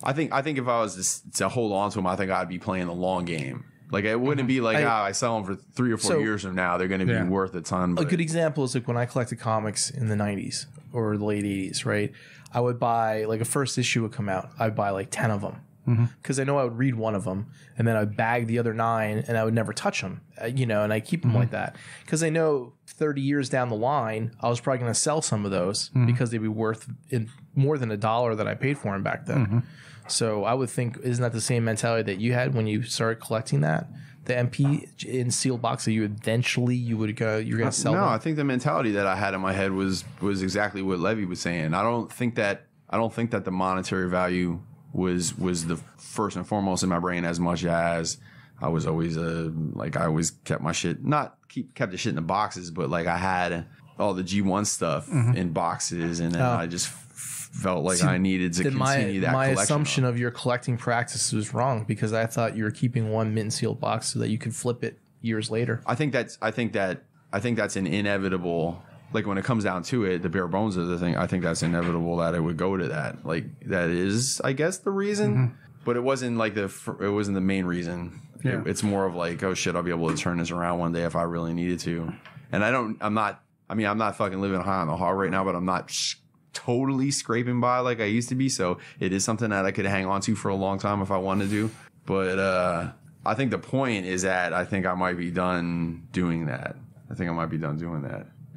[SPEAKER 2] I think if I was to hold on to them, I think I'd be playing the long game. Like it wouldn't be like I sell them for 3 or 4 years from now. They're going to be worth a ton. But.
[SPEAKER 1] A good example is like when I collected comics in the 90s or the late 80s, right? I would buy like a first issue would come out. I'd buy like 10 of them because I know I would read one of them and then I'd bag the other 9 and I would never touch them, and I keep them like that because I know 30 years down the line I was probably going to sell some of those because they'd be worth more than $1 that I paid for them back then. So I would think, isn't that the same mentality that you had when you started collecting that? The MP in sealed box that you're going to sell them?
[SPEAKER 2] No, I think the mentality that I had in my head was exactly what Levi was saying. I don't think that the monetary value was the first and foremost in my brain as much as I was always like I always kept my shit kept the shit in the boxes, but like I had all the G1 stuff in boxes, and then I just felt like I needed to continue that
[SPEAKER 1] my
[SPEAKER 2] collection.
[SPEAKER 1] Assumption of your collecting practice was wrong, because I thought you were keeping one mint and sealed box so that you could flip it years later.
[SPEAKER 2] I think that's an inevitable. Like when it comes down to it, the bare bones of the thing, I think that's inevitable that it would go to that. Like that is, I guess, the reason, but it wasn't like it wasn't the main reason.
[SPEAKER 7] Yeah.
[SPEAKER 2] It's more of like, oh shit, I'll be able to turn this around one day if I really needed to. And I'm not fucking living high on the hog right now, but I'm not totally scraping by like I used to be. So it is something that I could hang on to for a long time if I wanted to. But I think the point is that I think I might be done doing that.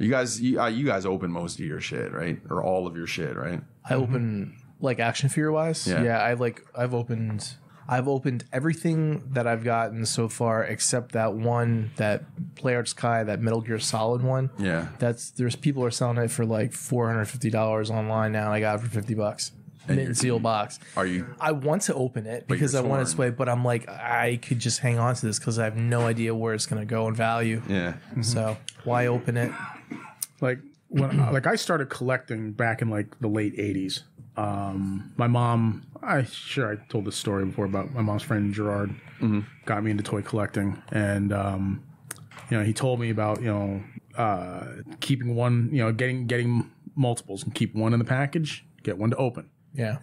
[SPEAKER 2] You guys open most of your shit, right? Or all of your shit, right?
[SPEAKER 1] I open like action figure wise. Yeah, I've opened everything that I've gotten so far except that one, that Player Sky, that Metal Gear Solid one.
[SPEAKER 2] Yeah.
[SPEAKER 1] There's people are selling it for like $450 online now, and I got it for $50. Mint and seal box. I want to open it because I want to sway, but I'm like, I could just hang on to this because I have no idea where it's going to go in value.
[SPEAKER 2] Yeah.
[SPEAKER 1] So why open it?
[SPEAKER 7] Like when I started collecting back in like the late 80s. My mom, I told this story before about my mom's friend Gerard got me into toy collecting, and he told me about keeping one, getting multiples and keep one in the package, get one to open.
[SPEAKER 1] Yeah.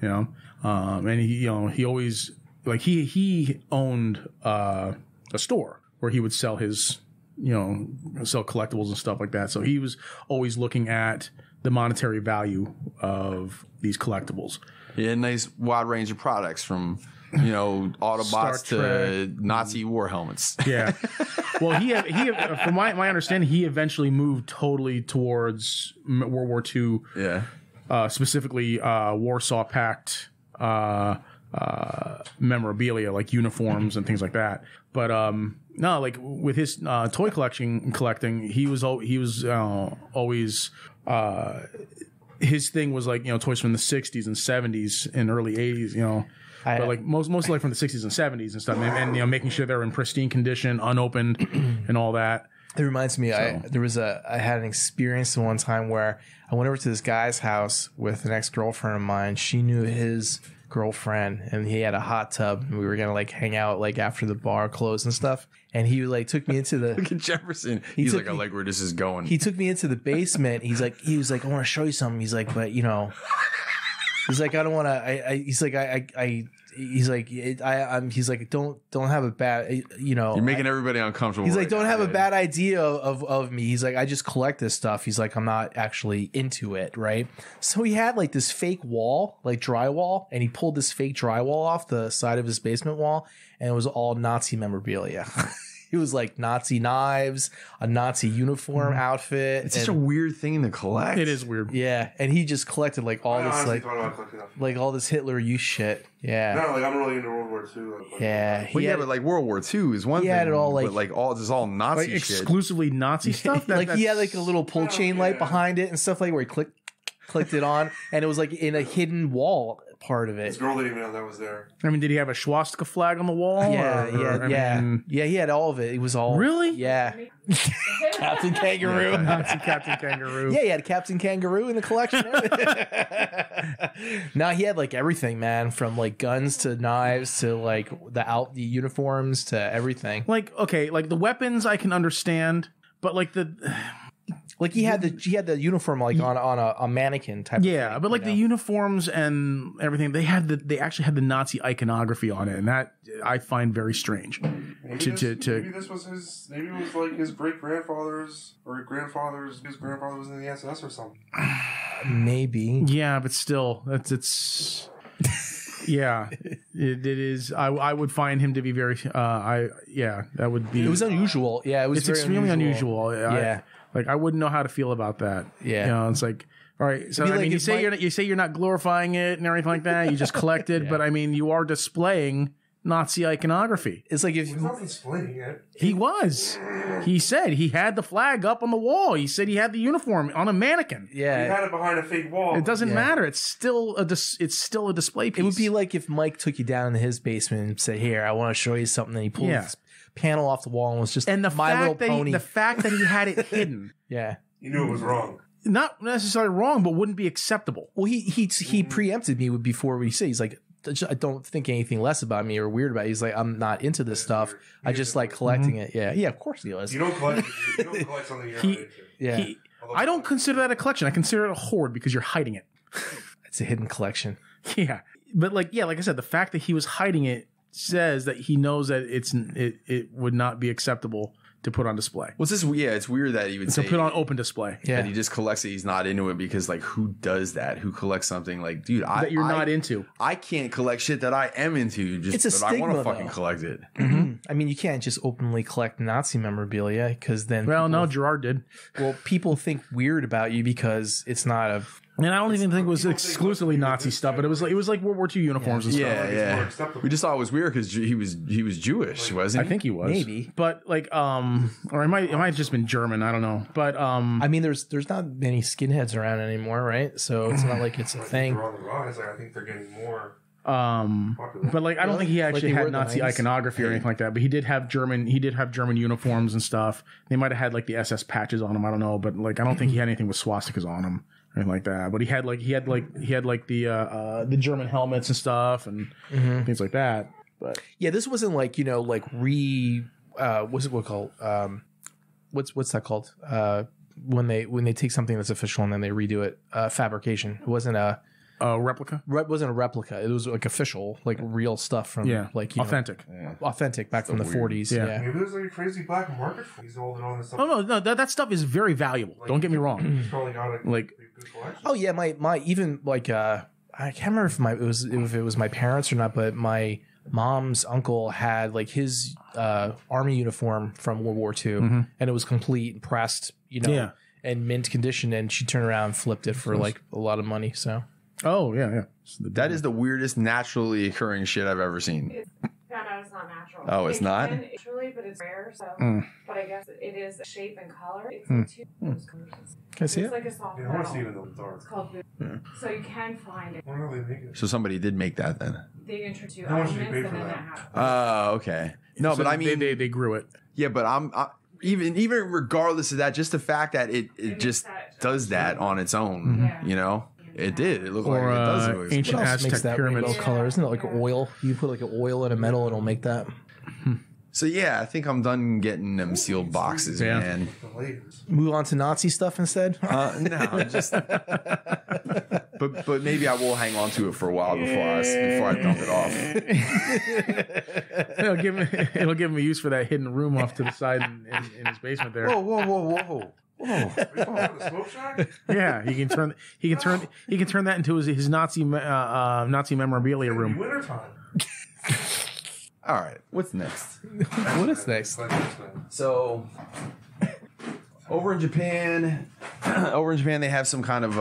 [SPEAKER 7] And he always, like, he owned a store where he would sell his, sell collectibles and stuff like that. So he was always looking at the monetary value of these collectibles.
[SPEAKER 2] Yeah, nice wide range of products from, Autobots to Nazi war helmets.
[SPEAKER 7] Yeah. Well, he from my understanding, he eventually moved totally towards World War II.
[SPEAKER 2] Yeah.
[SPEAKER 7] Specifically Warsaw Pact memorabilia, like uniforms and things like that. But no, like with his toy collecting, he was always his thing was like toys from the 60s and 70s and early 80s, but like mostly like from the 60s and 70s and stuff, and making sure they're in pristine condition, unopened, and all that.
[SPEAKER 1] It reminds me, I had an experience one time where I went over to this guy's house with an ex-girlfriend of mine. She knew his girlfriend, and he had a hot tub, and we were gonna like hang out like after the bar closed and stuff. And he like took me into the
[SPEAKER 2] look at Jefferson. He's like, I like where this is going.
[SPEAKER 1] He took me into the basement. He was like, I want to show you something. He's like, but he's like, I don't want to. He's like, don't have a bad,
[SPEAKER 2] You're making everybody uncomfortable.
[SPEAKER 1] He's like, don't have a
[SPEAKER 2] dude.
[SPEAKER 1] bad idea of me. He's like, I just collect this stuff. He's like, I'm not actually into it, right? So he had like this fake wall, like drywall, and he pulled this fake drywall off the side of his basement wall, and it was all Nazi memorabilia. It was like Nazi knives, a Nazi uniform outfit.
[SPEAKER 2] It's such a weird thing to collect.
[SPEAKER 7] It is weird.
[SPEAKER 1] Yeah, and he just collected like all this like all this Hitler Youth shit. Yeah.
[SPEAKER 8] No, like I'm really into World War II.
[SPEAKER 1] Yeah.
[SPEAKER 2] But like World War II is one thing.
[SPEAKER 1] Had it all like,
[SPEAKER 2] but like this is all Nazi
[SPEAKER 7] like
[SPEAKER 2] shit.
[SPEAKER 7] Exclusively Nazi stuff.
[SPEAKER 1] Like he had like a little pull chain light behind it and stuff, like where he clicked it on, and it was like in a hidden wall part of it.
[SPEAKER 8] This girl didn't even know that was there.
[SPEAKER 7] I mean, did he have a swastika flag on the wall?
[SPEAKER 1] Yeah. He had all of it. It was all
[SPEAKER 7] really.
[SPEAKER 1] Yeah. Captain Kangaroo.
[SPEAKER 7] Nazi Captain Kangaroo.
[SPEAKER 1] Yeah, he had Captain Kangaroo in the collection. No, he had like everything, man, from like guns to knives to like the uniforms to everything.
[SPEAKER 7] Like, okay, like the weapons I can understand, but like
[SPEAKER 1] like he had the uniform like on a mannequin type.
[SPEAKER 7] Yeah,
[SPEAKER 1] of thing,
[SPEAKER 7] but like the uniforms and everything, they actually had the Nazi iconography on it, and that I find very strange.
[SPEAKER 8] Maybe this was maybe it was like his great grandfather's or his grandfather was in the SS or something.
[SPEAKER 1] Maybe.
[SPEAKER 7] Yeah, but still, it's. Yeah, it is. I would find him to be very. That would be.
[SPEAKER 1] It was unusual. Yeah, it was.
[SPEAKER 7] It's extremely unusual.
[SPEAKER 1] Yeah.
[SPEAKER 7] I wouldn't know how to feel about that.
[SPEAKER 1] Yeah.
[SPEAKER 7] It's like, all right. So I mean, you say you're not glorifying it and everything like that. You just collect it, but I mean, you are displaying Nazi iconography.
[SPEAKER 1] It's like if
[SPEAKER 8] he's not displaying it.
[SPEAKER 7] He was. He said he had the flag up on the wall. He said he had the uniform on a mannequin.
[SPEAKER 1] Yeah,
[SPEAKER 8] he had it behind a fake wall.
[SPEAKER 7] It doesn't matter. It's still a display piece.
[SPEAKER 1] It would be like if Mike took you down into his basement and said, "Here, I want to show you something." And he pulled panel off the wall and was just
[SPEAKER 7] And the
[SPEAKER 1] My Little Pony.
[SPEAKER 7] the fact that he had it hidden,
[SPEAKER 1] Yeah.
[SPEAKER 8] You knew it was wrong.
[SPEAKER 7] not necessarily wrong, but wouldn't be acceptable.
[SPEAKER 1] Well, he preempted me before we say he's like, I don't think anything less about me or weird about it. He's like, I'm not into this stuff. I just like collecting it. Yeah, of course he was.
[SPEAKER 8] You don't collect something you're not into.
[SPEAKER 1] Yeah,
[SPEAKER 7] I don't consider that a collection. I consider it a hoard because you're hiding it.
[SPEAKER 1] it's a hidden collection.
[SPEAKER 7] Yeah, but like I said, the fact that he was hiding it says that he knows that it would not be acceptable to put on display.
[SPEAKER 2] What's this? Yeah, it's weird that he would
[SPEAKER 7] To
[SPEAKER 2] say
[SPEAKER 7] put on open display.
[SPEAKER 1] Yeah,
[SPEAKER 2] that he just collects it. He's not into it because like who does that? Who collects something like, dude,
[SPEAKER 7] That you're not into.
[SPEAKER 2] I can't collect shit that I am into. Just
[SPEAKER 1] It's a
[SPEAKER 2] but I want to
[SPEAKER 1] stigma,
[SPEAKER 2] fucking
[SPEAKER 1] though.
[SPEAKER 2] collect it.
[SPEAKER 1] I mean, you can't just openly collect Nazi memorabilia because then
[SPEAKER 7] Well, no, Gerard did.
[SPEAKER 1] people think weird about you because it's not a.
[SPEAKER 7] And I don't even think it was exclusively Nazi stuff, but it was like World War II uniforms and stuff.
[SPEAKER 2] Yeah.
[SPEAKER 8] acceptable.
[SPEAKER 2] We just thought it was weird because he was Jewish, wasn't
[SPEAKER 7] I
[SPEAKER 2] he?
[SPEAKER 7] think he was.
[SPEAKER 1] Maybe.
[SPEAKER 7] But like or it might have just been German, I don't know. But
[SPEAKER 1] I mean, there's not many skinheads around anymore, right? So it's not like it's a thing.
[SPEAKER 8] They're on the rise. Like, I think they're getting more.
[SPEAKER 7] but like I don't think he actually
[SPEAKER 1] they were
[SPEAKER 7] had
[SPEAKER 1] in the
[SPEAKER 7] Nazi
[SPEAKER 1] 90s?
[SPEAKER 7] iconography or anything like that. But he did have German uniforms and stuff. They might have had like the SS patches on him, I don't know, but like I don't think he had anything with swastikas on him or anything like that. But he had the German helmets and stuff and things like that. But
[SPEAKER 1] Yeah, this wasn't like what's it called? What's that called? When they take something that's official and then they redo it, fabrication. It wasn't a
[SPEAKER 7] replica?
[SPEAKER 1] It wasn't a replica. It was like official, like real stuff from like
[SPEAKER 7] authentic.
[SPEAKER 1] authentic back from the 40s.
[SPEAKER 7] Yeah.
[SPEAKER 1] Yeah.
[SPEAKER 8] Maybe there's like a crazy black market for these holding on to something.
[SPEAKER 7] Oh no, that stuff is very valuable. Don't get me wrong.
[SPEAKER 8] He's probably got a
[SPEAKER 7] Like-
[SPEAKER 8] good collection.
[SPEAKER 1] Oh yeah, my even like I can't remember if it was my parents or not, but my mom's uncle had like his army uniform from World War II, and it was complete and pressed,
[SPEAKER 7] Yeah.
[SPEAKER 1] and mint condition, and she turned around and flipped it for like a lot of money. So
[SPEAKER 7] Oh yeah.
[SPEAKER 2] That is the weirdest naturally occurring shit I've ever seen.
[SPEAKER 9] Found out it's not natural.
[SPEAKER 2] Oh, it's not?
[SPEAKER 9] Naturally, but it's rare. So, but I guess it is shape and color. It's two those colors.
[SPEAKER 1] can I see
[SPEAKER 9] It's
[SPEAKER 1] it?
[SPEAKER 9] like a soft
[SPEAKER 8] I want to see it
[SPEAKER 9] metal.
[SPEAKER 8] in the dark.
[SPEAKER 9] It's called blue. So you can find it.
[SPEAKER 8] Why don't they make it?
[SPEAKER 2] So somebody did make that then.
[SPEAKER 9] They introduce
[SPEAKER 8] How much did you
[SPEAKER 9] elements
[SPEAKER 8] pay
[SPEAKER 9] and
[SPEAKER 8] for
[SPEAKER 9] then
[SPEAKER 8] that?
[SPEAKER 9] that happens.
[SPEAKER 2] Oh, okay. No,
[SPEAKER 7] So
[SPEAKER 2] but I mean,
[SPEAKER 7] they grew it.
[SPEAKER 2] yeah, but even regardless of that, just the fact that it just does that on its own,
[SPEAKER 9] Yeah.
[SPEAKER 2] you know, it did. It looked like
[SPEAKER 7] Or
[SPEAKER 2] it does. It was-
[SPEAKER 7] ancient
[SPEAKER 1] What else makes
[SPEAKER 7] Aztec
[SPEAKER 1] that
[SPEAKER 7] pyramids.
[SPEAKER 1] rainbow color? Isn't it like oil? You put like an oil in a metal, it'll make that.
[SPEAKER 2] So yeah, I think I'm done getting them sealed boxes,
[SPEAKER 7] Yeah.
[SPEAKER 2] man.
[SPEAKER 8] The latest.
[SPEAKER 1] Move on to Nazi stuff instead.
[SPEAKER 2] No, just. But maybe I will hang on to it for a while before I dump it off.
[SPEAKER 7] It'll give him a use for that hidden room off to the side in his basement there.
[SPEAKER 2] Whoa!
[SPEAKER 8] The smoke shack?
[SPEAKER 7] Yeah, he can turn that into his Nazi memorabilia
[SPEAKER 8] It'll be
[SPEAKER 7] room.
[SPEAKER 8] wintertime.
[SPEAKER 2] All right, what's next?
[SPEAKER 1] What is next?
[SPEAKER 2] So, over in Japan, they have some kind of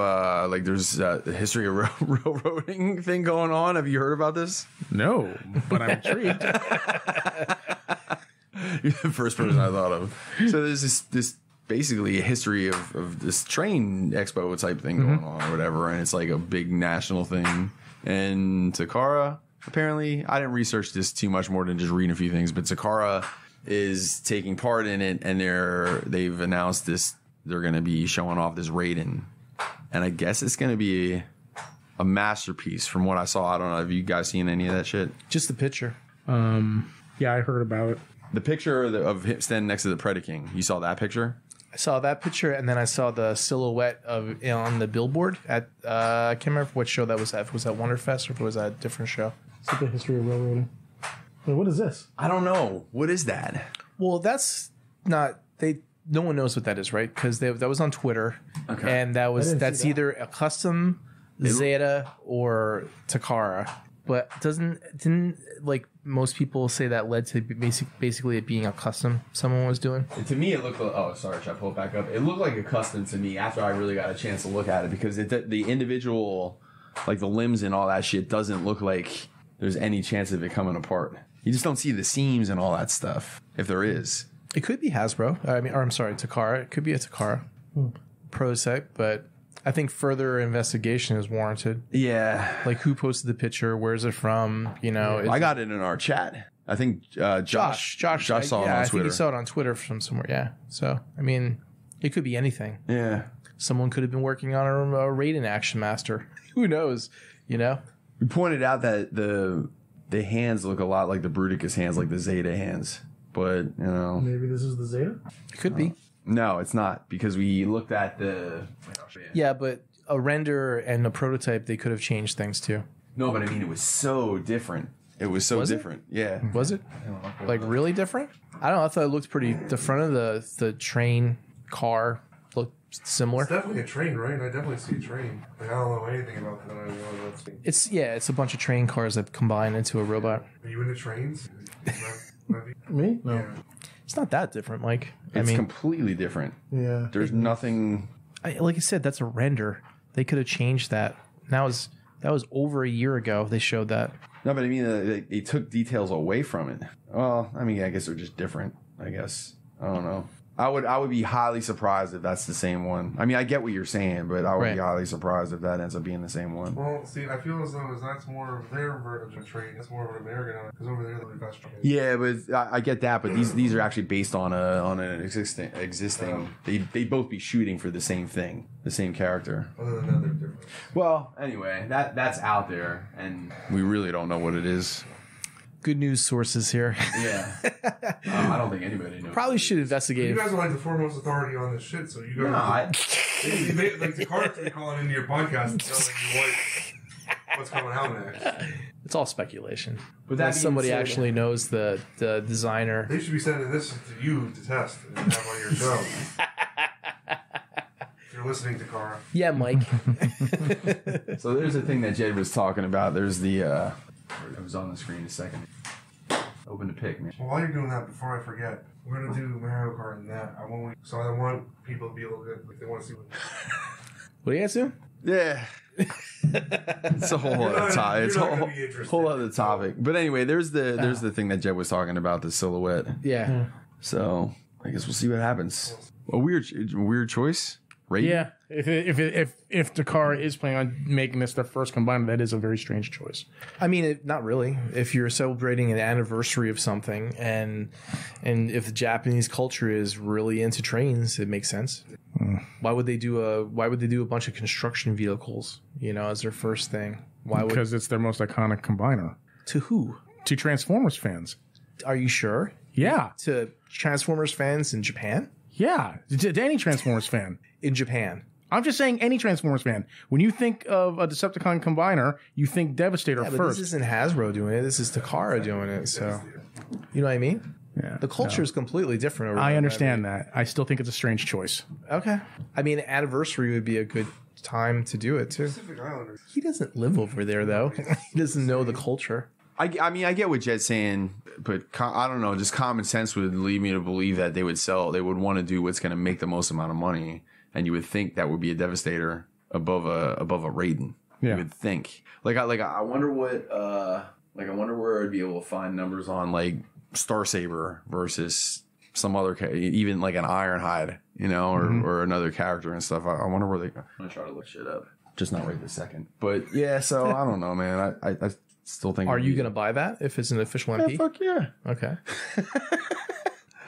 [SPEAKER 2] like there's a history of railroading thing going on. Have you heard about this?
[SPEAKER 7] No, but I'm intrigued.
[SPEAKER 2] You're the first person I thought of. So there's this basically a history of this train expo type thing going on or whatever, and it's like a big national thing. And Takara, apparently, I didn't research this too much more than just reading a few things, but Takara is taking part in it, and they've announced this. They're going to be showing off this Raiden, and I guess it's going to be a masterpiece from what I saw. I don't know. Have you guys seen any of that shit?
[SPEAKER 1] Just the picture.
[SPEAKER 7] Yeah, I heard about it.
[SPEAKER 2] The picture of him standing next to the Predaking. You saw that picture?
[SPEAKER 1] I saw that picture, and then I saw the silhouette on the billboard at I can't remember what show that was at. If it was at Wonderfest or if it was at a different show.
[SPEAKER 7] It's like the history of railroading. Wait, what is this?
[SPEAKER 2] I don't know. What is that?
[SPEAKER 1] Well, that's not no one knows what that is, right? Because that was on Twitter,
[SPEAKER 2] Okay.
[SPEAKER 1] and that's either a custom Zeta or Takara. But didn't like most people say that led to basically it being a custom someone was doing?
[SPEAKER 2] To me, it looked like... Oh, sorry. Should I pull it back up? It looked like a custom to me after I really got a chance to look at it because the individual, like the limbs and all that shit, doesn't look like there's any chance of it coming apart. You just don't see the seams and all that stuff, if there is.
[SPEAKER 1] It could be Hasbro. I'm sorry, Takara. It could be a Takara Prosec, but I think further investigation is warranted.
[SPEAKER 2] Yeah.
[SPEAKER 1] Like who posted the picture? Where's it from? You know,
[SPEAKER 2] I got it in our chat. I think Josh saw it on Twitter.
[SPEAKER 1] I think he saw it on Twitter from somewhere. Yeah. So I mean, it could be anything.
[SPEAKER 2] Yeah.
[SPEAKER 1] Someone could have been working on a Raiden Action Master. Who knows? You know.
[SPEAKER 2] We pointed out that the hands look a lot like the Bruticus hands, like the Zeta hands. But
[SPEAKER 4] maybe this is the Zeta.
[SPEAKER 1] It could be.
[SPEAKER 2] No, it's not, because we looked at the.
[SPEAKER 1] Yeah, but a render and a prototype, they could have changed things too.
[SPEAKER 2] No, but I mean, it was so different. It was so different. Yeah.
[SPEAKER 1] Was it? Like really different? I don't know. I thought it looked pretty. The front of the train car looked similar.
[SPEAKER 8] It's definitely a train, right? I definitely see a train. Like, I don't know anything about that.
[SPEAKER 1] It's a bunch of train cars that combine into a robot.
[SPEAKER 8] Are you into trains?
[SPEAKER 4] Me? No.
[SPEAKER 8] Yeah.
[SPEAKER 1] It's not that different, Mike.
[SPEAKER 2] It's completely different.
[SPEAKER 4] Yeah.
[SPEAKER 2] There's nothing.
[SPEAKER 1] Like I said, that's a render. They could have changed that. That was over a year ago. They showed that.
[SPEAKER 2] No, but I mean, they took details away from it. Well, I mean, I guess they're just different. I guess. I don't know. I would be highly surprised if that's the same one. I mean, I get what you're saying, but I would be highly surprised if that ends up being the same one.
[SPEAKER 8] Well, see, I feel as though that's more of their version of train. That's more of an American, because over there they're best train.
[SPEAKER 2] Yeah, but I get that. But these are actually based on an existing. They both be shooting for the same thing, the same character.
[SPEAKER 8] Other than that, they're different.
[SPEAKER 2] Well, anyway, that's out there, and we really don't know what it is.
[SPEAKER 1] Good news sources here.
[SPEAKER 2] Yeah. I don't think anybody knows.
[SPEAKER 1] Probably should investigate.
[SPEAKER 8] You guys are like the foremost authority on this shit, so you guys. Like the cards are calling into your podcast and telling you what's coming out next.
[SPEAKER 1] It's all speculation.
[SPEAKER 2] But
[SPEAKER 1] that somebody actually knows the designer.
[SPEAKER 8] They should be sending this to you to test and have on your show. If you're listening to Cara.
[SPEAKER 1] Yeah, Mike.
[SPEAKER 2] So there's the thing that Jed was talking about. There's the. It was on the screen a second. Open to pick, man.
[SPEAKER 8] Well, while you're doing that, before I forget, we're gonna do Mario Kart and that. I want people to be able to, if they want to see.
[SPEAKER 1] What are you guys doing?
[SPEAKER 2] Yeah. It's a whole other topic. It's a whole other topic. But anyway, there's the thing that Jed was talking about, the silhouette.
[SPEAKER 1] Yeah.
[SPEAKER 2] So I guess we'll see what happens. A weird choice. Right?
[SPEAKER 7] Yeah, if the car is planning on making this their first combiner, that is a very strange choice.
[SPEAKER 1] I mean, not really. If you're celebrating an anniversary of something, and if the Japanese culture is really into trains, it makes sense. Why would they do a bunch of construction vehicles? As their first thing.
[SPEAKER 7] Because it's their most iconic combiner.
[SPEAKER 1] To who?
[SPEAKER 7] To Transformers fans.
[SPEAKER 1] Are you sure?
[SPEAKER 7] Yeah.
[SPEAKER 1] To Transformers fans in Japan?
[SPEAKER 7] Yeah, to any Transformers fan.
[SPEAKER 1] In Japan.
[SPEAKER 7] I'm just saying any Transformers fan. When you think of a Decepticon combiner, you think Devastator
[SPEAKER 1] but
[SPEAKER 7] first.
[SPEAKER 1] This isn't Hasbro doing it. This is Takara doing it. So, you know what I mean?
[SPEAKER 7] Yeah.
[SPEAKER 1] The culture is completely different over there.
[SPEAKER 7] I understand that. I still think it's a strange choice.
[SPEAKER 1] Okay. I mean, anniversary would be a good time to do it, too.
[SPEAKER 8] Pacific Islanders.
[SPEAKER 1] He doesn't live over there, though. He doesn't know the culture.
[SPEAKER 2] I mean, I get what Jed's saying, but I don't know. Just common sense would lead me to believe that they would want to do what's going to make the most amount of money. And you would think that would be a Devastator above a Raiden.
[SPEAKER 7] Yeah.
[SPEAKER 2] You would think. I wonder what I wonder where I'd be able to find numbers on like Starsaber versus some other even like an Ironhide, or another character and stuff. I wonder where I'm gonna try to look shit up. Just not right this second. But yeah, so I don't know, man. I still think.
[SPEAKER 1] Are you gonna buy that if it's an official MP?
[SPEAKER 2] Yeah, fuck yeah.
[SPEAKER 1] Okay.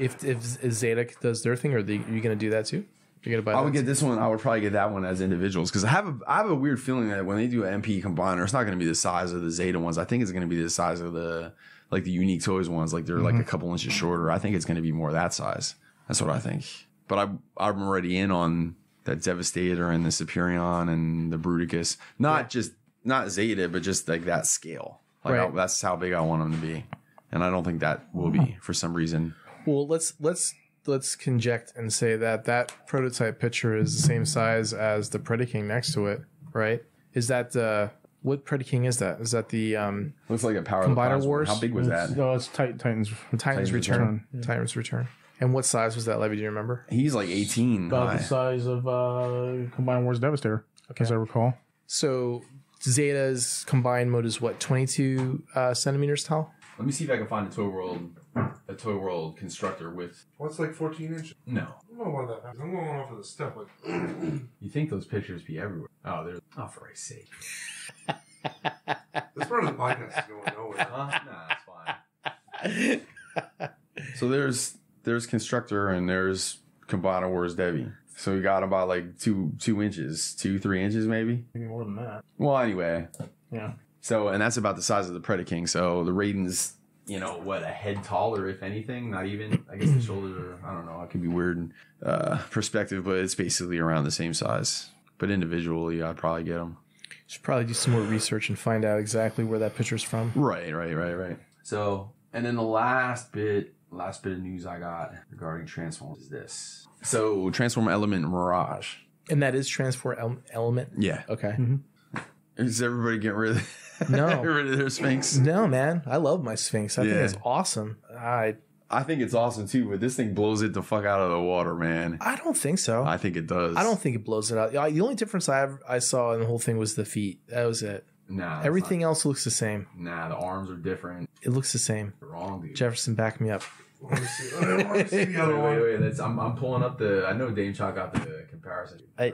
[SPEAKER 1] if Zeta does their thing, are you gonna do that too? You're gonna buy that?
[SPEAKER 2] I would get this one. I would probably get that one as individuals because I have a weird feeling that when they do an MP combiner, it's not going to be the size of the Zeta ones. I think it's going to be the size of the Unique Toys ones. Like they're like a couple inches shorter. I think it's going to be more that size. That's what I think. But I'm already in on that Devastator and the Superion and the Bruticus. Not Zeta, but just like that scale. Like that's how big I want them to be. And I don't think that will be for some reason.
[SPEAKER 1] Well, let's conject and say that prototype picture is the same size as the Predaking next to it, right? Is that what Predaking is that? Is that the
[SPEAKER 2] looks like a Power
[SPEAKER 1] Combiner Wars?
[SPEAKER 2] How big was that?
[SPEAKER 7] No, it's Titans
[SPEAKER 1] Return.
[SPEAKER 7] Yeah.
[SPEAKER 1] Titans Return. And what size was that, Levy? Do you remember?
[SPEAKER 2] He's like 18.
[SPEAKER 7] About the size of Combiner Wars Devastator, as I recall.
[SPEAKER 1] So Zeta's combined mode is what, 22 centimeters tall?
[SPEAKER 2] Let me see if I can find a Toy World constructor with.
[SPEAKER 8] What's like 14 inches?
[SPEAKER 2] No.
[SPEAKER 8] I don't know about that. I'm going off of the stuff.
[SPEAKER 2] You think those pictures be everywhere? Oh, they're. Oh, for Christ's sake.
[SPEAKER 8] This part of the podcast is going nowhere.
[SPEAKER 2] Nah, that's fine. So there's Constructor and there's Combiner Wars Debbie. So we got about like 3 inches maybe.
[SPEAKER 7] Maybe more than that.
[SPEAKER 2] Well, anyway.
[SPEAKER 7] Yeah.
[SPEAKER 2] So, and that's about the size of the Predaking. So the Raiden's, a head taller, if anything. Not even, I guess the shoulders are, I don't know, it could be weird in perspective, but it's basically around the same size. But individually, I'd probably get them.
[SPEAKER 1] Should probably do some more research and find out exactly where that picture's from.
[SPEAKER 2] Right. So, and then the last bit of news I got regarding Transformers is this. So, Transformer Element Mirage.
[SPEAKER 1] And that is Transform Element?
[SPEAKER 2] Yeah.
[SPEAKER 1] Okay.
[SPEAKER 2] Mm-hmm. Is everybody getting rid of their Sphinx?
[SPEAKER 1] No, man. I love my Sphinx. I think it's awesome.
[SPEAKER 2] I think it's awesome too, but this thing blows it the fuck out of the water, man.
[SPEAKER 1] I don't think so.
[SPEAKER 2] I think it does.
[SPEAKER 1] I don't think it blows it out. The only difference I saw in the whole thing was the feet. That was it.
[SPEAKER 2] Nah.
[SPEAKER 1] Everything else looks the same.
[SPEAKER 2] Nah, the arms are different.
[SPEAKER 1] It looks the same.
[SPEAKER 2] You're wrong, dude.
[SPEAKER 1] Jefferson, back me up.
[SPEAKER 8] Let me see the other one.
[SPEAKER 2] Wait. I'm pulling up I know Dame Chalk got the comparison. I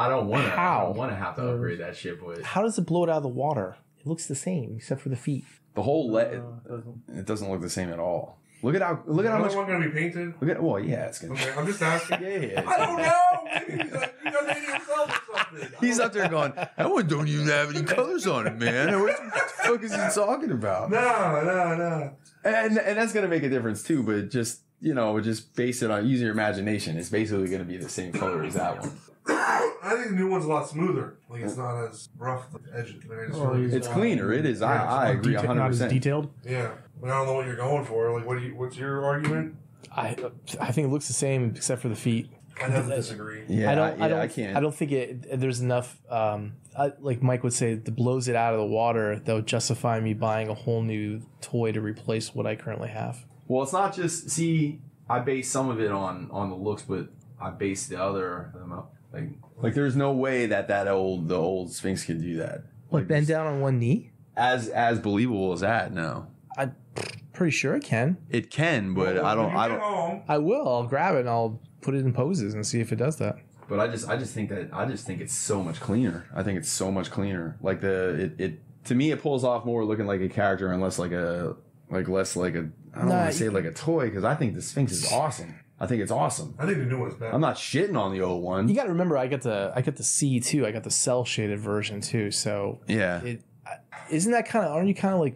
[SPEAKER 2] don't want to have to upgrade that shit, but
[SPEAKER 1] how does it blow it out of the water? It looks the same, except for the feet.
[SPEAKER 2] The whole it doesn't look the same at all. Look at how much.
[SPEAKER 8] One going to be painted?
[SPEAKER 2] It's gonna.
[SPEAKER 8] Okay, I'm just asking.
[SPEAKER 2] Yeah.
[SPEAKER 8] I don't know. Maybe he doesn't need himself or something.
[SPEAKER 2] He's up there going, that one don't even have any colors on it, man. What the fuck is he talking about?
[SPEAKER 8] No.
[SPEAKER 2] And that's gonna make a difference too, but just base it on using your imagination. It's basically gonna be the same color as that one.
[SPEAKER 8] I think the new one's a lot smoother. Like it's not as rough the edges.
[SPEAKER 2] It's cleaner. It is. I agree 100%.
[SPEAKER 7] Not as detailed.
[SPEAKER 8] Yeah. I don't know what you're going for. Like, what's your argument?
[SPEAKER 1] I think it looks the same except for the feet.
[SPEAKER 8] I have to disagree.
[SPEAKER 2] Yeah, I can't.
[SPEAKER 1] I don't think there's enough. Like Mike would say, that blows it out of the water that would justify me buying a whole new toy to replace what I currently have.
[SPEAKER 2] Well, it's not just. See, I base some of it on the looks, but I base the other like there's no way the old Sphinx could do that.
[SPEAKER 1] Like bend down on one knee?
[SPEAKER 2] As believable as that? No.
[SPEAKER 1] I'm pretty sure it can.
[SPEAKER 2] It can, but I don't.
[SPEAKER 1] I will. I'll grab it and I'll put it in poses and see if it does that.
[SPEAKER 2] But I just think it's so much cleaner. I think it's so much cleaner. Like to me it pulls off more looking like a character and less like a I don't want to say like a toy, because I think the Sphinx is awesome. I think it's awesome.
[SPEAKER 8] I think the new one's better.
[SPEAKER 2] I'm not shitting on the old one.
[SPEAKER 1] You got to remember, I got the C too. I got the cell shaded version too. So
[SPEAKER 2] yeah,
[SPEAKER 1] isn't that kind of? Aren't you kind of like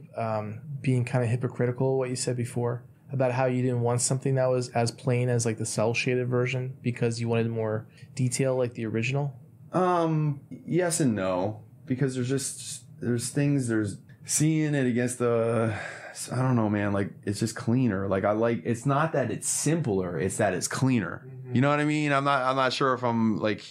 [SPEAKER 1] being kind of hypocritical what you said before about how you didn't want something that was as plain as like the cell shaded version because you wanted more detail like the original?
[SPEAKER 2] Yes and no, because there's seeing it against the. I don't know, man. Like, it's just cleaner. Like, it's not that it's simpler, it's that it's cleaner. Mm-hmm. You know what I mean? I'm not sure if I'm like,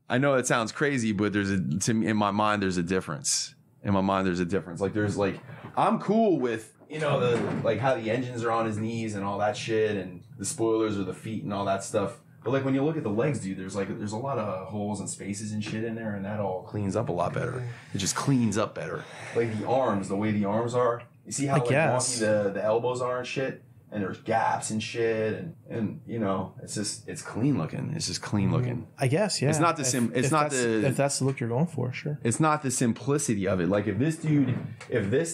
[SPEAKER 2] I know it sounds crazy, but in my mind, there's a difference. Like, I'm cool with, how the engines are on his knees and all that shit, and the spoilers are the feet and all that stuff. But like when you look at the legs, dude, there's a lot of holes and spaces and shit in there, and that all cleans up a lot better. It just cleans up better. Like the arms, the way the arms are. You see how wonky the elbows are and shit, and there's gaps and shit, and it's clean looking. It's just clean looking.
[SPEAKER 1] I guess, yeah.
[SPEAKER 2] It's not the
[SPEAKER 1] if that's the look you're going for, sure.
[SPEAKER 2] It's not the simplicity of it. Like if this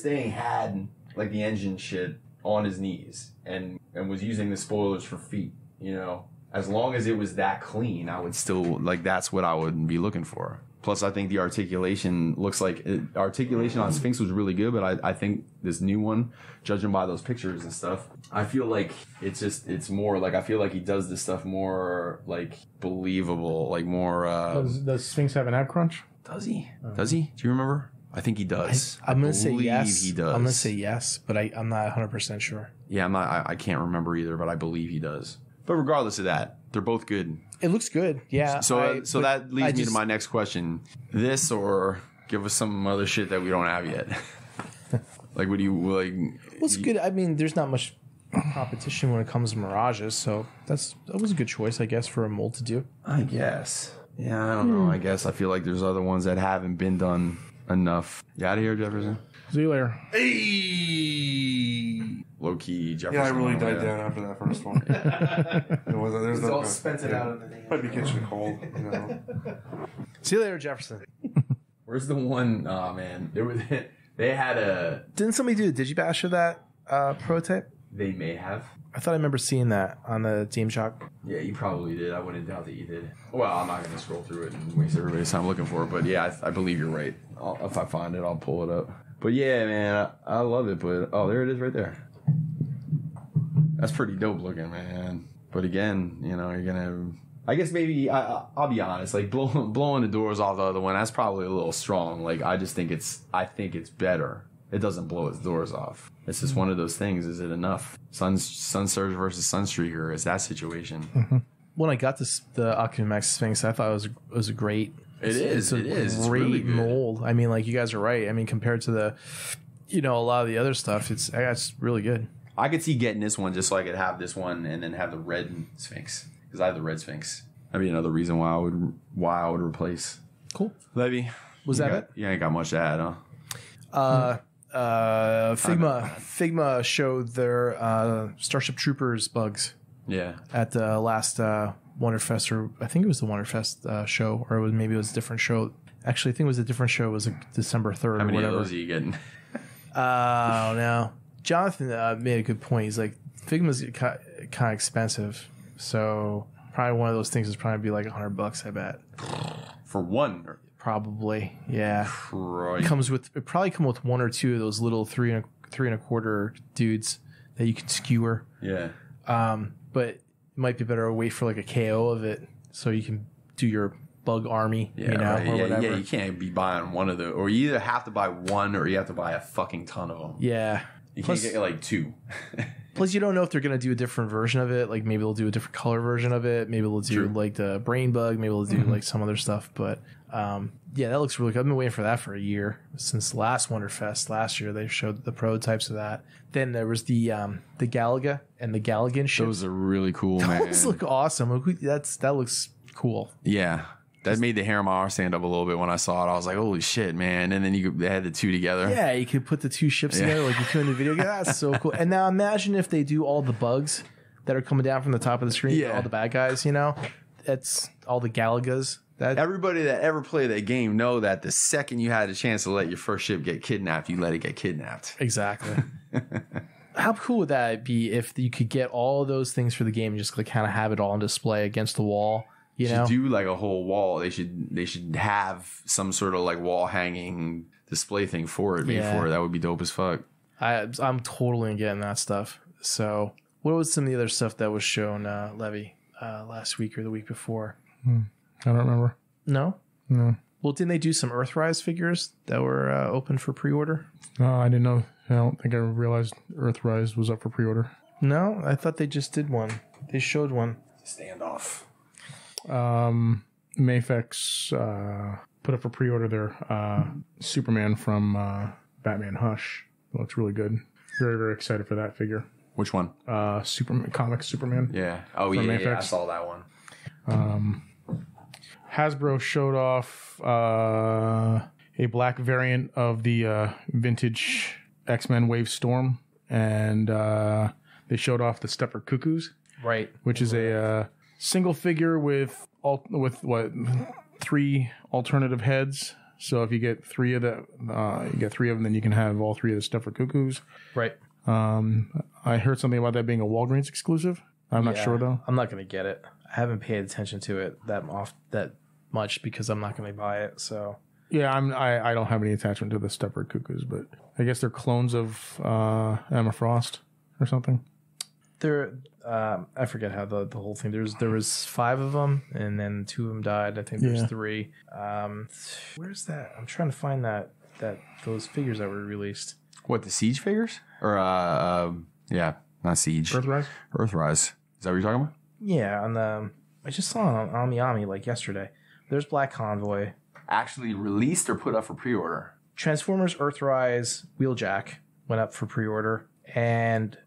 [SPEAKER 2] thing had like the engine shit on his knees and was using the spoilers for feet, as long as it was that clean, I would still that's what I would be looking for. Plus, I think the articulation articulation on Sphinx was really good, but I think this new one, judging by those pictures and stuff, I feel like it's more like, I feel like he does this stuff more like believable, like more.
[SPEAKER 7] Does Sphinx have an ab crunch?
[SPEAKER 2] Does he? Does he? Do you remember? I think he does.
[SPEAKER 1] I'm going to say yes.
[SPEAKER 2] He does.
[SPEAKER 1] I'm going to say yes, but I'm not 100% sure.
[SPEAKER 2] Yeah, I'm not. I can't remember either, but I believe he does. But regardless of that, they're both good.
[SPEAKER 1] It looks good, yeah.
[SPEAKER 2] So that leads me to my next question. This, or give us some other shit that we don't have yet. Like, what do you like?
[SPEAKER 1] What's good? I mean, there's not much competition when it comes to Mirages, so that was a good choice, I guess, for a mold to do.
[SPEAKER 2] I guess. Yeah, I don't know. I guess I feel like there's other ones that haven't been done enough. You out of here, Jefferson?
[SPEAKER 7] See you later.
[SPEAKER 8] Hey!
[SPEAKER 2] Low key, Jefferson.
[SPEAKER 8] Yeah, I really died down after that first one. There's
[SPEAKER 3] all spent it out in the day.
[SPEAKER 8] Might be catching a cold,
[SPEAKER 1] See you later, Jefferson.
[SPEAKER 2] Where's the one? Oh man, they had a.
[SPEAKER 1] Didn't somebody do a digibash of that? prototype?
[SPEAKER 2] They may have.
[SPEAKER 1] I thought I remember seeing that on the Team Shock.
[SPEAKER 2] Yeah, you probably did. I wouldn't doubt that you did. Well, I'm not going to scroll through it and waste everybody's time looking for it. But yeah, I believe you're right. If I find it, I'll pull it up. But yeah, man, I love it. But there it is right there. That's pretty dope looking, man. But again, you know, you're going to... I guess maybe, I'll be honest, like blowing the doors off the other one, that's probably a little strong. Like, I think it's better. It doesn't blow its doors off. It's just one of those things. Is it enough? Sun Surge versus Sunstreaker is that situation.
[SPEAKER 1] Mm-hmm. When I got the Ocumax Sphinx, I thought it was a great.
[SPEAKER 2] It is.
[SPEAKER 1] Great really mold. I mean, like, you guys are right. I mean, compared to the, you know, a lot of the other stuff, it's really good.
[SPEAKER 2] I could see getting this one just so I could have this one and then have the red Sphinx because I have the red Sphinx. That'd be another reason why I would replace.
[SPEAKER 1] Cool.
[SPEAKER 2] Levy,
[SPEAKER 1] was that it?
[SPEAKER 2] Yeah, ain't got much to add, huh?
[SPEAKER 1] Figma showed their Starship Troopers bugs.
[SPEAKER 2] Yeah.
[SPEAKER 1] At the last Wonderfest, or I think it was the Wonderfest show, or maybe it was a different show. Actually, I think it was a different show. It was like December 3rd or whatever.
[SPEAKER 2] How many of those are you getting?
[SPEAKER 1] Oh, no. Jonathan made a good point. He's like, Figma's kind of expensive, so probably one of those things is probably be like $100, I bet.
[SPEAKER 2] For one?
[SPEAKER 1] Probably, yeah.
[SPEAKER 2] Right.
[SPEAKER 1] It probably come with one or two of those little three and a quarter dudes that you can skewer.
[SPEAKER 2] Yeah.
[SPEAKER 1] But it might be better to wait for like a KO of it so you can do your bug army,
[SPEAKER 2] yeah,
[SPEAKER 1] you know,
[SPEAKER 2] right.
[SPEAKER 1] or whatever.
[SPEAKER 2] Yeah, you can't be buying one of the, or you either have to buy one or you have to buy a fucking ton of them.
[SPEAKER 1] Yeah.
[SPEAKER 2] You can't get like two.
[SPEAKER 1] Plus, you don't know if they're going to do a different version of it. Like, maybe they'll do a different color version of it. Maybe they'll do like the brain bug. Maybe they'll do like some other stuff. But yeah, that looks really good. I've been waiting for that for a year. Since last Wonderfest last year, they showed the prototypes of that. Then there was the Galaga and the Galagan ship.
[SPEAKER 2] Those are really cool, man.
[SPEAKER 1] Those look awesome. That looks cool.
[SPEAKER 2] Yeah. That made the hair on my arm stand up a little bit when I saw it. I was like, holy shit, man. And then they had the two together.
[SPEAKER 1] Yeah, you could put the two ships together like you could in the video game. That's so cool. And now imagine if they do all the bugs that are coming down from the top of the screen. Yeah. All the bad guys, you know? That's all the Galagas.
[SPEAKER 2] Everybody that ever played that game know that the second you had a chance to let your first ship get kidnapped, you let it get kidnapped.
[SPEAKER 1] Exactly. How cool would that be if you could get all of those things for the game and just like kind of have it all on display against the wall? You know?
[SPEAKER 2] Should do like a whole wall. They should have some sort of like wall hanging display thing for it. For it. That would be dope as fuck.
[SPEAKER 1] I'm totally getting that stuff. So what was some of the other stuff that was shown, Levy, last week or the week before?
[SPEAKER 7] I don't remember.
[SPEAKER 1] No?
[SPEAKER 7] No.
[SPEAKER 1] Well, didn't they do some Earthrise figures that were open for pre-order?
[SPEAKER 7] No, I didn't know. I don't think I realized Earthrise was up for pre-order.
[SPEAKER 1] No, I thought they just did one. They showed one.
[SPEAKER 2] Standoff.
[SPEAKER 7] Mafex put up for pre-order their Superman from Batman Hush. It looks really good. Very, very excited for that figure.
[SPEAKER 2] Which one?
[SPEAKER 7] Superman, comic Superman.
[SPEAKER 2] Yeah. Oh, yeah, I saw that one.
[SPEAKER 7] Hasbro showed off a black variant of the vintage X-Men Wave Storm, and they showed off the Stepford Cuckoos.
[SPEAKER 1] Right.
[SPEAKER 7] Which is a single figure with three alternative heads. So if you get three of them, then you can have all three of the Stepford Cuckoos.
[SPEAKER 1] Right.
[SPEAKER 7] I heard something about that being a Walgreens exclusive. I'm not sure though.
[SPEAKER 1] I'm not going to get it. I haven't paid attention to it that much because I'm not going to buy it. So
[SPEAKER 7] yeah, I don't have any attachment to the Stepford Cuckoos, but I guess they're clones of Emma Frost or something.
[SPEAKER 1] They're I forget how the whole thing. There was 5 of them, and then 2 of them died. I think there's 3. Where's that? I'm trying to find those figures that were released.
[SPEAKER 2] What, the Siege figures? Or yeah, not Siege. Earthrise. Is that what you're talking about?
[SPEAKER 1] Yeah, I just saw it on Ami like yesterday. There's Black Convoy.
[SPEAKER 2] Actually released or put up for pre-order?
[SPEAKER 1] Transformers Earthrise Wheeljack went up for pre-order, and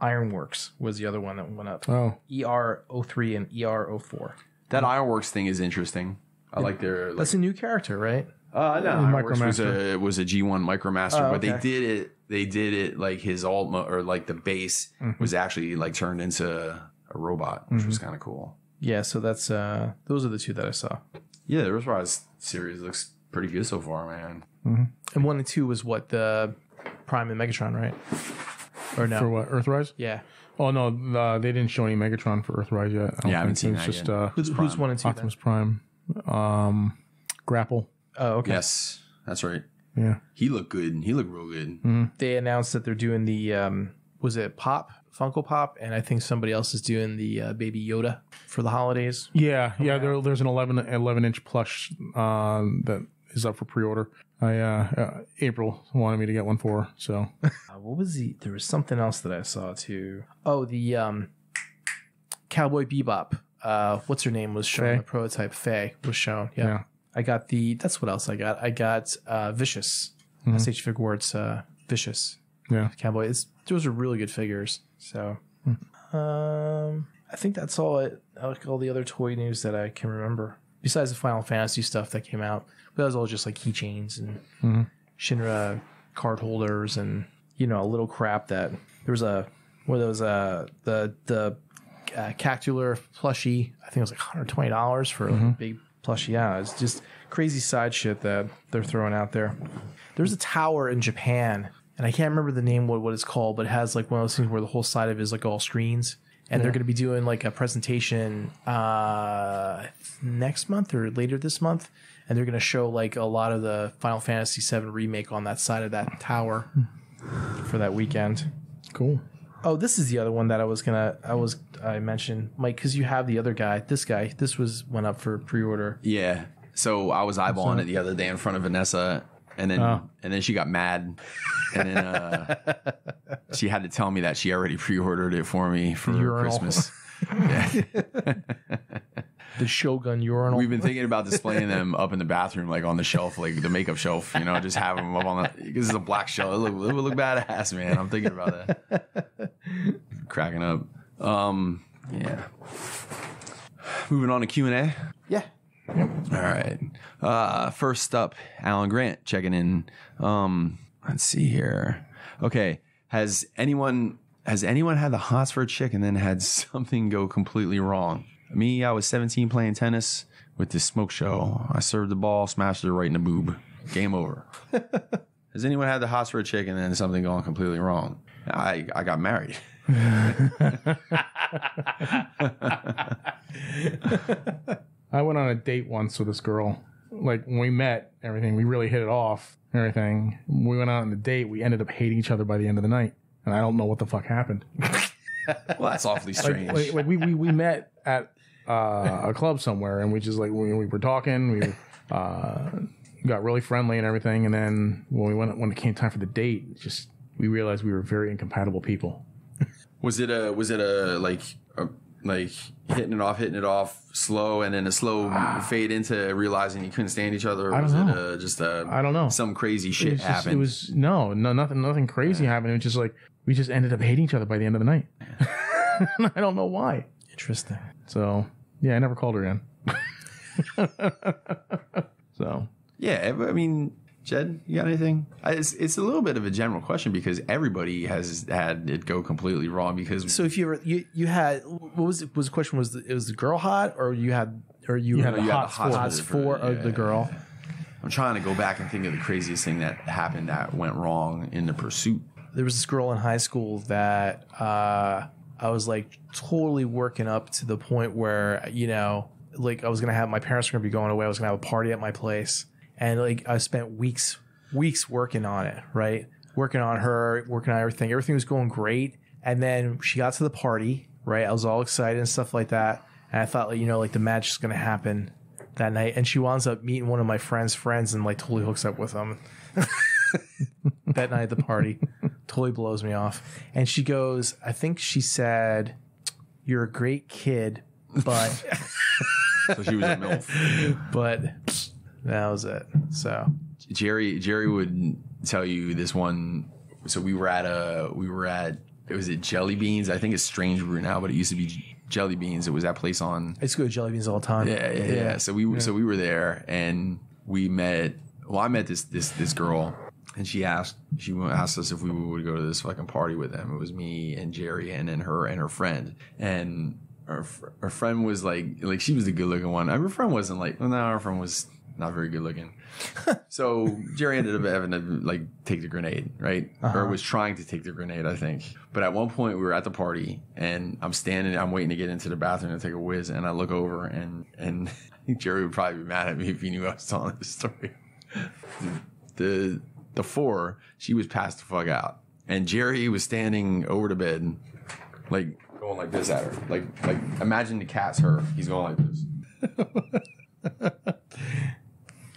[SPEAKER 1] Ironworks was the other one that went up.
[SPEAKER 7] Oh.
[SPEAKER 1] ER03 and ER04.
[SPEAKER 2] That Ironworks thing is interesting. I like their...
[SPEAKER 1] That's a new character, right?
[SPEAKER 2] No, Ironworks was a G1 Micromaster, but
[SPEAKER 1] okay.
[SPEAKER 2] they did it like his Ultima, or like the base was actually like turned into a robot, which was kind of cool.
[SPEAKER 1] Yeah, so that's those are the 2 that I saw.
[SPEAKER 2] Yeah, the Earthrise series looks pretty good so far, man.
[SPEAKER 1] And 1 and 2 was what, the Prime and Megatron, right? Or no?
[SPEAKER 7] For what? Earthrise?
[SPEAKER 1] Yeah.
[SPEAKER 7] Oh no, they didn't show any Megatron for Earthrise yet.
[SPEAKER 2] I haven't seen
[SPEAKER 7] It's
[SPEAKER 2] that
[SPEAKER 7] just
[SPEAKER 2] yet.
[SPEAKER 1] Who's 1 and 2?
[SPEAKER 7] Optimus Prime, Grapple.
[SPEAKER 1] Oh, okay.
[SPEAKER 2] Yes, that's right.
[SPEAKER 7] Yeah,
[SPEAKER 2] He looked good. He looked real good.
[SPEAKER 1] They announced that they're doing the was it Funko Pop, and I think somebody else is doing the Baby Yoda for the holidays.
[SPEAKER 7] yeah. There's an 11-inch plush that is up for pre-order. April wanted me to get one for, so
[SPEAKER 1] What was there was something else that I saw too. Oh, the Cowboy Bebop. What's her name was shown.
[SPEAKER 7] Faye?
[SPEAKER 1] The prototype Faye was shown. Yeah.
[SPEAKER 7] Yeah.
[SPEAKER 1] I got that's what else I got. I got Vicious. SH Figuarts Vicious.
[SPEAKER 7] yeah.
[SPEAKER 1] Cowboy. Those are really good figures. So I think that's all all the other toy news that I can remember. Besides the Final Fantasy stuff that came out. But that was all just like keychains and Shinra card holders and little crap that there was the Cactular plushie. I think it was like $120 for a big plushie. Yeah, it's just crazy side shit that they're throwing out there. There's a tower in Japan, and I can't remember the name what it's called, but it has like one of those things where the whole side of it is like all screens. And they're going to be doing like a presentation next month or later this month. And they're going to show like a lot of the Final Fantasy VII remake on that side of that tower for that weekend.
[SPEAKER 7] Cool.
[SPEAKER 1] Oh, this is the other one that I mentioned, Mike, because you have the other guy. This went up for pre-order.
[SPEAKER 2] Yeah. So I was eyeballing it the other day in front of Vanessa, and then she got mad, and then she had to tell me that she already pre-ordered it for me for Christmas. Yeah.
[SPEAKER 1] The Shogun urinal.
[SPEAKER 2] We've been thinking about displaying them up in the bathroom, like on the shelf, like the makeup shelf. Just have them up on the because it's a black shelf. It would look badass, man. I'm thinking about that. Cracking up. Yeah. Moving on to Q&A.
[SPEAKER 1] Yeah.
[SPEAKER 2] All right. First up, Alan Grant checking in. Let's see here. Okay. Has anyone had the hots for a chick and then had something go completely wrong? Me, I was 17 playing tennis with this smoke show. I served the ball, smashed her right in the boob. Game over. Has anyone had the hots for a chick and then something going completely wrong? I got married.
[SPEAKER 7] I went on a date once with this girl. Like when we met, everything, we really hit it off. Everything. When we went out on the date, we ended up hating each other by the end of the night, and I don't know what the fuck happened.
[SPEAKER 2] Well, that's awfully strange.
[SPEAKER 7] Like we met at a club somewhere, and we just like we were talking, we got really friendly and everything, and then when it came time for the date, we realized we were very incompatible people.
[SPEAKER 2] Was it a like hitting it off slow, and then a slow fade into realizing you couldn't stand each other? Or was it I don't know. Some crazy shit happened.
[SPEAKER 7] Nothing crazy happened. It was just like we just ended up hating each other by the end of the night. I don't know why.
[SPEAKER 1] Interesting.
[SPEAKER 7] So yeah, I never called her again. So
[SPEAKER 2] yeah, I mean, Jed, you got anything? It's a little bit of a general question because everybody has had it go completely wrong. Because
[SPEAKER 1] so if you had what was the question? Was it was the girl hot or you had the hots for the girl?
[SPEAKER 2] I'm trying to go back and think of the craziest thing that happened that went wrong in the pursuit.
[SPEAKER 1] There was this girl in high school that I was like totally working up to the point where like I was gonna have my parents were gonna be going away. I was gonna have a party at my place. And like I spent weeks working on it, right? Working on her, working on everything. Everything was going great. And then she got to the party, right? I was all excited and stuff like that. And I thought, like the magic's going to happen that night. And she winds up meeting one of my friends and like totally hooks up with him that night at the party. Totally blows me off. And she goes, I think she said, "You're a great kid, but..."
[SPEAKER 2] So she was a MILF.
[SPEAKER 1] But... that was it. So
[SPEAKER 2] Jerry would tell you this one. So we were at was it Jelly Beans? I think it's Strange Brew now, but it used to be Jelly Beans. It was that place on.
[SPEAKER 1] I used to go to Jelly Beans all the time.
[SPEAKER 2] Yeah. So we were there and we met. Well, I met this girl and she asked us if we would go to this fucking party with them. It was me and Jerry and then her and her friend and. Her friend was like she was the good looking one. Her friend wasn't like, well, no, her friend was not very good looking. So Jerry ended up having to like take the grenade, right? Or was trying to take the grenade, I think. But at one point we were at the party and I'm waiting to get into the bathroom to take a whiz, and I look over and I think Jerry would probably be mad at me if he knew I was telling this story. The four, she was passed the fuck out. And Jerry was standing over the bed, like going like this at her. Like imagine the cat's her. He's going like this.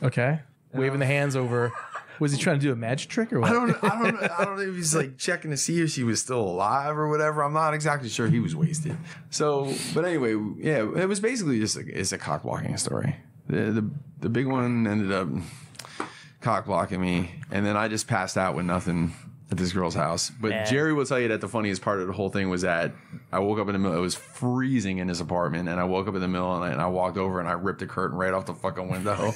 [SPEAKER 1] Okay. Waving the hands over. Was he trying to do a magic trick or what?
[SPEAKER 2] I don't know if he's like checking to see if she was still alive or whatever. I'm not exactly sure. He was wasted. So, but anyway, yeah, it was basically just it's a cock blocking story. The big one ended up cock blocking me, and then I just passed out with nothing at this girl's house. But Jerry will tell you that the funniest part of the whole thing was that I woke up in the middle. It was freezing in his apartment, and I woke up in the middle of the night, and I walked over and I ripped the curtain right off the fucking window.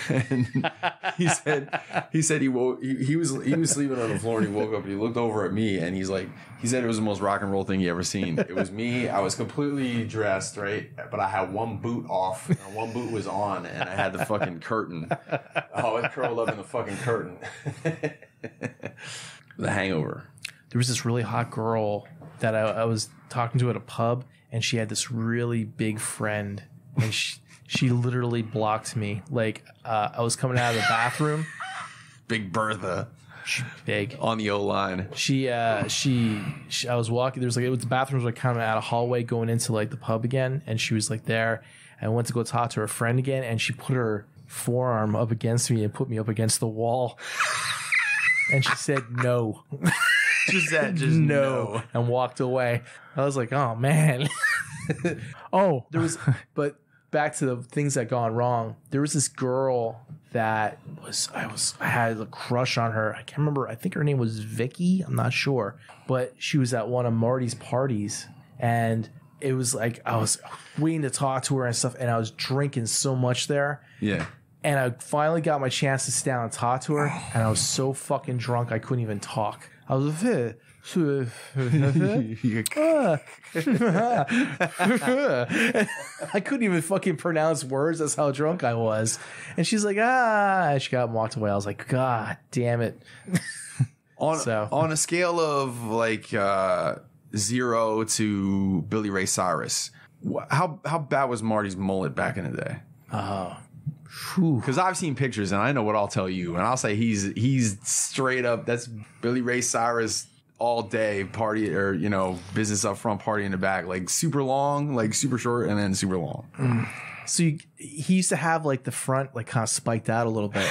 [SPEAKER 2] And he said he was sleeping on the floor, and he woke up and he looked over at me, and he said it was the most rock and roll thing he ever seen. It was me. I was completely dressed, right, but I had one boot off, and one boot was on, and I had the fucking curtain. Oh, it curled up in the fucking curtain. The Hangover.
[SPEAKER 1] There was this really hot girl that I was talking to at a pub, and she had this really big friend, and she literally blocked me. Like I was coming out of the bathroom.
[SPEAKER 2] Big Bertha.
[SPEAKER 1] Big
[SPEAKER 2] on the O line.
[SPEAKER 1] She I was walking. There was the bathrooms were kind of out a hallway going into like the pub again, and she was like there. I went to go talk to her friend again, and she put her forearm up against me and put me up against the wall. And she said no.
[SPEAKER 2] Just no.
[SPEAKER 1] And walked away. I was like, oh man. But back to the things that gone wrong. There was this girl that I had a crush on her. I can't remember. I think her name was Vicky. I'm not sure. But she was at one of Marty's parties, and it was like I was waiting to talk to her and stuff, and I was drinking so much there.
[SPEAKER 2] Yeah.
[SPEAKER 1] And I finally got my chance to sit down and talk to her, and I was so fucking drunk I couldn't even talk. I was I couldn't even fucking pronounce words. That's how drunk I was. And she's like, and she got up and walked away. I was like, God damn it.
[SPEAKER 2] On a scale of like 0 to Billy Ray Cyrus, how bad was Marty's mullet back in the day? Because I've seen pictures and I know what I'll tell you, and I'll say he's straight up. That's Billy Ray Cyrus all day party, or business up front, party in the back, like super long, like super short, and then super long.
[SPEAKER 1] So he used to have like the front like kind of spiked out a little bit.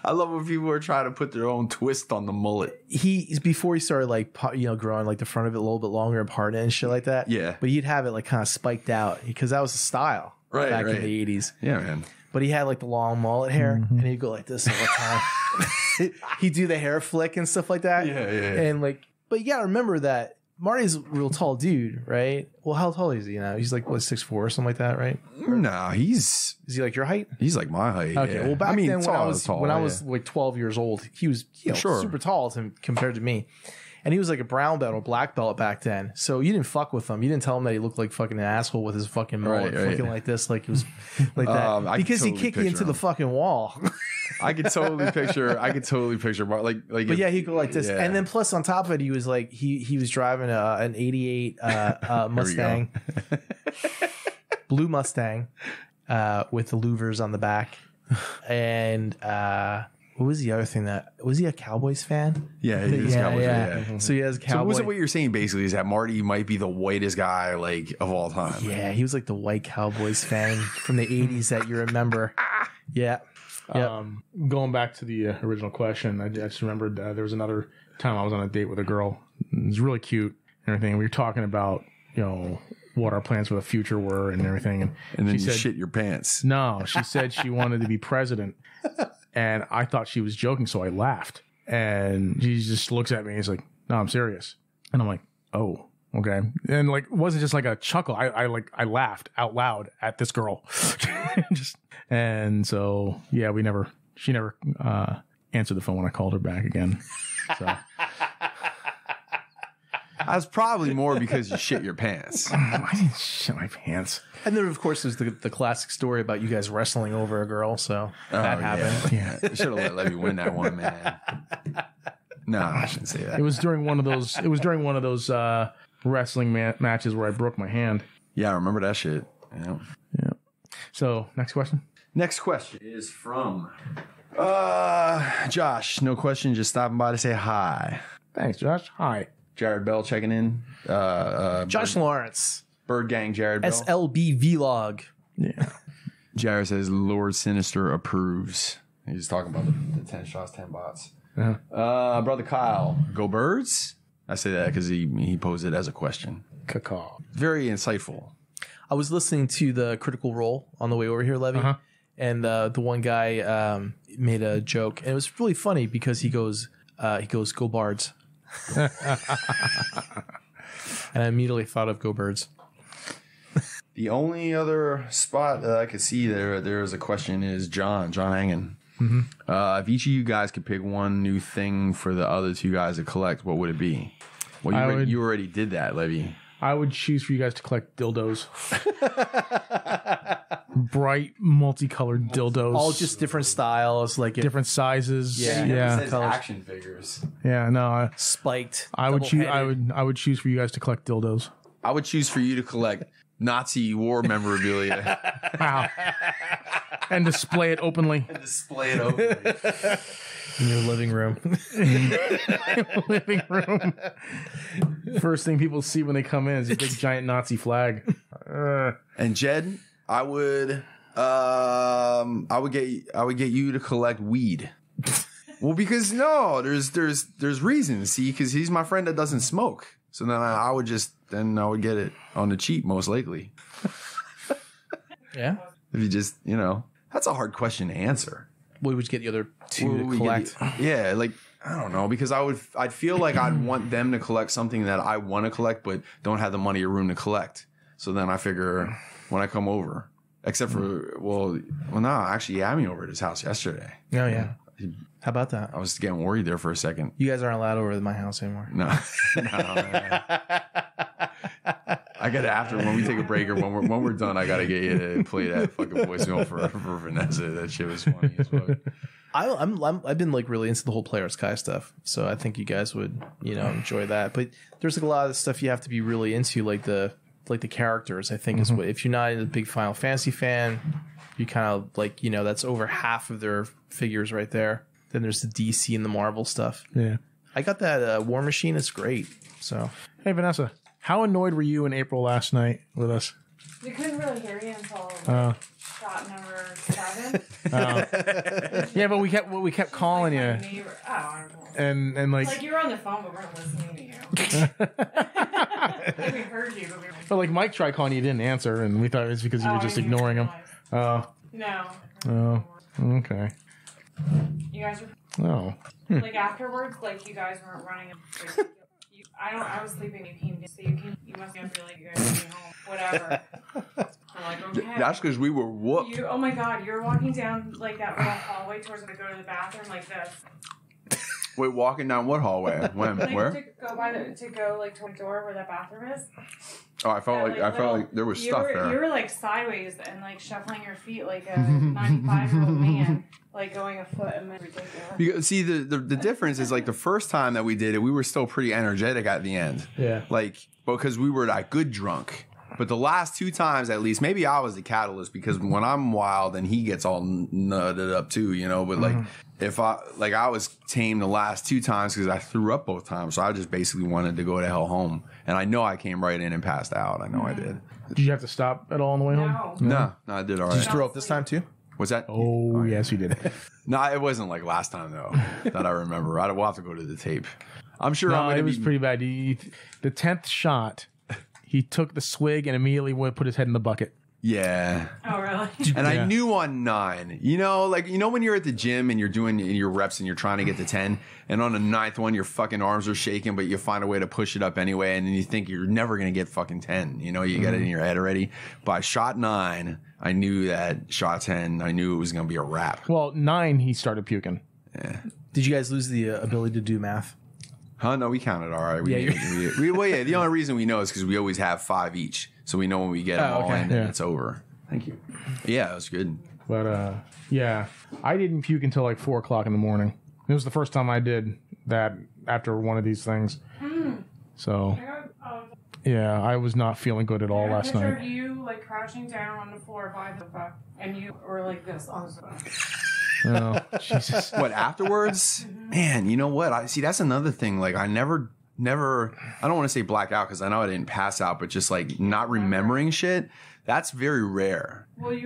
[SPEAKER 2] I love when people are trying to put their own twist on the mullet.
[SPEAKER 1] Before he started like growing like the front of it a little bit longer and parting and shit like that.
[SPEAKER 2] Yeah,
[SPEAKER 1] but he'd have it like kind of spiked out because that was the style back in the 80s.
[SPEAKER 2] Yeah, man.
[SPEAKER 1] But he had like the long mullet hair, and he'd go like this all the time. He'd do the hair flick and stuff like that.
[SPEAKER 2] Yeah.
[SPEAKER 1] And but you gotta remember that Marty's a real tall dude, right? Well, how tall is he now? He's like 6'4" or something like that, right?
[SPEAKER 2] No, is
[SPEAKER 1] he like your height?
[SPEAKER 2] He's like my height.
[SPEAKER 1] Okay,
[SPEAKER 2] yeah.
[SPEAKER 1] well back then when I was
[SPEAKER 2] tall,
[SPEAKER 1] like 12 years old, he was super tall compared to me. And he was like a brown belt or black belt back then. So you didn't fuck with him. You didn't tell him that he looked like fucking an asshole with his fucking mullet flicking like this, like it was like that. Because he kicked you into the fucking wall.
[SPEAKER 2] I could totally picture like
[SPEAKER 1] but yeah, he'd go like this. Yeah. And then plus on top of it, he was like he was driving an 88 Mustang. Blue Mustang with the louvers on the back. And what was the other thing was he a Cowboys fan?
[SPEAKER 2] Yeah, he is Cowboys fan.
[SPEAKER 1] Yeah. So he has Cowboys.
[SPEAKER 2] So what you're saying basically is that Marty might be the whitest guy like of all time.
[SPEAKER 1] Yeah, he was like the white Cowboys fan from the 80s that you remember. Yeah.
[SPEAKER 7] Going back to the original question, I just remembered there was another time I was on a date with a girl. It was really cute and everything. We were talking about, what our plans for the future were and everything.
[SPEAKER 2] And then
[SPEAKER 7] she
[SPEAKER 2] you
[SPEAKER 7] said,
[SPEAKER 2] shit your pants.
[SPEAKER 7] No, she said she wanted to be president. And I thought she was joking, so I laughed. And she just looks at me and he's like, no, I'm serious. And I'm like, oh, okay. And like, it wasn't just like a chuckle. I laughed out loud at this girl. And so, yeah, she never answered the phone when I called her back again. So.
[SPEAKER 2] That's probably more because you shit your pants.
[SPEAKER 7] I didn't shit my pants.
[SPEAKER 1] And then, of course, there's the classic story about you guys wrestling over a girl. So that happened.
[SPEAKER 7] Yeah.
[SPEAKER 2] Should have let Levi win that one, man. No, I shouldn't say that.
[SPEAKER 7] It was during one of those. It was during one of those wrestling matches where I broke my hand.
[SPEAKER 2] Yeah, I remember that shit. Yeah.
[SPEAKER 7] Yeah. So next question.
[SPEAKER 2] Next question is from Josh. No question, just stopping by to say hi.
[SPEAKER 7] Thanks, Josh. Hi.
[SPEAKER 2] Jared Bell checking in.
[SPEAKER 1] Josh Lawrence,
[SPEAKER 2] Bird Gang Jared Bell.
[SPEAKER 1] SLB Vlog.
[SPEAKER 7] Yeah.
[SPEAKER 2] Jared says Lord Sinister approves. He's talking about the 10 shots, 10 bots. Brother Kyle, go Birds? I say that because he posed it as a question.
[SPEAKER 7] Cacaw.
[SPEAKER 2] Very insightful.
[SPEAKER 1] I was listening to the Critical Role on the way over here, Levy, and the one guy made a joke, and it was really funny because he goes, "Go Bards," and I immediately thought of "Go Birds."
[SPEAKER 2] The only other spot that I could see there is a question is John Hangen. If each of you guys could pick one new thing for the other two guys to collect, what would it be? Well, you already did that, Levy.
[SPEAKER 7] I would choose for you guys to collect dildos. Bright, multicolored dildos.
[SPEAKER 1] All just different styles, like
[SPEAKER 7] different sizes.
[SPEAKER 1] Yeah.
[SPEAKER 2] It says action figures.
[SPEAKER 7] Yeah, no.
[SPEAKER 1] Spiked.
[SPEAKER 7] I would choose for you guys to collect dildos.
[SPEAKER 2] I would choose for you to collect Nazi war memorabilia.
[SPEAKER 7] Wow. And display it openly.
[SPEAKER 1] In your living room.
[SPEAKER 7] Living room. First thing people see when they come in is a big giant Nazi flag.
[SPEAKER 2] And Jed, I would get you to collect weed. Well, because there's reasons. See, because he's my friend that doesn't smoke. So then I would get it on the cheap, most likely.
[SPEAKER 1] Yeah.
[SPEAKER 2] If you just, that's a hard question to answer.
[SPEAKER 1] What would you get the other two to collect?
[SPEAKER 2] Yeah, like, I don't know, because I'd feel like I'd want them to collect something that I want to collect, but don't have the money or room to collect. So then I figure when I come over, except for, no, actually, he had me over at his house yesterday.
[SPEAKER 1] Oh, yeah. How about that?
[SPEAKER 2] I was getting worried there for a second.
[SPEAKER 1] You guys aren't allowed over at my house anymore.
[SPEAKER 2] No. I got to, after, when we take a break or when we're done, I got to get you to play that fucking voicemail for Vanessa. That shit was funny as fuck.
[SPEAKER 1] I've been like really into the whole Player Sky stuff, so I think you guys would enjoy that. But there's like a lot of stuff you have to be really into, like the characters. I think is what, if you're not a big Final Fantasy fan, you kind of like that's over half of their figures right there. Then there's the DC and the Marvel stuff.
[SPEAKER 7] Yeah,
[SPEAKER 1] I got that War Machine. It's great. So
[SPEAKER 7] hey Vanessa, how annoyed were you in April last night with us?
[SPEAKER 9] We couldn't really hear you until shot number 7.
[SPEAKER 7] Yeah, but we kept calling you. And like
[SPEAKER 9] you were on the phone, but we weren't listening to you. Like we heard you,
[SPEAKER 7] but like Mike tried calling you, didn't answer, and we thought it was because you were just ignoring him.
[SPEAKER 9] No.
[SPEAKER 7] Oh, okay.
[SPEAKER 9] You guys were like afterwards, like you guys weren't running. I was sleeping. You came, so you must have like you guys came home. Whatever. I'm like, okay.
[SPEAKER 2] That's because we were whooped.
[SPEAKER 9] Oh my god, you're walking down like that little hallway towards to go to the bathroom like this.
[SPEAKER 2] Wait, walking down what hallway? When?
[SPEAKER 9] Like,
[SPEAKER 2] Where?
[SPEAKER 9] to go like to the door where that bathroom is.
[SPEAKER 2] Oh, I felt like there was stuff there.
[SPEAKER 9] You were like sideways and like shuffling your feet like a 95-year-old man, like going a foot and ridiculous.
[SPEAKER 2] Because, see, the difference is like the first time that we did it, we were still pretty energetic at the end.
[SPEAKER 7] Yeah.
[SPEAKER 2] Like, because we were like good drunk. But the last two times, at least, maybe I was the catalyst because when I'm wild and he gets all nutted up too, But like, if I was tame the last two times because I threw up both times, so I just basically wanted to go to hell home. And I know I came right in and passed out. I know I did.
[SPEAKER 7] Did you have to stop at all on the way home?
[SPEAKER 2] No, I did all right.
[SPEAKER 1] Did you throw up this time too?
[SPEAKER 2] What's that?
[SPEAKER 7] Oh, yes, you did.
[SPEAKER 2] No, it wasn't like last time though that I remember. We'll have to go to the tape. I'm sure.
[SPEAKER 7] It was pretty bad. The 10th shot. He took the swig and immediately put his head in the bucket.
[SPEAKER 2] Yeah.
[SPEAKER 9] Oh, really?
[SPEAKER 2] And I knew on 9, when you're at the gym and you're doing your reps and you're trying to get to 10, and on the 9th one, your fucking arms are shaking, but you find a way to push it up anyway, and then you think you're never going to get fucking 10. You get it in your head already. By shot 9, I knew that shot 10, I knew it was going to be a wrap.
[SPEAKER 7] Well, 9, he started puking.
[SPEAKER 2] Yeah.
[SPEAKER 1] Did you guys lose the ability to do math?
[SPEAKER 2] Huh? No, we counted. All right.
[SPEAKER 1] Yeah,
[SPEAKER 2] the only reason we know is because we always have 5 each, so we know when we get them all in, and it's over.
[SPEAKER 7] Thank you.
[SPEAKER 2] Yeah, it was good.
[SPEAKER 7] But yeah, I didn't puke until like 4 o'clock in the morning. It was the first time I did that after one of these things. So yeah, I was not feeling good at all last night.
[SPEAKER 9] I pictured you like crouching down on the floor by the sofa, and you were like this on the sofa.
[SPEAKER 7] Oh, Jesus.
[SPEAKER 2] What, afterwards? Man, you know what? I see, that's another thing. Like, I never, I don't want to say black out because I know I didn't pass out, but just like not remembering shit, that's very rare.
[SPEAKER 9] Well,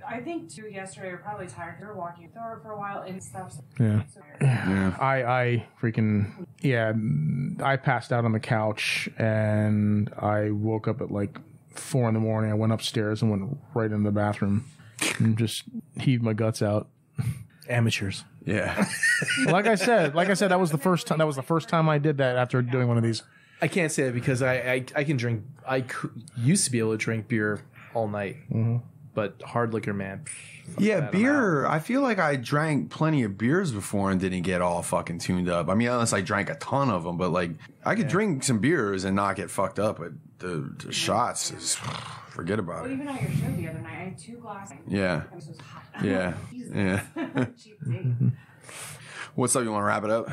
[SPEAKER 9] I think too, yesterday you're probably tired. You were walking for a while and stuff.
[SPEAKER 7] Yeah. I freaking, I passed out on the couch and I woke up at like 4 in the morning. I went upstairs and went right into the bathroom and just heaved my guts out.
[SPEAKER 1] Amateurs.
[SPEAKER 2] Yeah.
[SPEAKER 7] Like I said, that was the first time. That was the first time I did that after doing one of these.
[SPEAKER 1] I can't say that because I can drink. Used to be able to drink beer all night, but hard liquor, man.
[SPEAKER 2] Yeah, beer. I feel like I drank plenty of beers before and didn't get all fucking tuned up. I mean, unless I drank a ton of them, but like I could drink some beers and not get fucked up. But the shots is forget about it.
[SPEAKER 9] Even on your show the other night, I had 2 glasses.
[SPEAKER 2] Yeah.
[SPEAKER 9] This was hot.
[SPEAKER 2] Yeah. Yeah.
[SPEAKER 9] Cheap date.
[SPEAKER 2] What's up? You want to wrap it up?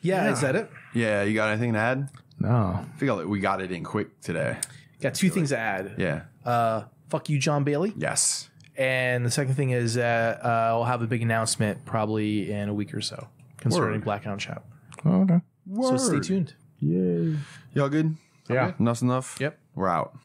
[SPEAKER 1] Yeah, is that it?
[SPEAKER 2] Yeah. You got anything to add?
[SPEAKER 7] No.
[SPEAKER 2] I feel like we got it in quick today.
[SPEAKER 1] Got 2 things to add.
[SPEAKER 2] Yeah.
[SPEAKER 1] Fuck you, John Bailey.
[SPEAKER 2] Yes.
[SPEAKER 1] And the second thing is I'll have a big announcement probably in a week or so concerning Blackout Shout.
[SPEAKER 7] Oh, okay.
[SPEAKER 1] So stay tuned.
[SPEAKER 7] Yay.
[SPEAKER 2] Y'all good?
[SPEAKER 7] Yeah.
[SPEAKER 2] Enough's enough?
[SPEAKER 1] Yep.
[SPEAKER 2] We're out.